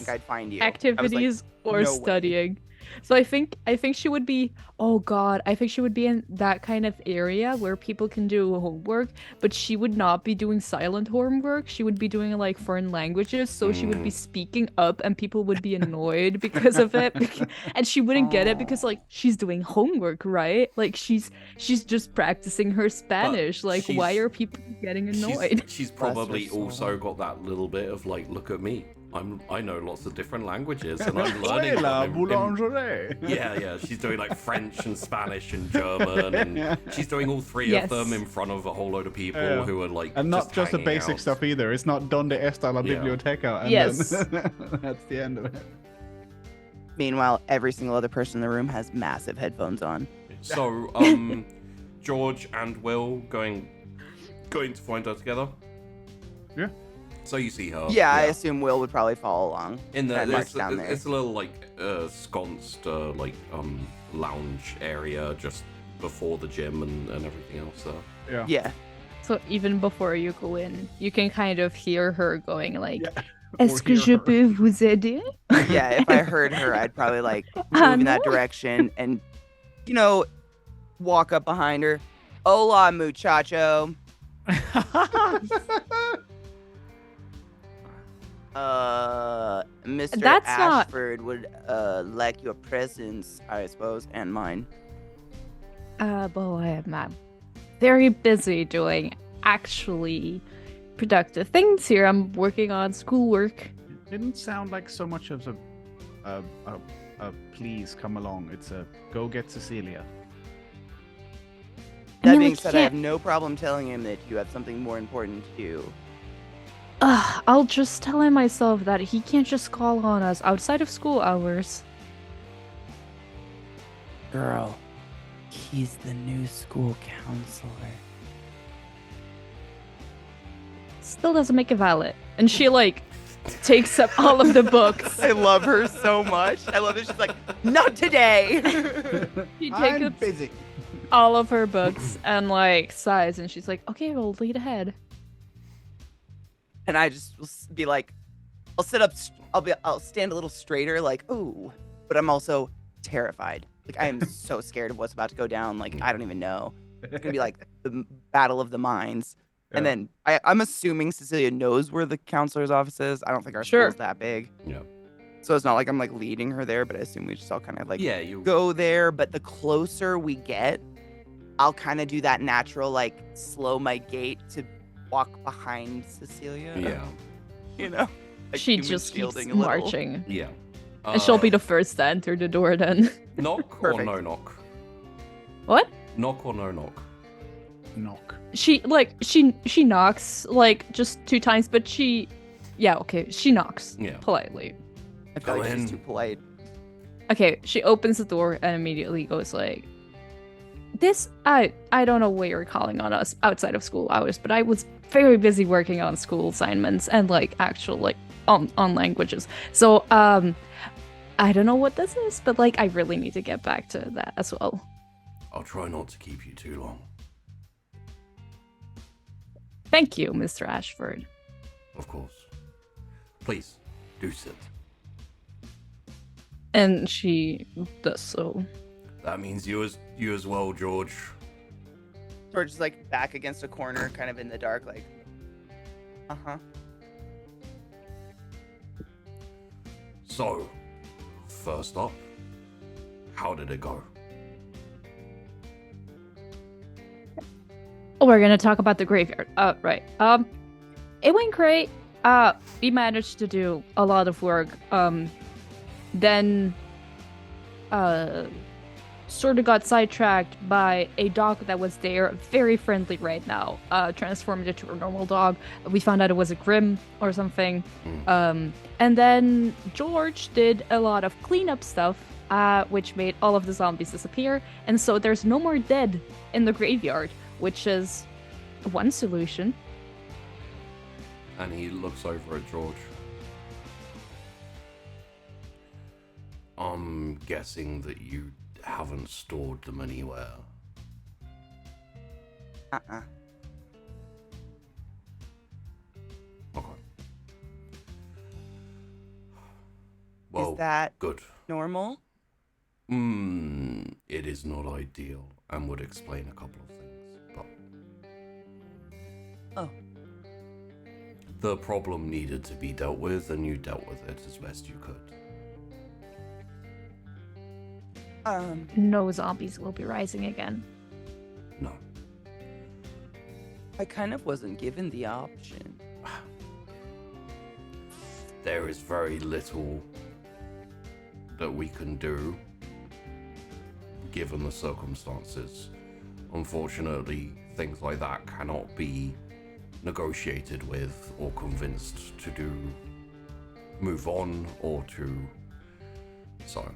activities or studying. So I think she would be, I think she would be in that kind of area where people can do homework, but she would not be doing silent homework. She would be doing like foreign languages, so she would be speaking up and people would be annoyed because of it. And she wouldn't get it because like she's doing homework, right? Like she's just practicing her Spanish. Like, why are people getting annoyed? She's probably also got that little bit of like, look at me. I know lots of different languages and I'm learning them. Yeah. She's doing like French and Spanish and German, and she's doing all three of them in front of a whole load of people who are like, and not just the basic stuff either. It's not donde está la biblioteca, and then that's the end of it. Meanwhile, every single other person in the room has massive headphones on. So, George and Will going to find her together. Yeah. So you see her. Yeah, I assume Will would probably follow along. In the it's a little like sconced lounge area just before the gym and everything else there. Yeah. So even before you go in, you can kind of hear her going like, "Est-ce que je peux vous aider?" Yeah, if I heard her, I'd probably like move in that direction and, walk up behind her. Hola, muchacho. Mr. Ashford would like your presence, I suppose, and mine. Boy, I'm very busy doing actually productive things here. I'm working on schoolwork. It didn't sound like so much of a please come along. It's a go get Cecilia. That being said, I have no problem telling him that you have something more important to do. I'll just tell him myself that he can't just call on us outside of school hours. Girl, he's the new school counselor. Still doesn't make it valid. And she, takes up all of the books. I love her so much. I love that she's like, not today! She takes up busy. All of her books and, sighs, and she's like, okay, we'll lead ahead. And I just will be like, I'll sit up, I'll stand a little straighter, ooh. But I'm also terrified. I am so scared of what's about to go down. I don't even know. It's going to be the battle of the minds. Yeah. And then I'm assuming Cecilia knows where the counselor's office is. I don't think our school's that big. Yeah. So it's not like I'm leading her there, but I assume we just all kind of you go there. But the closer we get, I'll kind of do that natural, slow my gait to walk behind Cecilia. Yeah. She just keeps marching. Yeah. And she'll be the first to enter the door then. Knock or no knock? What? Knock or no knock? Knock. She knocks just 2 times, but she knocks politely. I feel like she's too polite. Okay, she opens the door and immediately goes this, I don't know why you're calling on us outside of school hours, but I was very busy working on school assignments and actual on languages. So I don't know what this is, but I really need to get back to that as well. I'll try not to keep you too long. Thank you, Mr. Ashford. Of course. Please, do sit. And she does so. That means you as well, George. George is back against a corner, kind of in the dark, So, first up, how did it go? We're gonna talk about the graveyard. Right. It went great. We managed to do a lot of work. Then, sort of got sidetracked by a dog that was there, very friendly right now. Transformed into a normal dog. We found out it was a Grim or something. And then George did a lot of cleanup stuff, which made all of the zombies disappear. And so there's no more dead in the graveyard, which is one solution. And he looks over at George. I'm guessing that you haven't stored them anywhere. Uh-uh. Okay. Well, is that good. Normal? It is not ideal and would explain a couple of things, but... Oh. The problem needed to be dealt with, and you dealt with it as best you could. No zombies will be rising again. No. I kind of wasn't given the option. There is very little that we can do, given the circumstances. Unfortunately, things like that cannot be negotiated with or convinced to do move on or to... So,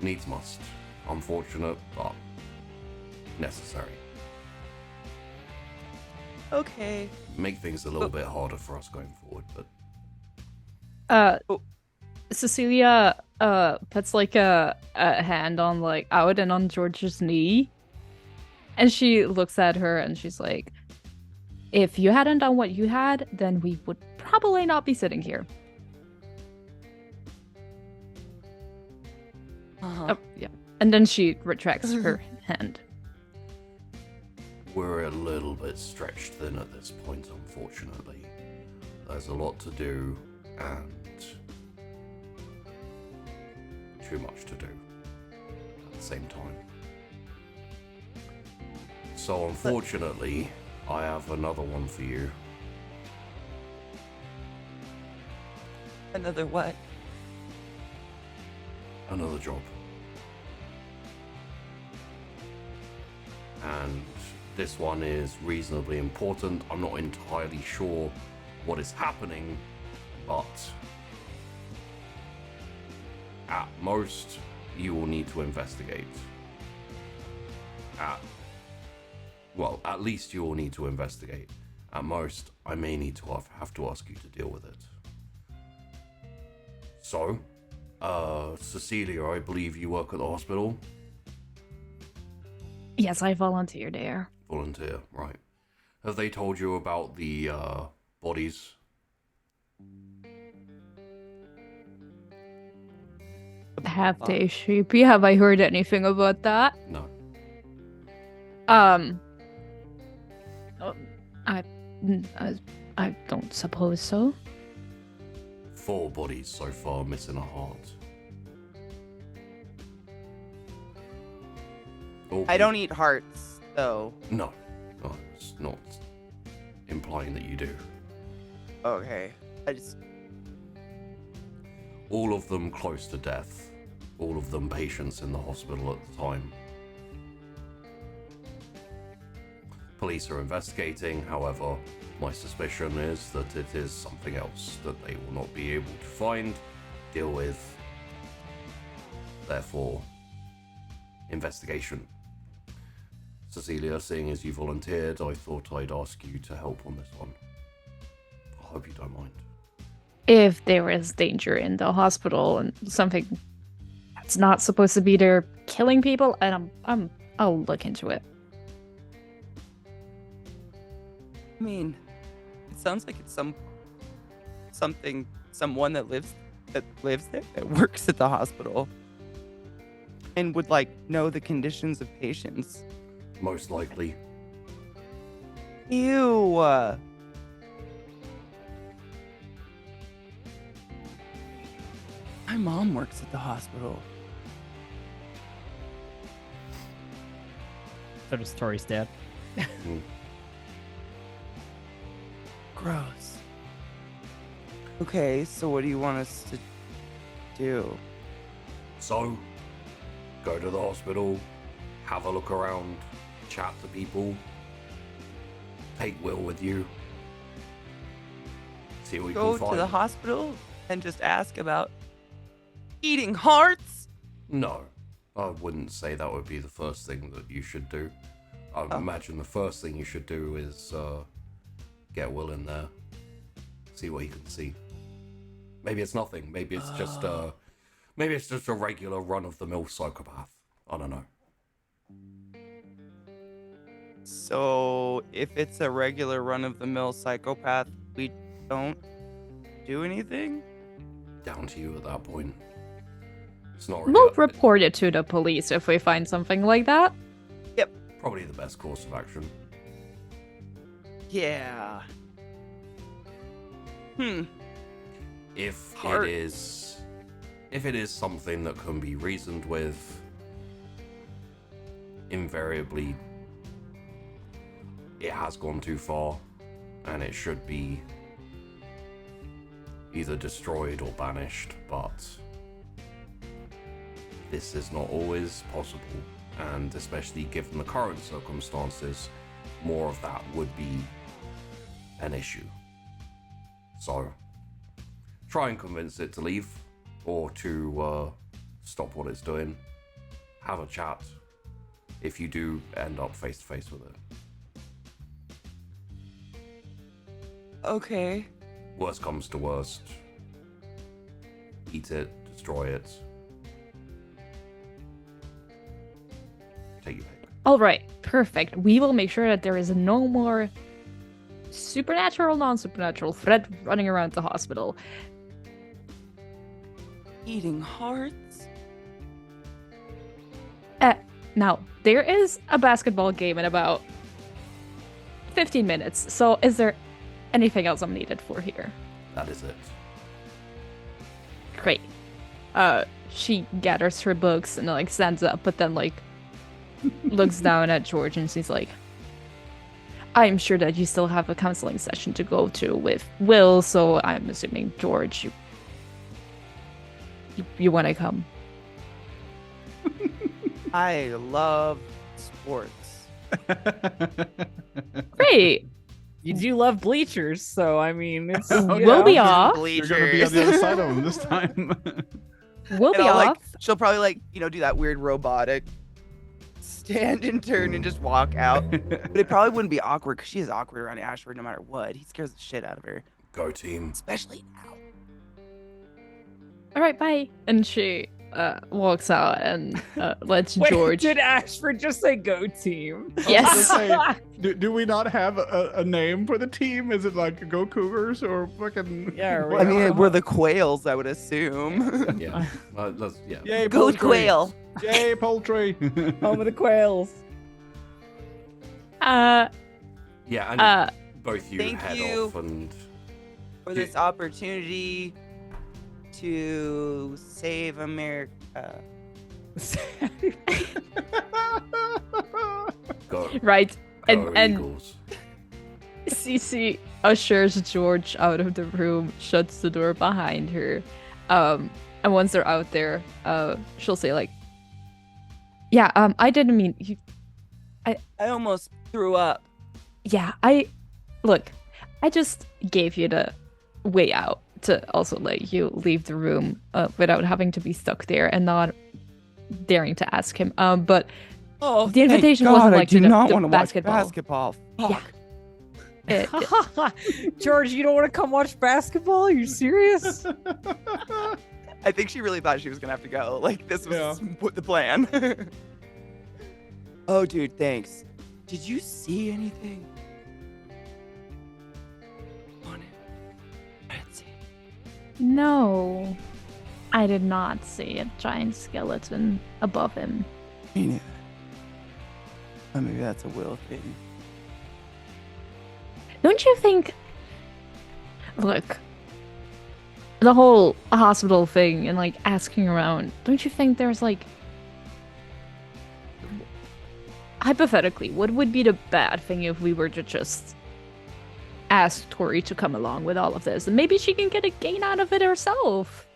needs must. Unfortunate, but necessary. Okay. Make things a little bit harder for us going forward, but... Cecilia puts like a hand on like out and on George's knee, and she looks at her and she's like, if you hadn't done what you had, then we would probably not be sitting here. Yeah. And then she retracts her hand. We're a little bit stretched thin at this point, unfortunately. There's a lot to do, and too much to do at the same time. So unfortunately, I have another one for you. Another what? Another job. And this one is reasonably important. I'm not entirely sure what is happening, but at most, you will need to investigate. At least you will need to investigate. At most, I may need to have to ask you to deal with it. So, Cecilia, I believe you work at the hospital? Yes, I volunteered there. Volunteer, right. Have they told you about the bodies? Have they, Sheepy? Have I heard anything about that? No. I don't suppose so. 4 bodies so far, missing a heart. I don't eat hearts, though. No, it's not implying that you do. Okay, All of them close to death. All of them patients in the hospital at the time. Police are investigating, however, my suspicion is that it is something else that they will not be able to find, deal with. Therefore, investigation. Cecilia, seeing as you volunteered, I thought I'd ask you to help on this one. I hope you don't mind. If there is danger in the hospital and something that's not supposed to be there killing people, and I'll look into it. I mean, it sounds like it's someone that lives there, that works at the hospital, and would know the conditions of patients. Most likely. Ew. My mom works at the hospital. So does Tori's dad. Gross. Okay, so what do you want us to do? So, go to the hospital, have a look around, chat to people, take Will with you, see what we Go can find. to the hospital and just ask about eating hearts? No, I wouldn't say that would be the first thing that you should do. I imagine the first thing you should do is get Will in there, see what he can see. Maybe it's nothing. Maybe it's just a regular run-of-the-mill psychopath. I don't know. So, if it's a regular run-of-the-mill psychopath, we don't do anything? Down to you at that point. It's not really We'll report it to the police if we find something like that. Yep. probably the best course of action. Yeah. If Heart. it is something that can be reasoned with, invariably it has gone too far and it should be either destroyed or banished, but this is not always possible, and especially given the current circumstances, more of that would be an issue. So try and convince it to leave or to stop what it's doing. Have a chat if you do end up face to face with it. Okay. Worst comes to worst, eat it, destroy it. Take your pick. All right, perfect. We will make sure that there is no more supernatural, non-supernatural threat running around the hospital. Eating hearts? Now, there is a basketball game in about 15 minutes, so is there anything else I'm needed for here? That is it. Great. She gathers her books and like stands up, but then like looks down at George and she's like, I'm sure that you still have a counseling session to go to with Will, so I'm assuming George, you want to come. I love sports. Great. You do love bleachers, so I mean, it's We'll be off. You're gonna be on the other side of them this time. We'll be off. She'll probably do that weird robotic stand and turn and just walk out. But it probably wouldn't be awkward because she is awkward around Ashford no matter what. He scares the shit out of her, Go team. especially now. All right, bye. And she walks out and lets Wait, George. did Ashford just say "Go team"? Yes. Do we not have a name for the team? Is it like Go Cougars or fucking? Yeah, I mean, we're the Quails, I would assume. Yeah. Yeah. Yay, Go poultry. Quail. Yay, poultry. Home of the Quails. Yeah, and both you thank head you. off and For this opportunity to save America. go. Right. Go And Eagles. Cece ushers George out of the room, shuts the door behind her. And once they're out there, she'll say like, "Yeah, I didn't mean you. I almost threw up. Yeah, I just gave you the way out to also let you leave the room without having to be stuck there and not daring to ask him. But the invitation wasn't like I do not the want to basketball. watch basketball. Fuck. Yeah. George, you don't want to come watch basketball? Are you serious? I think she really thought she was gonna have to go. Like this was the plan. Oh, dude, thanks. Did you see anything on it? I didn't see it. No, I did not see a giant skeleton above him. Me neither. Oh, maybe that's a Will thing. Don't you think? Look, the whole hospital thing and like asking around, don't you think there's like hypothetically, what would be the bad thing if we were to just ask Tori to come along with all of this, and maybe she can get a gain out of it herself?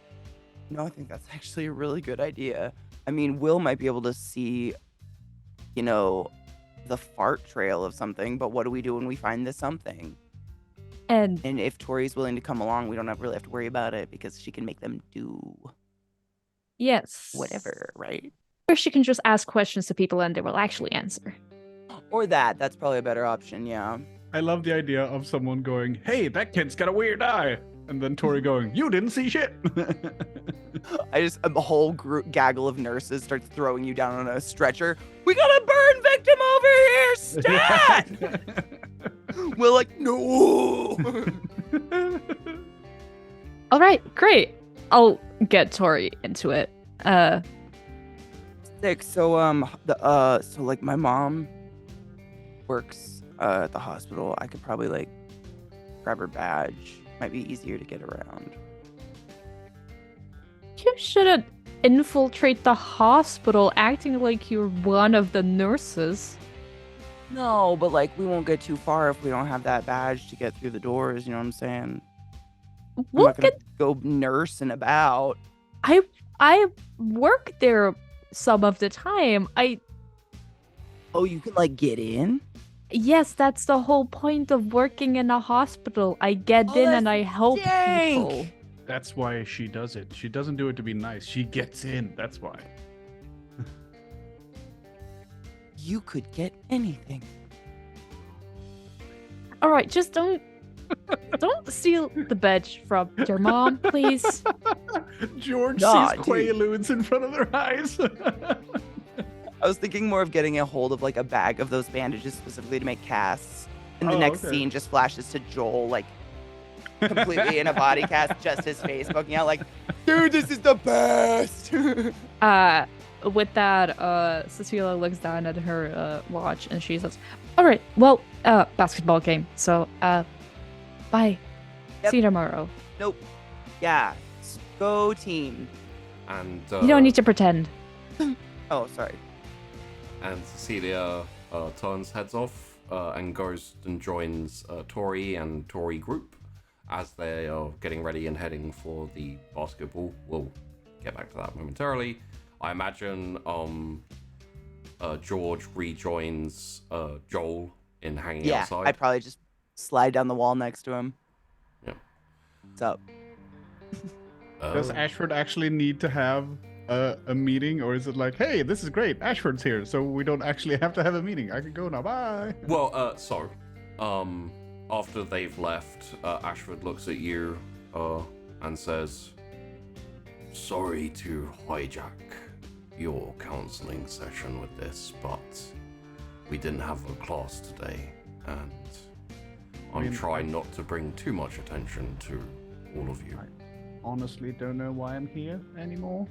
No, I think that's actually a really good idea. I mean, Will might be able to see, the fart trail of something, but what do we do when we find the something? And if Tori's willing to come along, we don't really have to worry about it because she can make them do whatever, right? Or she can just ask questions to people and they will actually answer. Or that's probably a better option, yeah. I love the idea of someone going, hey, that kid's got a weird eye. And then Tori going, you didn't see shit. A whole gaggle of nurses starts throwing you down on a stretcher. We got a burn victim over here, stat! We're like, no. All right, great. I'll get Tori into it. Sick. So my mom works at the hospital. I could probably like grab her badge. Might be easier to get around. You shouldn't infiltrate the hospital acting like you're one of the nurses. No, but like we won't get too far if we don't have that badge to get through the doors, you know what I'm saying? We'll I'm not gonna go nursing about. I work there some of the time. Oh, you can like get in? Yes, that's the whole point of working in a hospital. I get in and I help people. That's why she does it. She doesn't do it to be nice. She gets in. That's why. You could get anything. All right, just don't steal the badge from your mom, please. George sees Quaaludes in front of their eyes. I was thinking more of getting a hold of like a bag of those bandages specifically to make casts. And the next scene just flashes to Joel like completely in a body cast, just his face poking out like, dude, this is the best. With that, Cecilia looks down at her watch and she says, all right, well, basketball game. So, bye. Yep. See you tomorrow. Nope. Yeah. Go team. And you don't need to pretend. Oh, sorry. And Cecilia heads off and goes and joins Tori and Tori group as they are getting ready and heading for the basketball. We'll get back to that momentarily. I imagine George rejoins Joel in hanging outside. I'd probably just slide down the wall next to him. Yeah. What's up? Does Ashford actually need to have a meeting, or is it like, hey, this is great, Ashford's here, so we don't actually have to have a meeting? I can go now, bye. Well, after they've left, Ashford looks at you and says, sorry to hijack your counseling session with this, but we didn't have a class today, and I'm trying not to bring too much attention to all of you. I honestly don't know why I'm here anymore.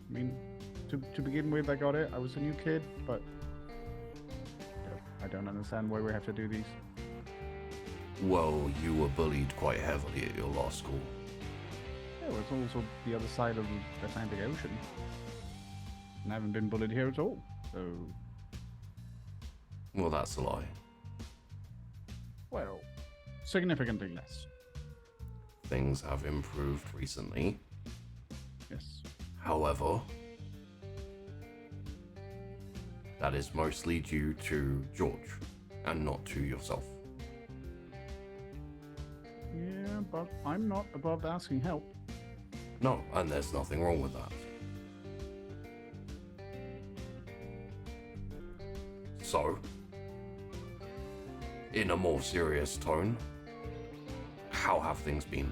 I mean, to begin with, I got it. I was a new kid, but I don't understand why we have to do these. Well, you were bullied quite heavily at your law school. Yeah, it's also the other side of the Atlantic Ocean. And I haven't been bullied here at all, so... Well, that's a lie. Well, significantly less. Things have improved recently. Yes. However, that is mostly due to George, and not to yourself. Yeah, but I'm not above asking help. No, and there's nothing wrong with that. So, in a more serious tone, how have things been?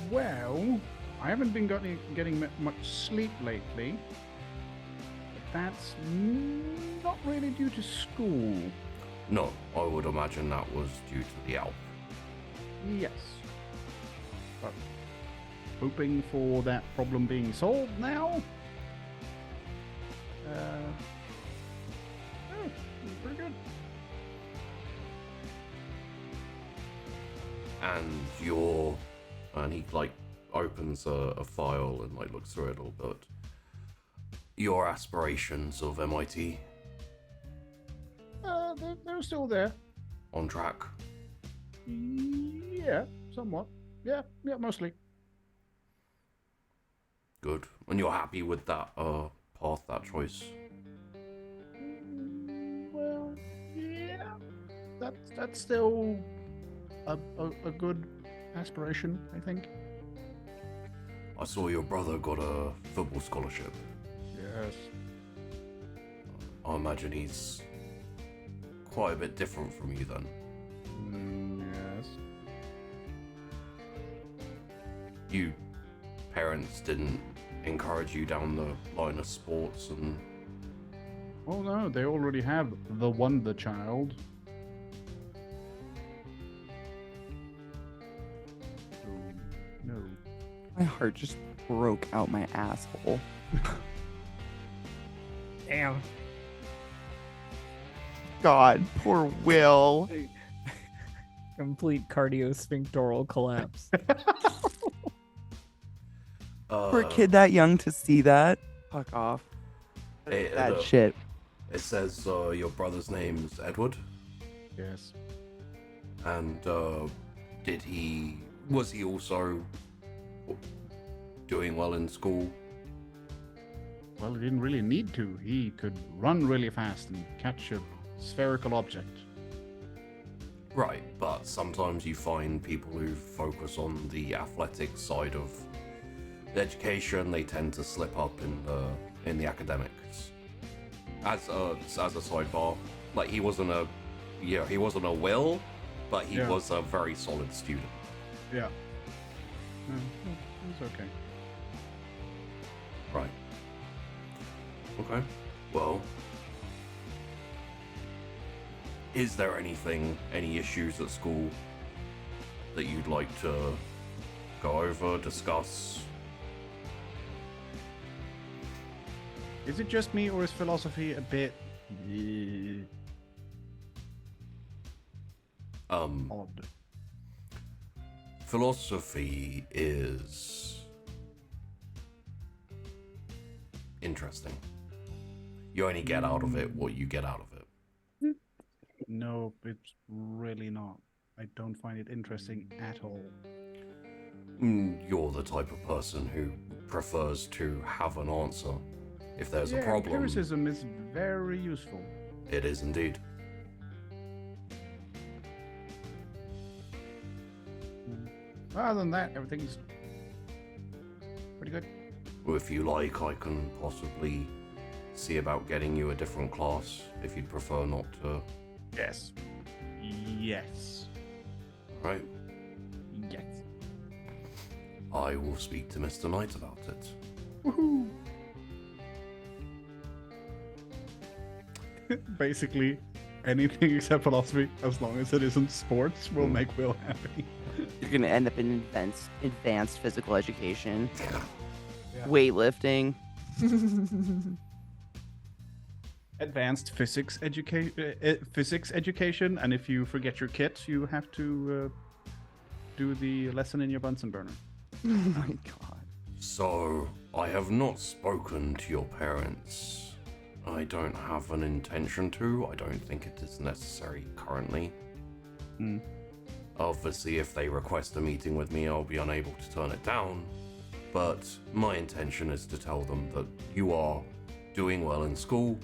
Well, I haven't been getting much sleep lately. But that's not really due to school. No, I would imagine that was due to the Alp. Yes. But hoping for that problem being solved now. Pretty good. and he like opens a file and like looks through it a little bit. Your aspirations of MIT? They're still there. On track? Yeah, somewhat. Yeah, mostly. Good. And you're happy with that path, that choice? Well, yeah. That's still a good aspiration, I think. I saw your brother got a football scholarship. Yes. I imagine he's quite a bit different from you then. Yes. You parents didn't encourage you down the line of sports and... Oh no, they already have the wonder child. So, no. My heart just broke out my asshole. Damn. God, poor Will. Complete cardiosphinctoral collapse. For a kid that young to see that, fuck off. That shit. It says your brother's name's Edward. Yes. And was he also doing well in school? Well, he didn't really need to. He could run really fast and catch a spherical object. Right, but sometimes you find people who focus on the athletic side of education, they tend to slip up in the academics. As a sidebar, like he wasn't a Will, but he was a very solid student. Yeah. It's okay. Right. Okay. Well, is there any issues at school that you'd like to go over, discuss? Is it just me, or is philosophy a bit odd? Philosophy is interesting. You only get out of it what you get out of it. No, it's really not. I don't find it interesting at all. You're the type of person who prefers to have an answer. If there's a problem... Empiricism is very useful. It is indeed. Other than that, everything's pretty good. Well, if you like, I can possibly see about getting you a different class, if you'd prefer not to. Yes. Yes. Right? Yes. I will speak to Mr. Knight about it. Woohoo! Basically, anything except philosophy, as long as it isn't sports, will make Will happy. You're gonna end up in advanced physical education, weightlifting, advanced physics education, and if you forget your kit, you have to do the lesson in your Bunsen burner. Oh my god. So, I have not spoken to your parents. I don't have an intention to. I don't think it is necessary currently. Obviously, if they request a meeting with me, I'll be unable to turn it down. But my intention is to tell them that you are doing well in school,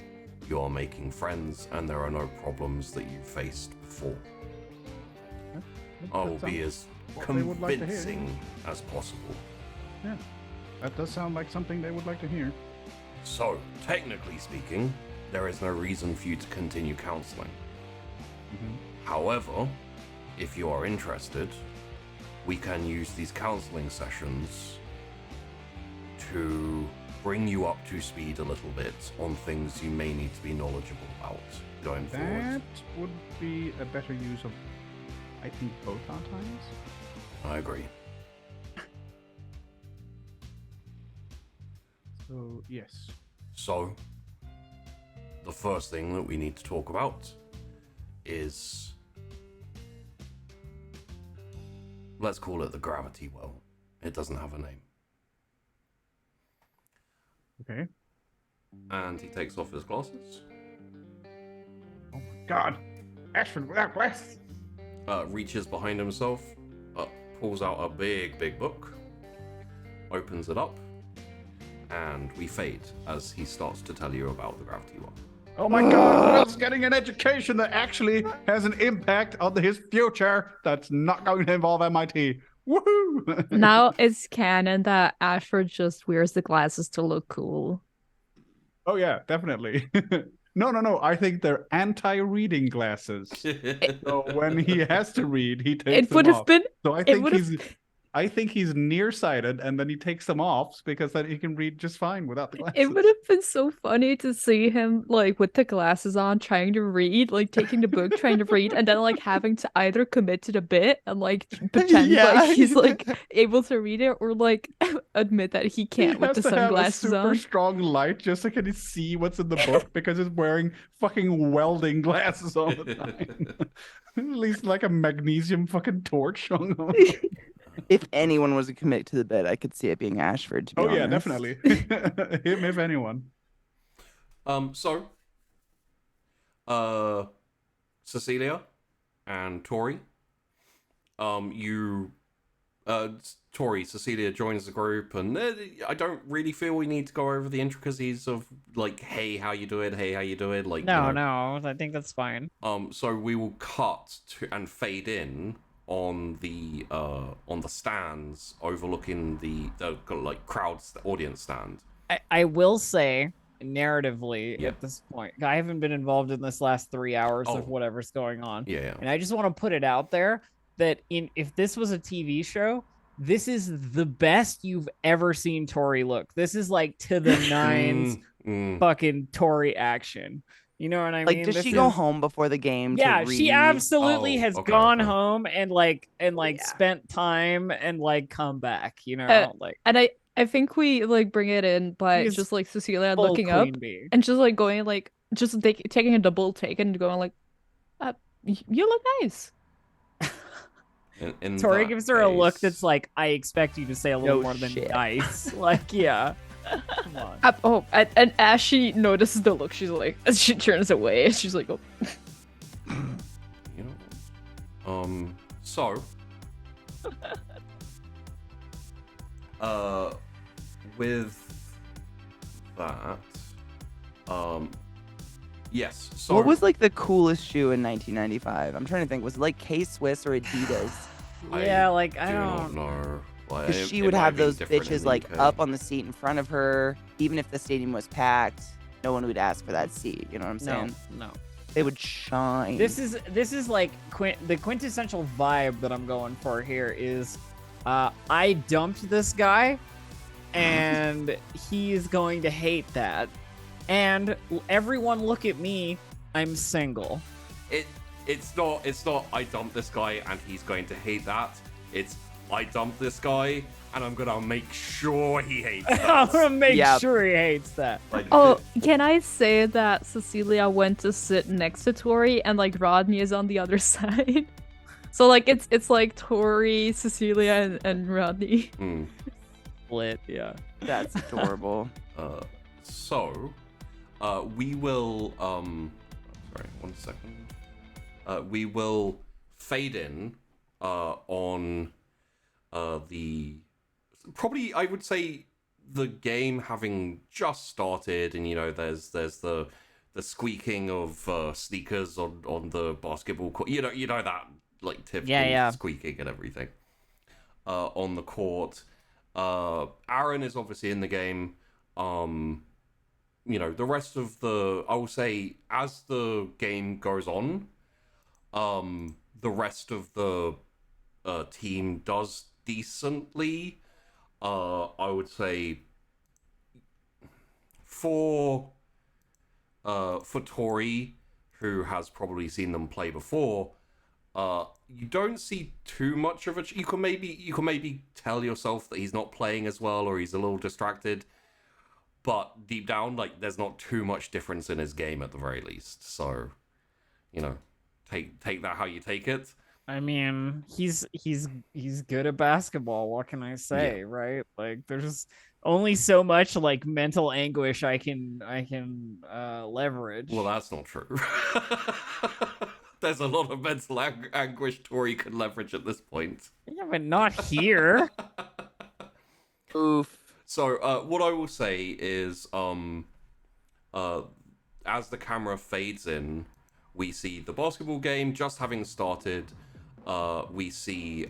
you are making friends, and there are no problems that you faced before. I will be as convincing as possible. Yeah, that does sound like something they would like to hear. So, technically speaking, there is no reason for you to continue counseling. However, if you are interested, we can use these counseling sessions to bring you up to speed a little bit on things you may need to be knowledgeable about going forward. That would be a better use of, I think, both our times. I agree. So, yes. So, the first thing that we need to talk about is let's call it the gravity well. It doesn't have a name. Okay. And he takes off his glasses. Oh my god. Ashford without glasses. Reaches behind himself, pulls out a big book, opens it up, and we fade as he starts to tell you about the gravity well. Oh my god, Will's getting an education that actually has an impact on his future that's not going to involve MIT. Woohoo! Now it's canon that Ashford just wears the glasses to look cool. Oh yeah, definitely. No. I think they're anti-reading glasses. So when he has to read, he takes them off. So I think he's nearsighted, and then he takes them off because then he can read just fine without the glasses. It would have been so funny to see him like with the glasses on, trying to read, like taking the book, trying to read, and then like having to either commit to the bit and like pretend like he's like able to read it, or like admit that he can't with the sunglasses on. Super strong light just so he can see what's in the book because he's wearing fucking welding glasses all the time. At least like a magnesium fucking torch on them. If anyone was to commit to the bit, I could see it being Ashford, to be honest. Yeah, definitely. Him, if anyone. Cecilia and Tori, Tori, Cecilia joins the group, and I don't really feel we need to go over the intricacies of, like, hey, how you doing? Hey, how you doing? Like, no, I think that's fine. So we will cut to and fade in on the stands overlooking the like audience stand. I will say narratively at this point, I haven't been involved in this last 3 hours of whatever's going on. Yeah. And I just want to put it out there that if this was a TV show, this is the best you've ever seen Tori look. This is like to the nines fucking Tori action. You know what I mean? Does she go home before the game? Yeah, to read? She absolutely has gone home and spent time and like come back. You know, and I think we like bring it in by just like Cecilia looking up and just like going like just taking a double take and going like, you look nice. Tori gives her a look that's like, I expect you to say a little more than nice. Like, yeah. Come on. And as she notices the look, she's like, as she turns away, she's like, oh. So, with that, yes. So what was like the coolest shoe in 1995? I'm trying to think. Was it like K-Swiss or Adidas? Yeah, like I don't know. Because she would have those bitches like up on the seat in front of her, even if the stadium was packed. No one would ask for that seat. You know what I'm saying? No. They would shine. This is like the quintessential vibe that I'm going for here is, I dumped this guy, and he's going to hate that, and everyone look at me, I'm single. It's not I dumped this guy and he's going to hate that. It's I dumped this guy, and I'm gonna make sure he hates that. I'm gonna make sure he hates that. Can I say that Cecilia went to sit next to Tori, and like Rodney is on the other side? So like it's like Tori, Cecilia, and Rodney. Split, yeah. That's adorable. We will sorry, 1 second. We will fade in on probably I would say the game having just started, and there's the squeaking of sneakers on the basketball court. You know that like typical squeaking and everything on the court. Aaron is obviously in the game. The rest of I will say as the game goes on, the rest of the team does decently. I would say for Tori, who has probably seen them play before, you don't see too much of it. You can maybe tell yourself that he's not playing as well, or he's a little distracted, but deep down, like, there's not too much difference in his game at the very least. So, take that how you take it. I mean, he's good at basketball. What can I say, right? Like, there's only so much like mental anguish I can leverage. Well, that's not true. There's a lot of mental anguish Tori can leverage at this point. Yeah, but not here. Oof. So, what I will say is, as the camera fades in, we see the basketball game just having started. We see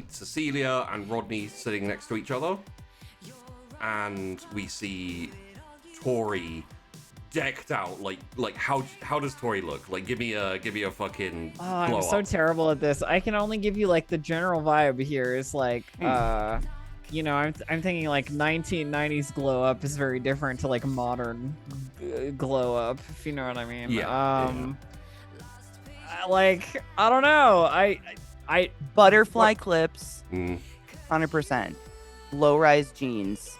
Cecilia and Rodney sitting next to each other, and we see Tori decked out. Like how does Tori look? Like, give me a fucking. Oh, I'm so terrible at this. I can only give you like the general vibe here. Is like you know, I'm thinking like 1990s glow up is very different to like modern glow up, if you know what I mean. Yeah. Like, I don't know. I butterfly clips, 100%. Low-rise jeans,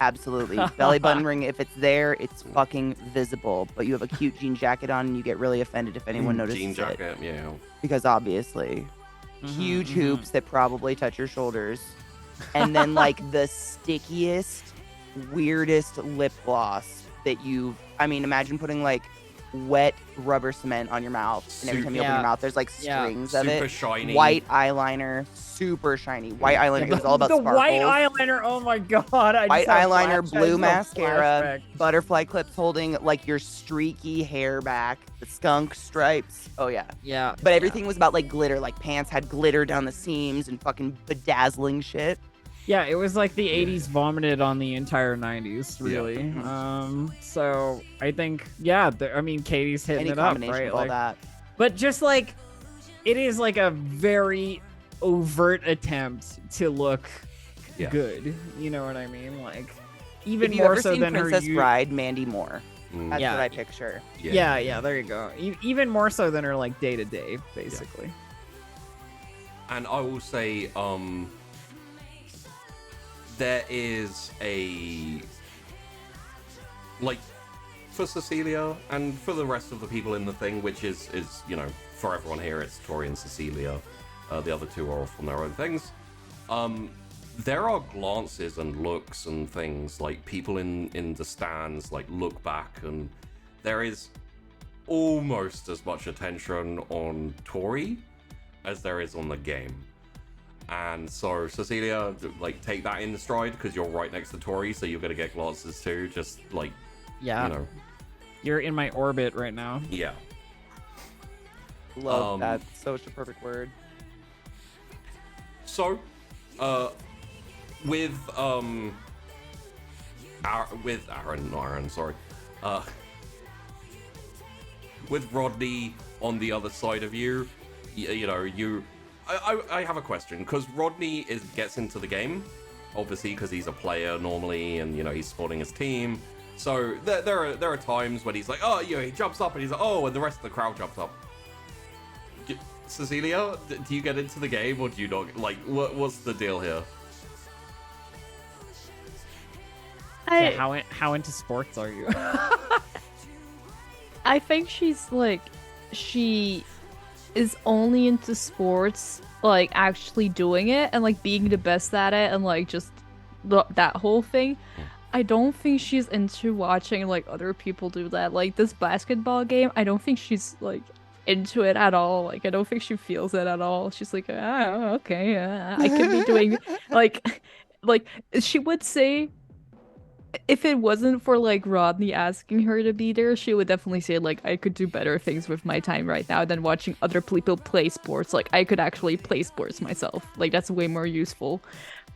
absolutely. Belly button ring, if it's there, it's fucking visible. But you have a cute jean jacket on, and you get really offended if anyone notices jean jacket, it. Yeah. Because obviously, huge hoops that probably touch your shoulders, and then like the stickiest, weirdest lip gloss that you've. I mean, imagine putting like wet rubber cement on your mouth, and every time you open your mouth there's like strings of it. Super shiny. White eyeliner, super shiny. White eyeliner, it was all about the sparkles. White eyeliner, oh my god. White eyeliner, blue mascara, butterfly clips holding like your streaky hair back, the skunk stripes. Oh yeah. Yeah. But everything was about like glitter, like pants had glitter down the seams and fucking bedazzling shit. Yeah, it was like the 80s vomited on the entire 90s, really. Yeah. So I think, I mean, Katie's hitting it up, right? Of all that. But just like, it is like a very overt attempt to look good. You know what I mean? Like, even more so than Princess Bride, Mandy Moore. That's what I picture. Yeah, there you go. Even more so than her like day to day, basically. Yeah. And I will say, there is a, like, for Cecilia and for the rest of the people in the thing, which is you know, for everyone here, it's Tori and Cecilia. The other two are off on their own things. There are glances and looks and things, like people in the stands like look back, and there is almost as much attention on Tori as there is on the game. And so, Cecilia, like, take that in stride, because you're right next to Tori, so you're going to get glances too, just, like, you know. You're in my orbit right now. Yeah. Love that. Such a perfect word. So, with with Rodney on the other side of you, you know, I have a question, because Rodney gets into the game, obviously, because he's a player normally, and you know he's supporting his team. So there are times when he's like, oh, you know, he jumps up, and he's like, oh, and the rest of the crowd jumps up. Cecilia, do you get into the game, or do you not? Like, what's the deal here? How into sports are you? I think she is only into sports, like actually doing it and like being the best at it and like just that whole thing. I don't think she's into watching like other people do that. Like this basketball game, I don't think she's like into it at all. Like I don't think she feels it at all. She's like, okay, I could be doing like she would say, if it wasn't for like Rodney asking her to be there, she would definitely say like, I could do better things with my time right now than watching other people play sports. Like I could actually play sports myself. Like that's way more useful.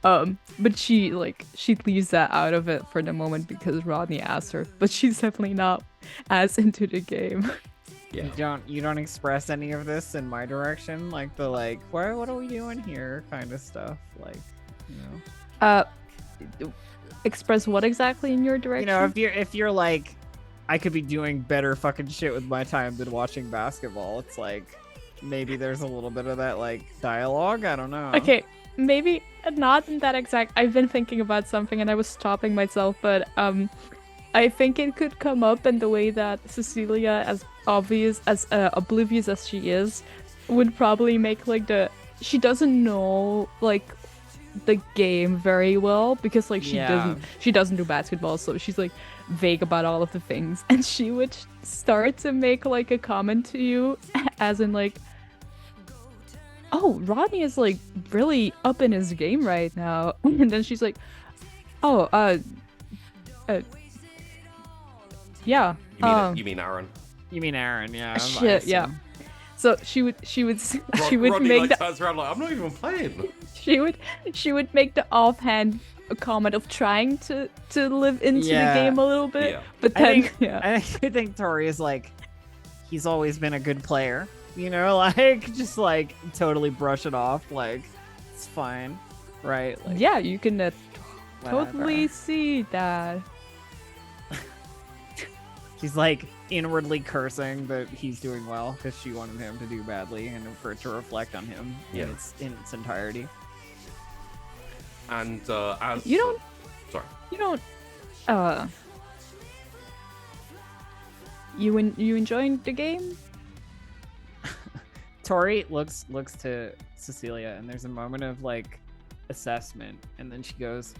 But she leaves that out of it for the moment because Rodney asked her. But she's definitely not as into the game. Yeah. You don't express any of this in my direction, like the like, what are we doing here kind of stuff, like, you know. Express what exactly in your direction? You know, if you're like, I could be doing better fucking shit with my time than watching basketball, it's like maybe there's a little bit of that like dialogue. I don't know. Okay, maybe not in that exact. I've been thinking about something and I was stopping myself, but I think it could come up in the way that Cecilia, as oblivious as she is, would probably make like she doesn't know like the game very well because like she doesn't do basketball, so she's like vague about all of the things, and she would start to make like a comment to you as in like, oh, Rodney is like really up in his game right now, and then she's like, oh, yeah. You mean Aaron? You mean Aaron? Yeah. Shit, yeah. So she would Rodney, make like, turns around like, I'm not even playing. She would make the offhand comment of trying to live into the game a little bit, but then I think Tori is like, he's always been a good player, you know, like just like totally brush it off, like it's fine, right? Like, yeah, you can totally see that. She's like inwardly cursing that he's doing well because she wanted him to do badly and for it to reflect on him in its entirety. And as you enjoying the game? Tori looks to Cecilia, and there's a moment of like assessment, and then she goes,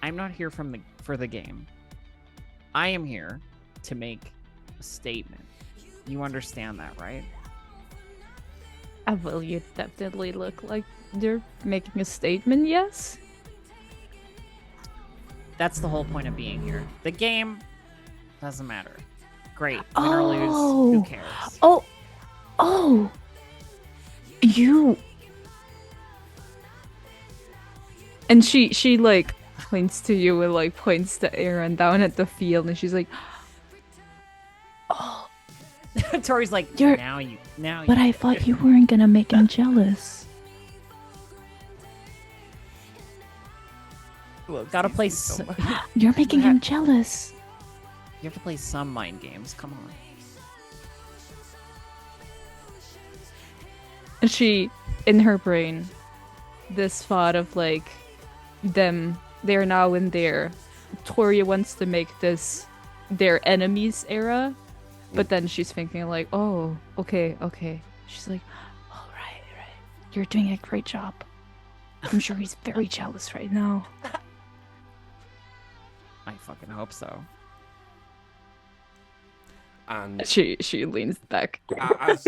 "I'm not here for the game. I am here to make a statement. You understand that, right?" Well, you definitely look like you're making a statement, yes? That's the whole point of being here. The game doesn't matter. Great. Win or lose, who cares? Oh! You... And she like points to you and like points to Aaron down at the field, and she's like, oh. Tori's like, now you. But I thought you weren't gonna make him jealous. Gotta play. You're making him jealous. You have to play some mind games. Come on. And she, in her brain, this thought of like they're now in their. Toria wants to make this their enemies era. But then she's thinking like, oh, okay. She's like, oh, right. You're doing a great job. I'm sure he's very jealous right now. I fucking hope so. And she leans back. As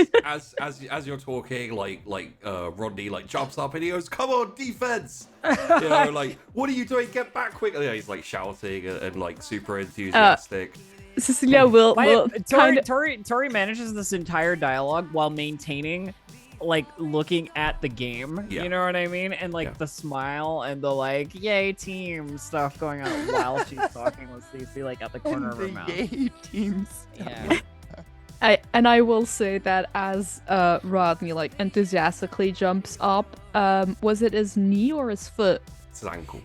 you're talking, like Rodney like jumps up and he goes, "Come on, defense!" You know, like, what are you doing? Get back quickly! Yeah, he's like shouting and like super enthusiastic. Cecilia will Tori manages this entire dialogue while maintaining like looking at the game. You know what I mean? And like the smile and the like yay team stuff going on while she's talking with Cece like at the corner of her mouth. Yay teams. Yeah. I will say that as Rodney like enthusiastically jumps up, was it his knee or his foot? It's his ankle.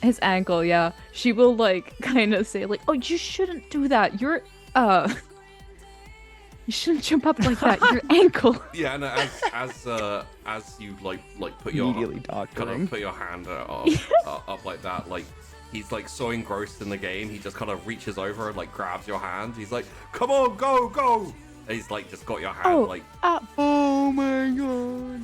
His ankle, yeah. She will like kind of say like, "Oh, you shouldn't do that. You're you shouldn't jump up like that. Your ankle." Yeah, and as you like put your put your hand up like that, like he's like so engrossed in the game, he just kind of reaches over and like grabs your hand. He's like, "Come on, go!" And he's like just got your hand oh my god.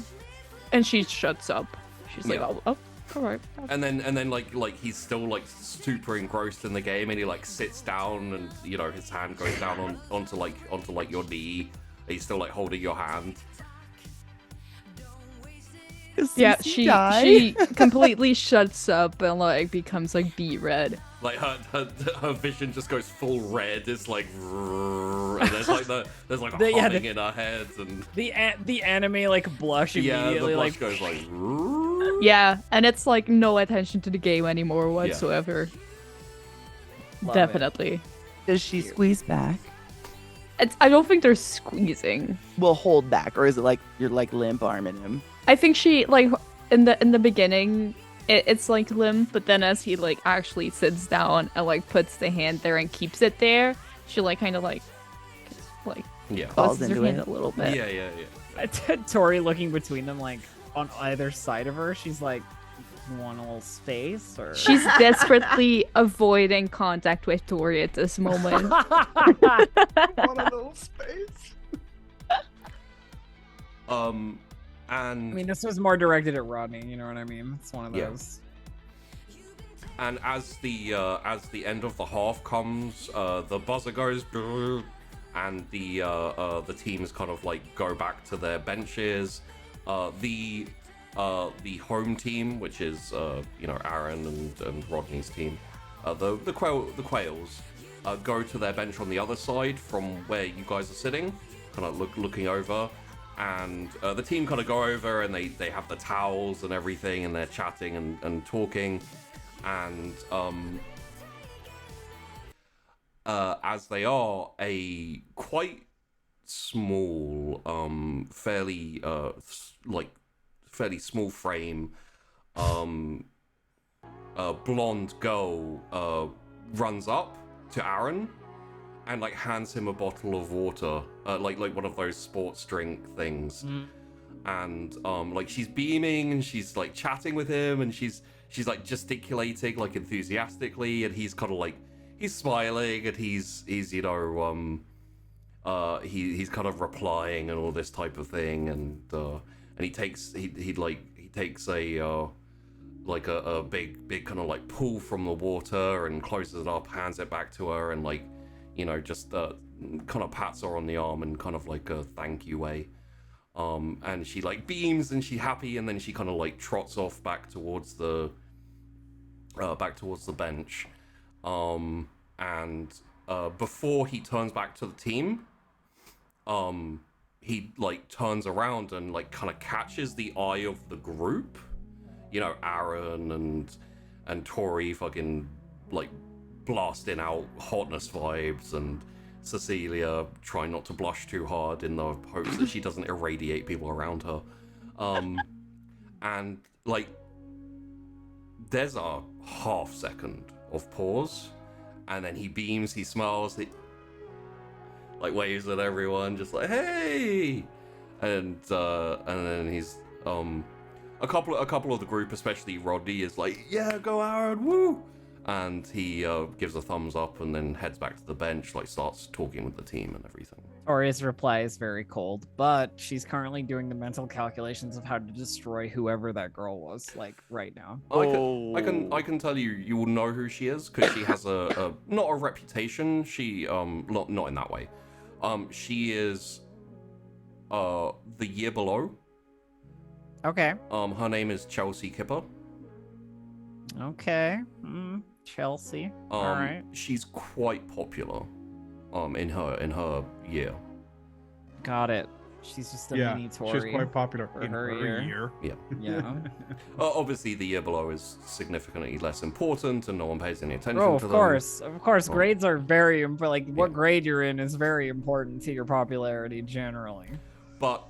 And she shuts up. She's like, "Oh, all right." And then like he's still like super engrossed in the game, and he like sits down, and you know his hand goes down onto your knee. He's still like holding your hand. Yeah, she completely shuts up and like becomes like beet red. Like her vision just goes full red. It's like, and there's like a humming in her head, and the anime like blush immediately. The blush like goes like. Yeah, and it's like no attention to the game anymore whatsoever. Definitely. Does she squeeze back? I don't think they're squeezing. Well, hold back, or is it like you're like limp arming him? I think she like in the beginning it's like limp, but then as he like actually sits down and like puts the hand there and keeps it there, she like kind of like falls into her hand a little bit. Yeah. Tori looking between them like on either side of her, she's like, You want a little space, or she's desperately avoiding contact with Tori at this moment. Want a little space? And I mean, this was more directed at Rodney. You know what I mean? It's one of those. And as the end of the half comes, the buzzer goes, and the teams kind of like go back to their benches. The home team, which is Aaron and Rodney's team, the Quails, go to their bench on the other side from where you guys are sitting, kind of looking over. And the team kind of go over and they have the towels and everything, and they're chatting and talking. And as they are a quite small, fairly small frame, blonde girl runs up to Aaron and like hands him a bottle of water, like one of those sports drink things. And like she's beaming and she's like chatting with him, and she's like gesticulating like enthusiastically, and he's kind of like he's smiling, and he's he's kind of replying and all this type of thing, and he takes a big kind of like pull from the water and closes it up, hands it back to her, and like just kind of pats her on the arm in kind of like a thank you way. And she like beams and she's happy, and then she kind of like trots off back towards the bench. And before he turns back to the team, he like turns around and like kind of catches the eye of the group. Aaron and Tori fucking like blasting out hotness vibes, and Cecilia trying not to blush too hard in the hopes that she doesn't irradiate people around her. And like there's a half second of pause, and then he beams, he smiles, he like waves at everyone, just like hey, and then he's a couple of the group, especially Rodney, is like, yeah, go Aaron, woo, and he gives a thumbs up and then heads back to the bench, like starts talking with the team and everything. Tori's reply is very cold, but she's currently doing the mental calculations of how to destroy whoever that girl was, like right now. I can tell you will know who she is, because she has a not a reputation. She not in that way. She is the year below. Okay. Her name is Chelsea Kipper. Okay. Chelsea. All right. She's quite popular. In her year. Got it. She's just a mini Tori. She's quite popular in her year. Yeah. Obviously, the year below is significantly less important, and no one pays any attention to them. Of course. Grades are very important. Like, what grade you're in is very important to your popularity generally. But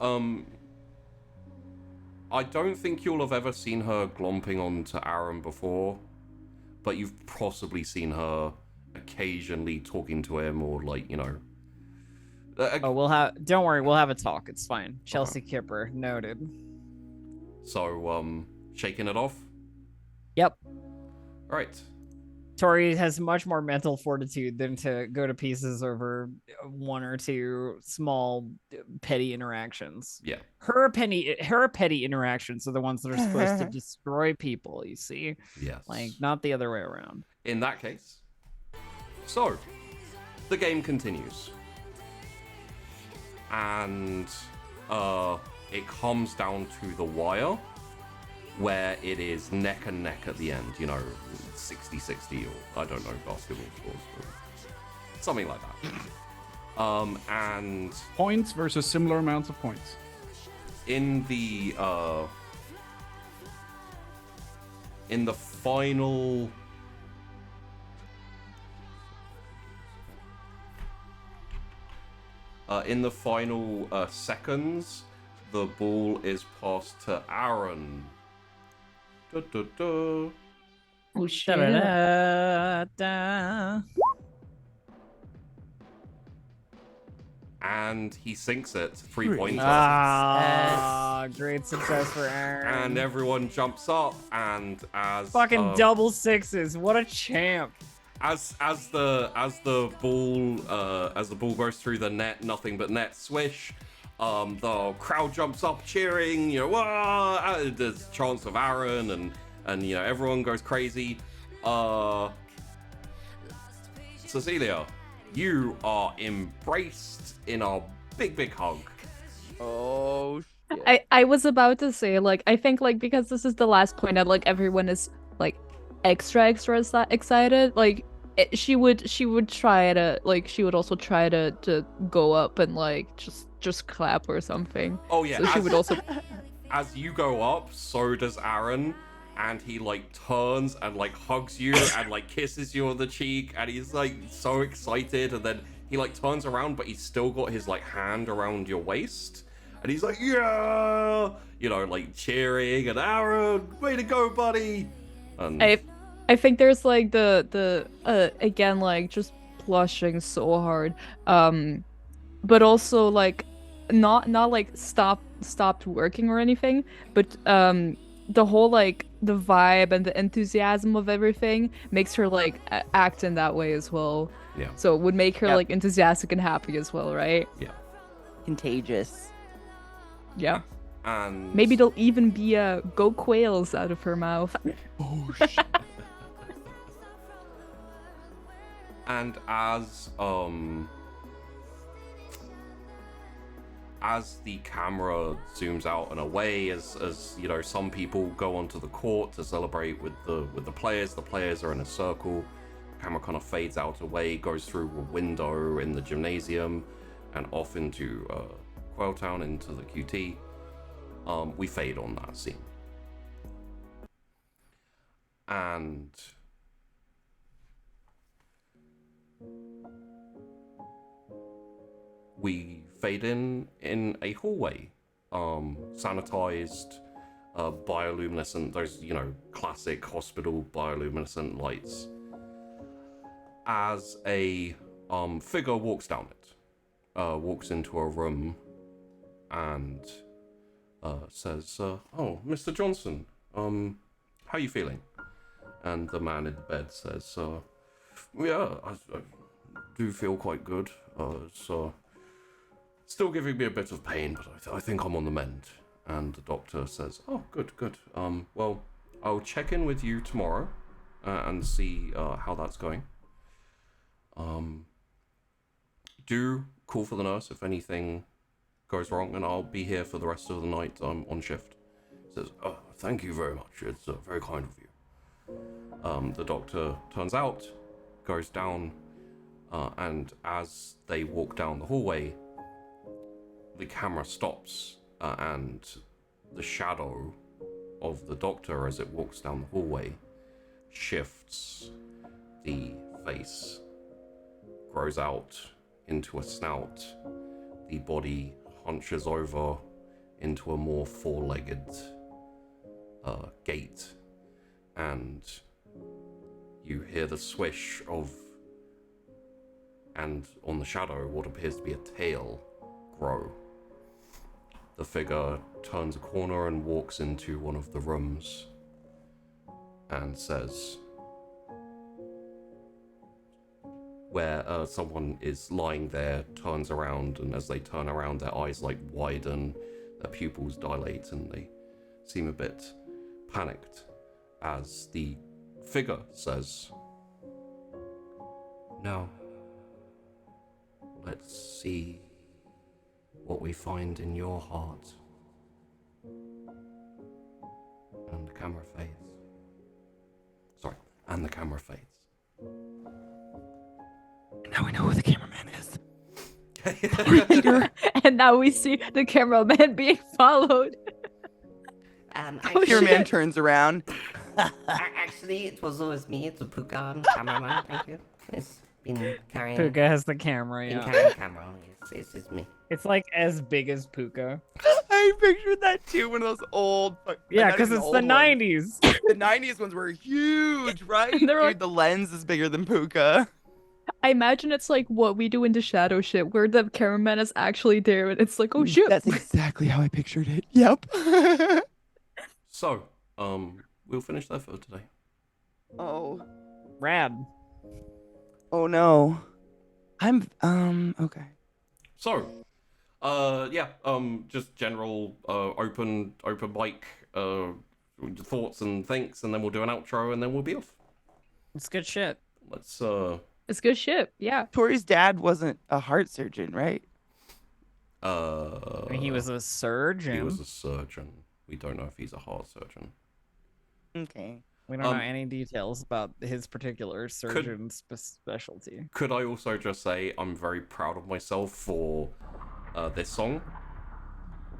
I don't think you'll have ever seen her glomping onto Aaron before, but you've possibly seen her occasionally talking to him, or like don't worry, we'll have a talk, it's fine. Chelsea Kipper, noted. So shaking it off. Yep. Right. Tori has much more mental fortitude than to go to pieces over one or two small petty interactions. Yeah. Her petty interactions are the ones that are supposed to destroy people, you see? Yes. Like, not the other way around. In that case. So, the game continues. And it comes down to the wire, where it is neck and neck at the end, 60-60, or I don't know basketball scores, but something like that. And points versus similar amounts of points. In the final seconds, the ball is passed to Aaron. Oh shit. and he sinks it. 3 points. Ah, great success for Aaron. And everyone jumps up, and as fucking double sixes. What a champ. As the ball goes through the net, nothing but net swish. The crowd jumps up cheering, you know, wah! There's chants of Aaron, and you know, everyone goes crazy. Cecilia, you are embraced in a big hug. Oh shit. I was about to say, like, I think, like, because this is the last point and, like, everyone is, like, extra excited, like, she would try to, like, she would also try to go up and, like, just clap or something. Oh yeah. So she would also... As you go up, so does Aaron, and he like turns and like hugs you and like kisses you on the cheek, and he's like so excited, and then he like turns around, but he's still got his like hand around your waist, and he's like, yeah, you know, like cheering, and Aaron, way to go, buddy. And I think there's like the again, like just blushing so hard, but also like not like stopped working or anything, but the whole like the vibe and the enthusiasm of everything makes her like act in that way as well. Yeah. So it would make her like enthusiastic and happy as well, right? Yeah. Contagious. Yeah. And maybe there'll even be go quails out of her mouth. Oh shit. And as the camera zooms out and away, as you know, some people go onto the court to celebrate with the players. The players are in a circle. Camera kind of fades out away, goes through a window in the gymnasium, and off into Quail Town, into the QT. We fade on that scene, and we fade in a hallway, sanitized, bioluminescent, those, you know, classic hospital bioluminescent lights, as a figure walks down it, walks into a room and says, oh, Mr. Johnson, how you feeling? And the man in the bed says, yeah, I do feel quite good, so still giving me a bit of pain, but I think I'm on the mend. And the doctor says, oh, good. Well, I'll check in with you tomorrow and see how that's going. Do call for the nurse if anything goes wrong, and I'll be here for the rest of the night on shift. He says, oh, thank you very much. It's very kind of you. The doctor turns out, goes down, and as they walk down the hallway, the camera stops, and the shadow of the doctor as it walks down the hallway shifts. The face grows out into a snout. The body hunches over into a more four-legged gait, and you hear the swish of, and on the shadow, what appears to be a tail grow. The figure turns a corner and walks into one of the rooms and says, where someone is lying there, turns around, and as they turn around, their eyes like widen, their pupils dilate, and they seem a bit panicked as the figure says, now, let's see what we find in your heart. And the camera fades. Sorry, and the camera fades. And now we know who the cameraman is. And now we see the cameraman being followed. Cameraman turns around. Actually, it was always me. It's a Puka cameraman. Thank you. It's been carrying. Puka has the camera, yeah. Been carrying camera. Yes, it's me. It's like as big as Puka. I pictured that too. One of those old. Yeah, because it's the 90s. The 90s ones were huge, right? They're Dude, the lens is bigger than Puka. I imagine it's like what we do in the shadow shit, where the cameraman is actually there, and it's like, oh shit. That's exactly how I pictured it. Yep. So, we'll finish that for today. Oh. Rad. Oh no. I'm okay. So, just general open mic thoughts and thinks, and then we'll do an outro, and then we'll be off. It's good shit. Let's It's good shit. Yeah. Tori's dad wasn't a heart surgeon, right? I mean, he was a surgeon. He was a surgeon. We don't know if he's a heart surgeon. Okay. We don't know any details about his particular surgeon's specialty. Could I also just say I'm very proud of myself for this song?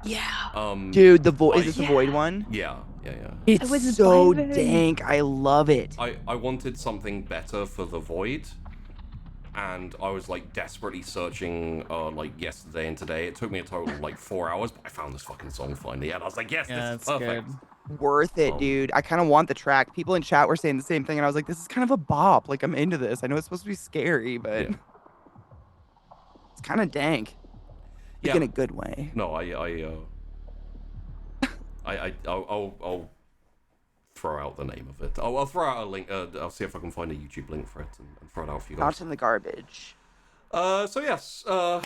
Yeah. Dude, the void is this the void one? Yeah. It's so dank. I love it. I wanted something better for the void, and I was like desperately searching like yesterday and today. It took me a total of like 4 hours, but I found this fucking song finally, and I was like, yes, this is perfect. Good. Worth it, dude. I kind of want the track. People in chat were saying the same thing, and I was like, this is kind of a bop. Like, I'm into this. I know it's supposed to be scary, but it's kind of dank. Like, in a good way. No, I'll throw out the name of it. I'll throw out a link. I'll see if I can find a YouTube link for it and throw it out for you guys. Not in the garbage. So yes, I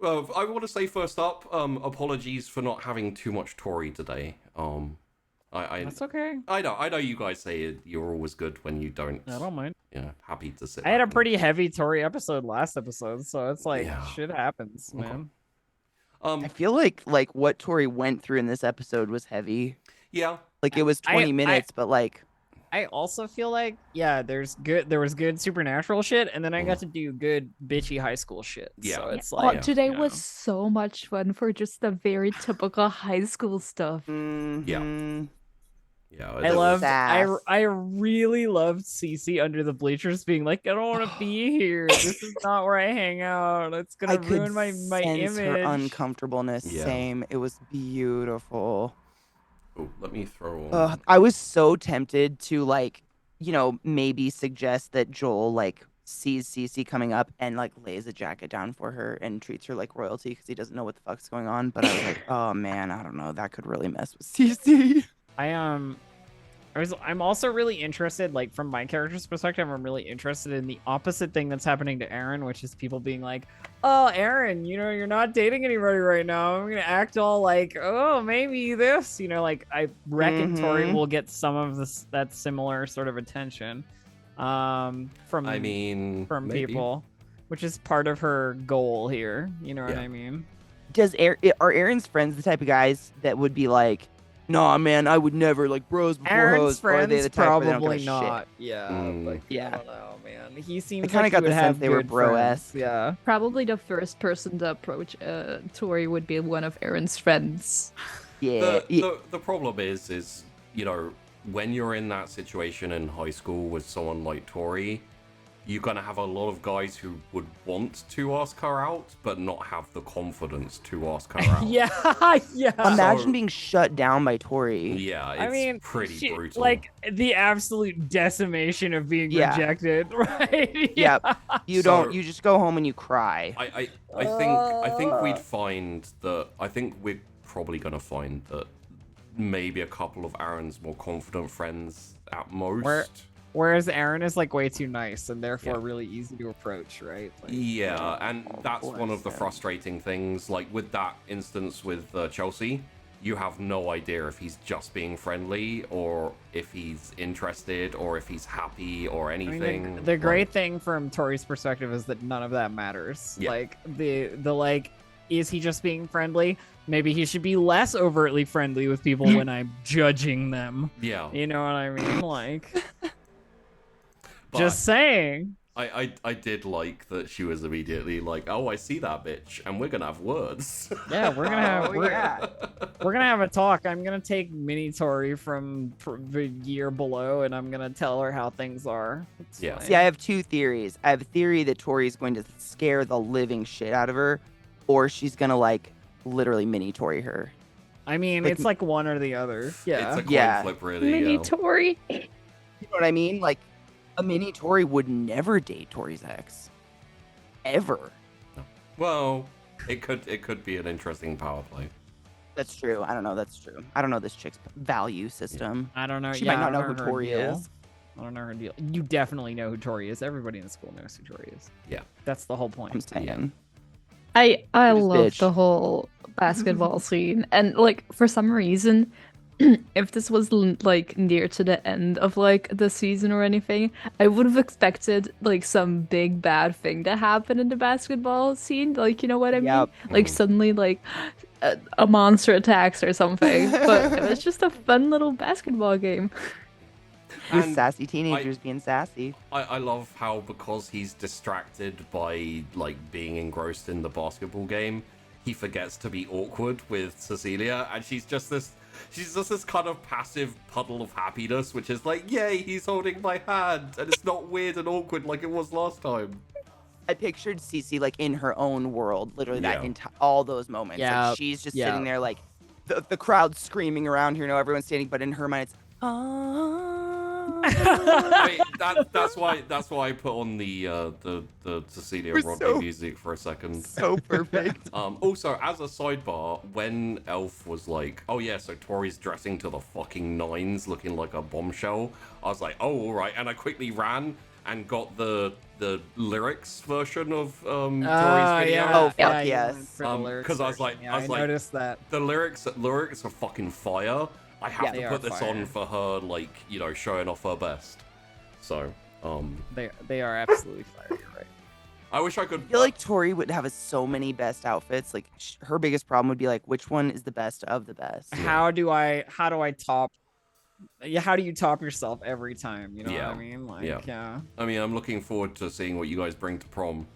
want to say first up, apologies for not having too much Tori today. That's okay. I know you guys say you're always good when you don't. I don't mind. Yeah, happy to sit. I had a pretty heavy Tori episode last episode, so it's like shit happens, man. I feel like what Tori went through in this episode was heavy. Yeah. Like it was 20 minutes, but like I also feel like there was good supernatural shit, and then I got to do good bitchy high school shit. Yeah. So it's like today was so much fun for just the very typical high school stuff. Yeah. Yeah. I really loved Cece under the bleachers being like, I don't want to be here. This is not where I hang out. It's gonna ruin my image. Her uncomfortableness. Yeah. Same. It was beautiful. Oh, let me throw on. I was so tempted to maybe suggest that Joel sees Cece coming up and lays a jacket down for her and treats her like royalty because he doesn't know what the fuck's going on. But I was like, oh man, I don't know. That could really mess with Cece. I'm also really interested, from my character's perspective, I'm really interested in the opposite thing that's happening to Aaron, which is people being like, oh, Aaron, you're not dating anybody right now. I'm going to act all like, oh, maybe this, I reckon Tori will get some of that similar sort of attention from maybe. people, which is part of her goal here. You know what I mean? Are Aaron's friends the type of guys that would be like, nah, man, I would never bros before Aaron's hoes. Friends, or are they the type probably not. Shit? Yeah, yeah. I don't know, man. He seems. I kind of got the sense they were bro-esque. Yeah. Probably the first person to approach Tori would be one of Aaron's friends. Yeah. The problem is when you're in that situation in high school with someone like Tori, you're gonna have a lot of guys who would want to ask her out, but not have the confidence to ask her out. yeah. Imagine being shut down by Tori. Yeah, it's pretty brutal. The absolute decimation of being rejected, right? Yeah. You just go home and you cry. I think we'd find that. I think we're probably gonna find that maybe a couple of Aaron's more confident friends at most. Whereas Aaron is way too nice and therefore really easy to approach, right? And that's one of the frustrating things. With that instance with Chelsea, you have no idea if he's just being friendly or if he's interested or if he's happy or anything. The great thing from Tori's perspective is that none of that matters. Yeah. Is he just being friendly? Maybe he should be less overtly friendly with people when I'm judging them. Yeah. You know what I mean? Just saying. I did like that she was immediately like, oh, I see that bitch, and we're gonna have words. Yeah, we're gonna have we're gonna have a talk. I'm gonna take Mini Tori from the year below, and I'm gonna tell her how things are. Yeah. See, I have two theories. I have a theory that Tori's going to scare the living shit out of her, or she's gonna literally Mini Tori her. I mean, it's one or the other. Yeah. It's a coin flip, really. Mini Tori. You know what I mean? A Mini Tori would never date Tori's ex. ever. Well, it could be an interesting power play. That's true. I don't know. That's true. I don't know this chick's value system. I don't know. She yeah, might not know I who don't her Tori deal. is. I don't know her deal. You definitely know who Tori is. Everybody in the school knows who Tori is. Yeah. That's the whole point. I'm saying. I This love bitch. the whole basketball scene, and like for some reason, if this was like near to the end of like the season or anything, I would have expected like some big bad thing to happen in the basketball scene. Like, you know what I mean? Yep. Like suddenly like a monster attacks or something. But it was just a fun little basketball game. These And sassy teenagers being sassy. I love how, because he's distracted by like being engrossed in the basketball game, he forgets to be awkward with Cecilia, and she's just this kind of passive puddle of happiness, which is like, yay, he's holding my hand, and it's not weird and awkward like it was last time. I pictured Cece like in her own world, literally Yeah. all those moments. Yeah, Like she's just yeah. sitting there, like the crowd screaming around her, everyone's standing, but in her mind it's I mean, that's why I put on the Cecilia We're Rodney so- music for a second. so perfect. Also, as a sidebar, when Elf was like, oh yeah, so Tori's dressing to the fucking nines, looking like a bombshell, I was like, oh, all right, and I quickly ran and got the lyrics version of Tori's video. Oh, fuck yeah, you yes. went for the lyrics 'cause I was version. like- yeah, I was like- noticed that. The lyrics are fucking fire. I have Yeah, to they put are this fire. on for her, like, you know, showing off her best. So, They are absolutely fire. You're right. I wish I could. I feel like Tori would have so many best outfits. Like her biggest problem would be like, which one is the best of the best? How do I top? Yeah, how do you top yourself every time? You know Yeah. what I mean? Like, Yeah. yeah. I mean, I'm looking forward to seeing what you guys bring to prom.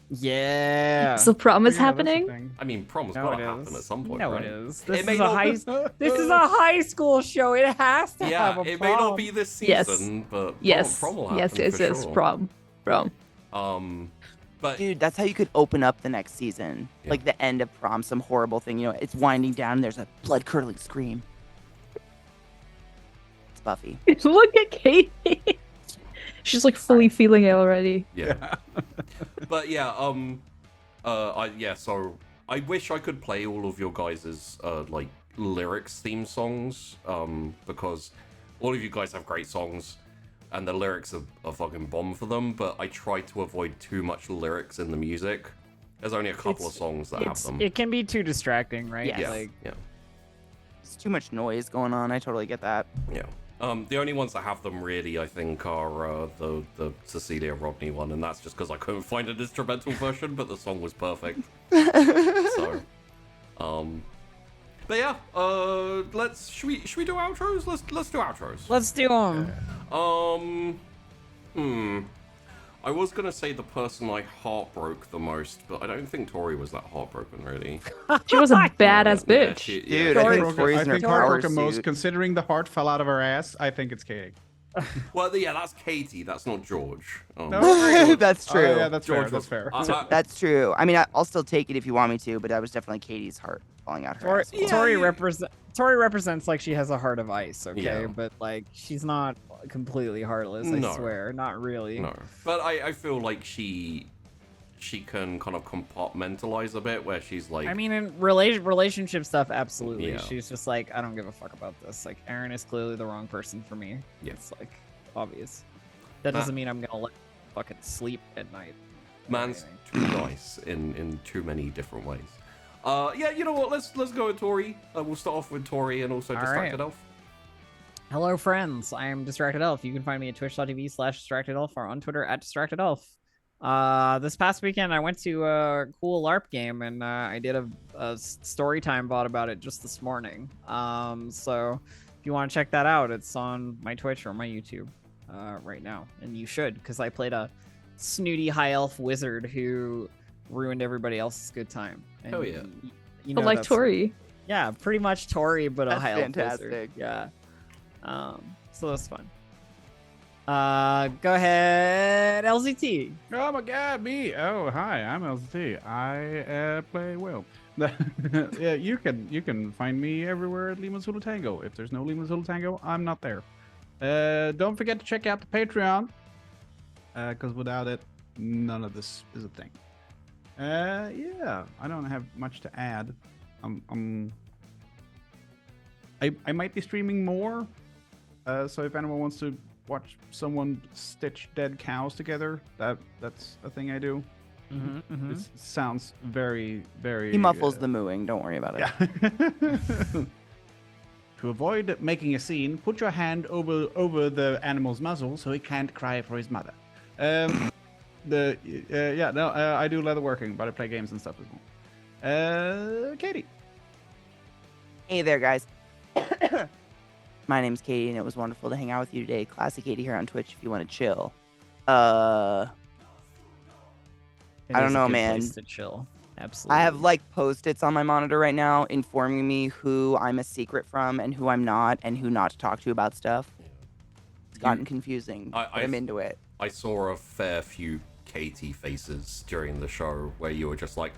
Yeah. So prom is Yeah, that's the happening? thing. I mean, prom's No, gotta it happen is. at some point, No, right? it is. It This may is a not high. be- This is a high school show. It has to Yeah, have a it may not prom. be this Yes. season, but Yes. prom will happen Yes, for yes, sure. prom. But Dude, that's how you could open up the next season. Yeah. Like the end of prom, some horrible thing. You know, it's winding down and there's a blood-curdling scream. It's Buffy. Look at Katie. She's like fully feeling it already. yeah, but yeah, so I wish I could play all of your guys's like lyrics theme songs, because all of you guys have great songs, and the lyrics are fucking bomb for them. But I try to avoid too much lyrics in the music. There's only a couple of songs that have them. It can be too distracting, right? Yes. Yeah, Like, yeah, There's too much noise going on. I totally get that. yeah. The only ones that have them really, I think, are the Cecilia Rodney one, and that's just because I couldn't find an instrumental version, but the song was perfect. So, but yeah, should we do outros? Let's do outros. let's do them. I was gonna say the person I heartbroke the most, but I don't think Tori was that heartbroken, really. She was a badass Yeah, bitch. Dude, I Tori- think Tori's I in her think power heartbroken most, suit. considering the heart fell out of her ass. I think it's Katie. Well, yeah, that's Katie. That's not George. That's true. Oh, yeah, that's George fair. That's fair. That's true. I mean, I'll still take it if you want me to, but that was definitely Katie's heart falling out her Tori, ass. Tori represents like she has a heart of ice, okay? Yeah. But like she's not completely heartless, No. I swear. Not really. No, but I feel like she can kind of compartmentalize a bit, where she's like, I mean, in relationship stuff, absolutely. Yeah. She's just like, I don't give a fuck about this. Like, Aaron is clearly the wrong person for me. Yeah. It's like obvious. That Matt- doesn't mean I'm gonna let fucking sleep at night. or man's anything. too nice in too many different ways. Yeah, you know what? Let's go with Tori. We'll start off with Tori and also All Distracted right. Elf. Hello, friends. I am Distracted Elf. You can find me at twitch.tv/DistractedElf or on Twitter at DistractedElf. This past weekend, I went to a cool LARP game and I did a story time bot about it just this morning. So if you want to check that out, it's on my Twitch or my YouTube right now, and you should, because I played a snooty high elf wizard who ruined everybody else's good time. And Hell yeah. You But know like that's- Tori. Yeah, pretty much Tori, but a That's high elf fantastic. wizard. Yeah. So that's fun. Go ahead, LZT. Oh my god, me! Oh, hi, I'm LT. I play well. Yeah, you can find me everywhere at Lima Zulu Tango. If there's no Lima Zulu Tango, I'm not there. Don't forget to check out the Patreon, because without it, none of this is a thing. Yeah, I don't have much to add. I might be streaming more. So if anyone wants to watch someone stitch dead cows together, that's a thing I do. It sounds very, very... He muffles the mooing, don't worry about it. Yeah. To avoid making a scene, put your hand over the animal's muzzle so he can't cry for his mother. I do leatherworking, but I play games and stuff as well. Katie. Hey there, guys. My name's Katie, and it was wonderful to hang out with you today. Classic Katie here on Twitch if you want to chill. I don't know, man. Place to chill. Absolutely. I have post-its on my monitor right now informing me who I'm a secret from and who I'm not, and who not to talk to about stuff. It's gotten confusing, but I'm into it. I saw a fair few Katie faces during the show where you were just like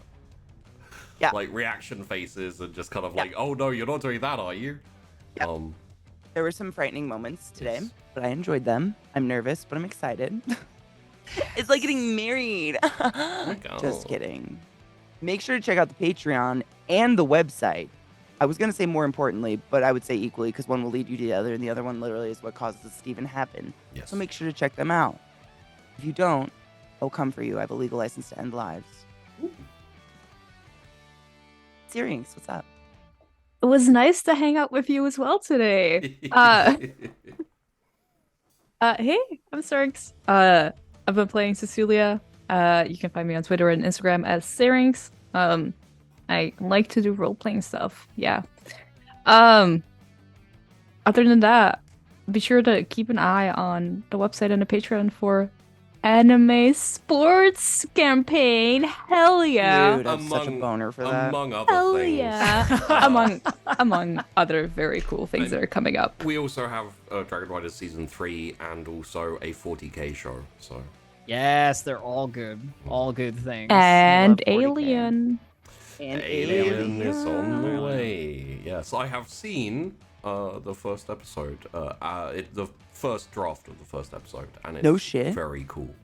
reaction faces and just kind of like, oh no, you're not doing that, are you? Yeah. There were some frightening moments today, but I enjoyed them. I'm nervous, but I'm excited. It's like getting married. Just kidding. Make sure to check out the Patreon and the website. I was going to say more importantly, but I would say equally because one will lead you to the other, and the other one literally is what causes this to even happen. Yes. So make sure to check them out. If you don't, I'll come for you. I have a legal license to end lives. Syrinx, what's up? It was nice to hang out with you as well today. Hey, I'm Syrinx. I've been playing Cecilia. You can find me on Twitter and Instagram as Syrinx. I like to do role-playing stuff. Yeah. Other than that, be sure to keep an eye on the website and the Patreon for anime sports campaign. Hell yeah. Dude, I'm such a boner for that. Among other Hell things. Yeah. among other very cool things that are coming up. We also have Dragon Riders Season 3 and also a 40k show, so... Yes, they're all good. All good things. And Alien. And Alien is on the way. Yes, I have seen the first episode, the first draft of the first episode, and it's no shit. Very cool.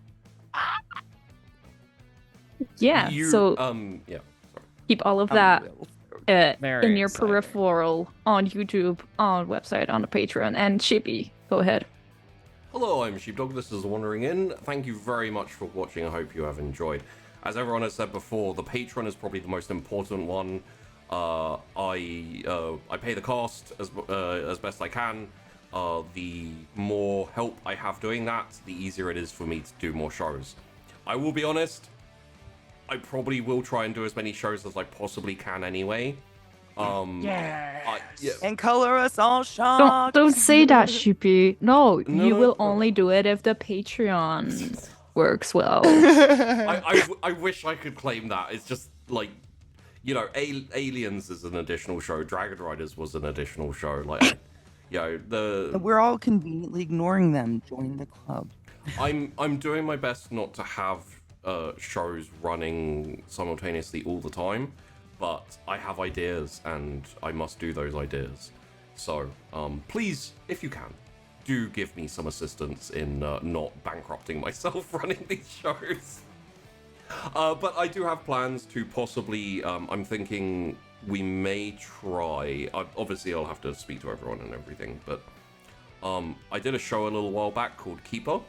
Yeah, Sorry. keep all of that in your exciting. peripheral on YouTube, on website, on the Patreon, and Shippy. Go ahead. Hello, I'm Sheepdog. This is The Wandering Inn. Thank you very much for watching. I hope you have enjoyed. As everyone has said before, the Patreon is probably the most important one. I pay the cost as best I can. The more help I have doing that, the easier it is for me to do more shows. I will be honest, I probably will try and do as many shows as I possibly can anyway. And color us all shocked. Don't say that, Shippy. No, you will only do it if the Patreon works well. I wish I could claim that. It's just like, Aliens is an additional show. Dragon Riders was an additional show. Like, we're all conveniently ignoring them. Join the club. I'm doing my best not to have shows running simultaneously all the time. But I have ideas, and I must do those ideas. So, please, if you can, do give me some assistance in not bankrupting myself running these shows. But I do have plans to possibly, I'm thinking we may try, obviously I'll have to speak to everyone and everything, but I did a show a little while back called Keeper.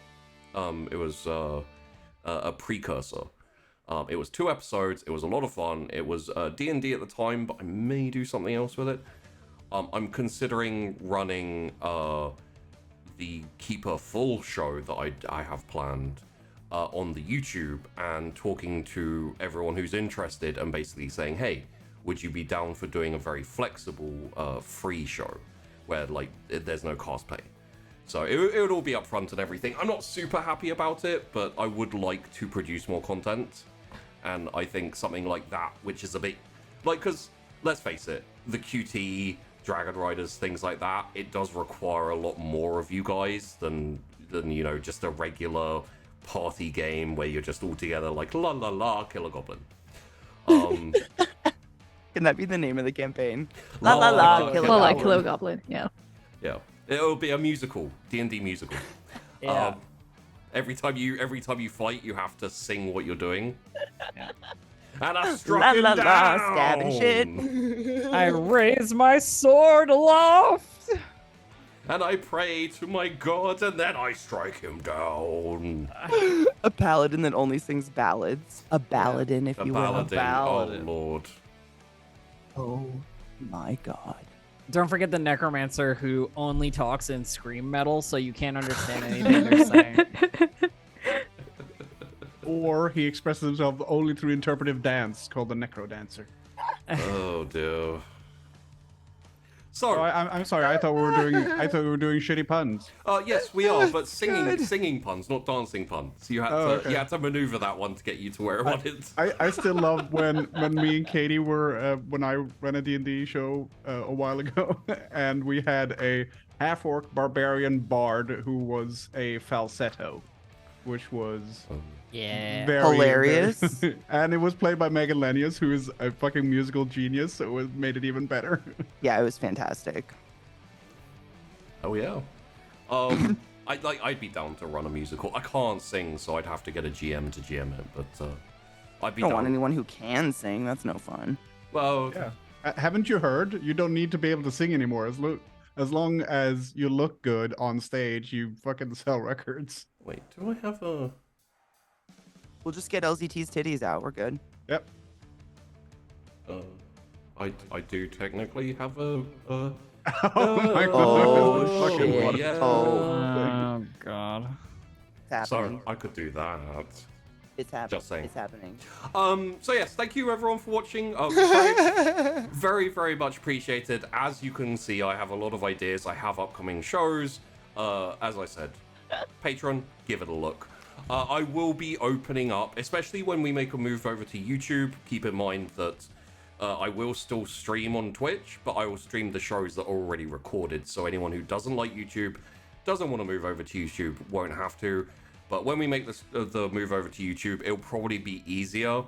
It was a precursor. It was 2 episodes. It was a lot of fun. It was D&D at the time, but I may do something else with it. I'm considering running the Keeper full show that I have planned on the YouTube and talking to everyone who's interested and basically saying, hey, would you be down for doing a very flexible free show where there's no cost pay? So it would all be upfront and everything. I'm not super happy about it, but I would like to produce more content. And I think something like that, which is a bit because let's face it, the QT, Dragon Riders, things like that, it does require a lot more of you guys than just a regular party game where you're just all together like la la la, kill a goblin. Can that be the name of the campaign? La la la, kill a goblin. Kill a goblin. Yeah. Yeah, it'll be a musical, D&D musical. Yeah. Every time you fight, you have to sing what you're doing. Yeah. And I struck him down. Stabbing shit. I raise my sword aloft. And I pray to my god, and then I strike him down. A paladin that only sings ballads. A balladin, if you will. A paladin. Oh, Lord. Oh, my god. Don't forget the necromancer who only talks in scream metal, so you can't understand anything they're saying. Or he expresses himself only through interpretive dance called the necro dancer. Oh, dear. So I'm sorry. I thought we were doing shitty puns. Yes, we are, but singing puns, not dancing puns. You had to maneuver that one to get you to where I wanted. I still love when me and Katie were when I ran a D&D show a while ago, and we had a half-orc barbarian bard who was a falsetto, which was very hilarious. And it was played by Megan Lenius, who is a fucking musical genius, so it made it even better. Yeah, it was fantastic. Oh yeah. I'd be down to run a musical. I can't sing, so I'd have to get a GM to GM it, but I'd be I don't down. want anyone who can sing. That's no fun. Well, yeah. Haven't you heard? You don't need to be able to sing anymore. As long as you look good on stage, you fucking sell records. Wait, do I have a... We'll just get LZT's titties out. We're good. Yep. I do technically have a... Oh my god. Oh, Fucking shit. what? Yeah. Oh god. It's happening. So I could do that. It's happening. Just saying. It's happening. So yes, thank you everyone for watching. Very, very much appreciated. As you can see, I have a lot of ideas. I have upcoming shows. As I said, Patreon, give it a look. I will be opening up, especially when we make a move over to YouTube. Keep in mind that I will still stream on Twitch, but I will stream the shows that are already recorded. So anyone who doesn't like YouTube, doesn't want to move over to YouTube, won't have to. But when we make the move over to YouTube, it'll probably be easier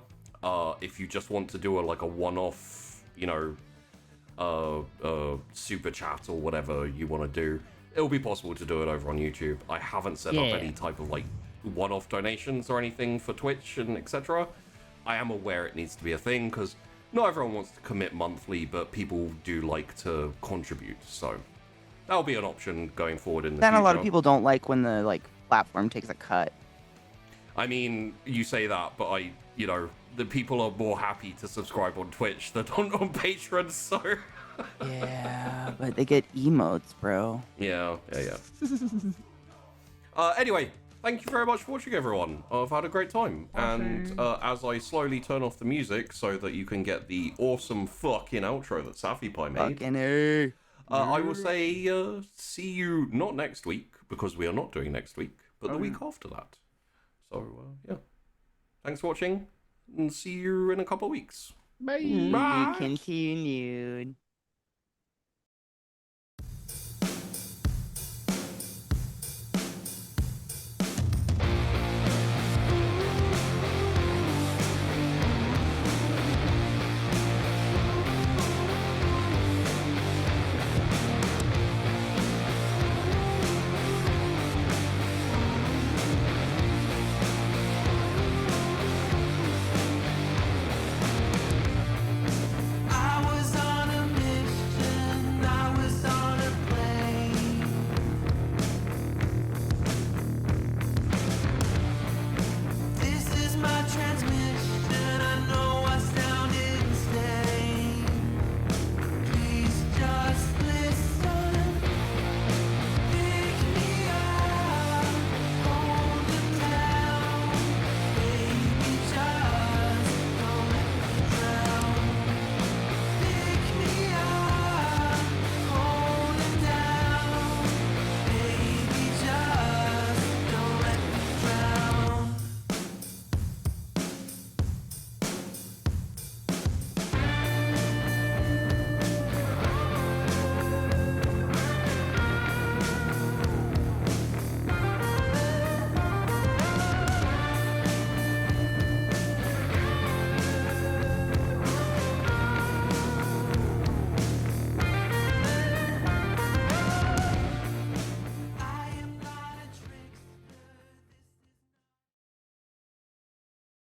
if you just want to do a one-off, super chat or whatever you want to do. It'll be possible to do it over on YouTube. I haven't set up any type of one-off donations or anything for Twitch and etc. I am aware it needs to be a thing because not everyone wants to commit monthly, but people do like to contribute. So that'll be an option going forward in the future. Then a lot of people don't like when the platform takes a cut. I mean, you say that, but the people are more happy to subscribe on Twitch than on Patreon, so... Yeah, but they get emotes, bro. Yeah. Anyway, thank you very much for watching, everyone. I've had a great time. And as I slowly turn off the music so that you can get the awesome fucking outro that Safi Pie made, Fucking A. I will say see you not next week, because we are not doing next week, but the week after that. So, yeah. Thanks for watching, and see you in a couple of weeks. Bye. Continued.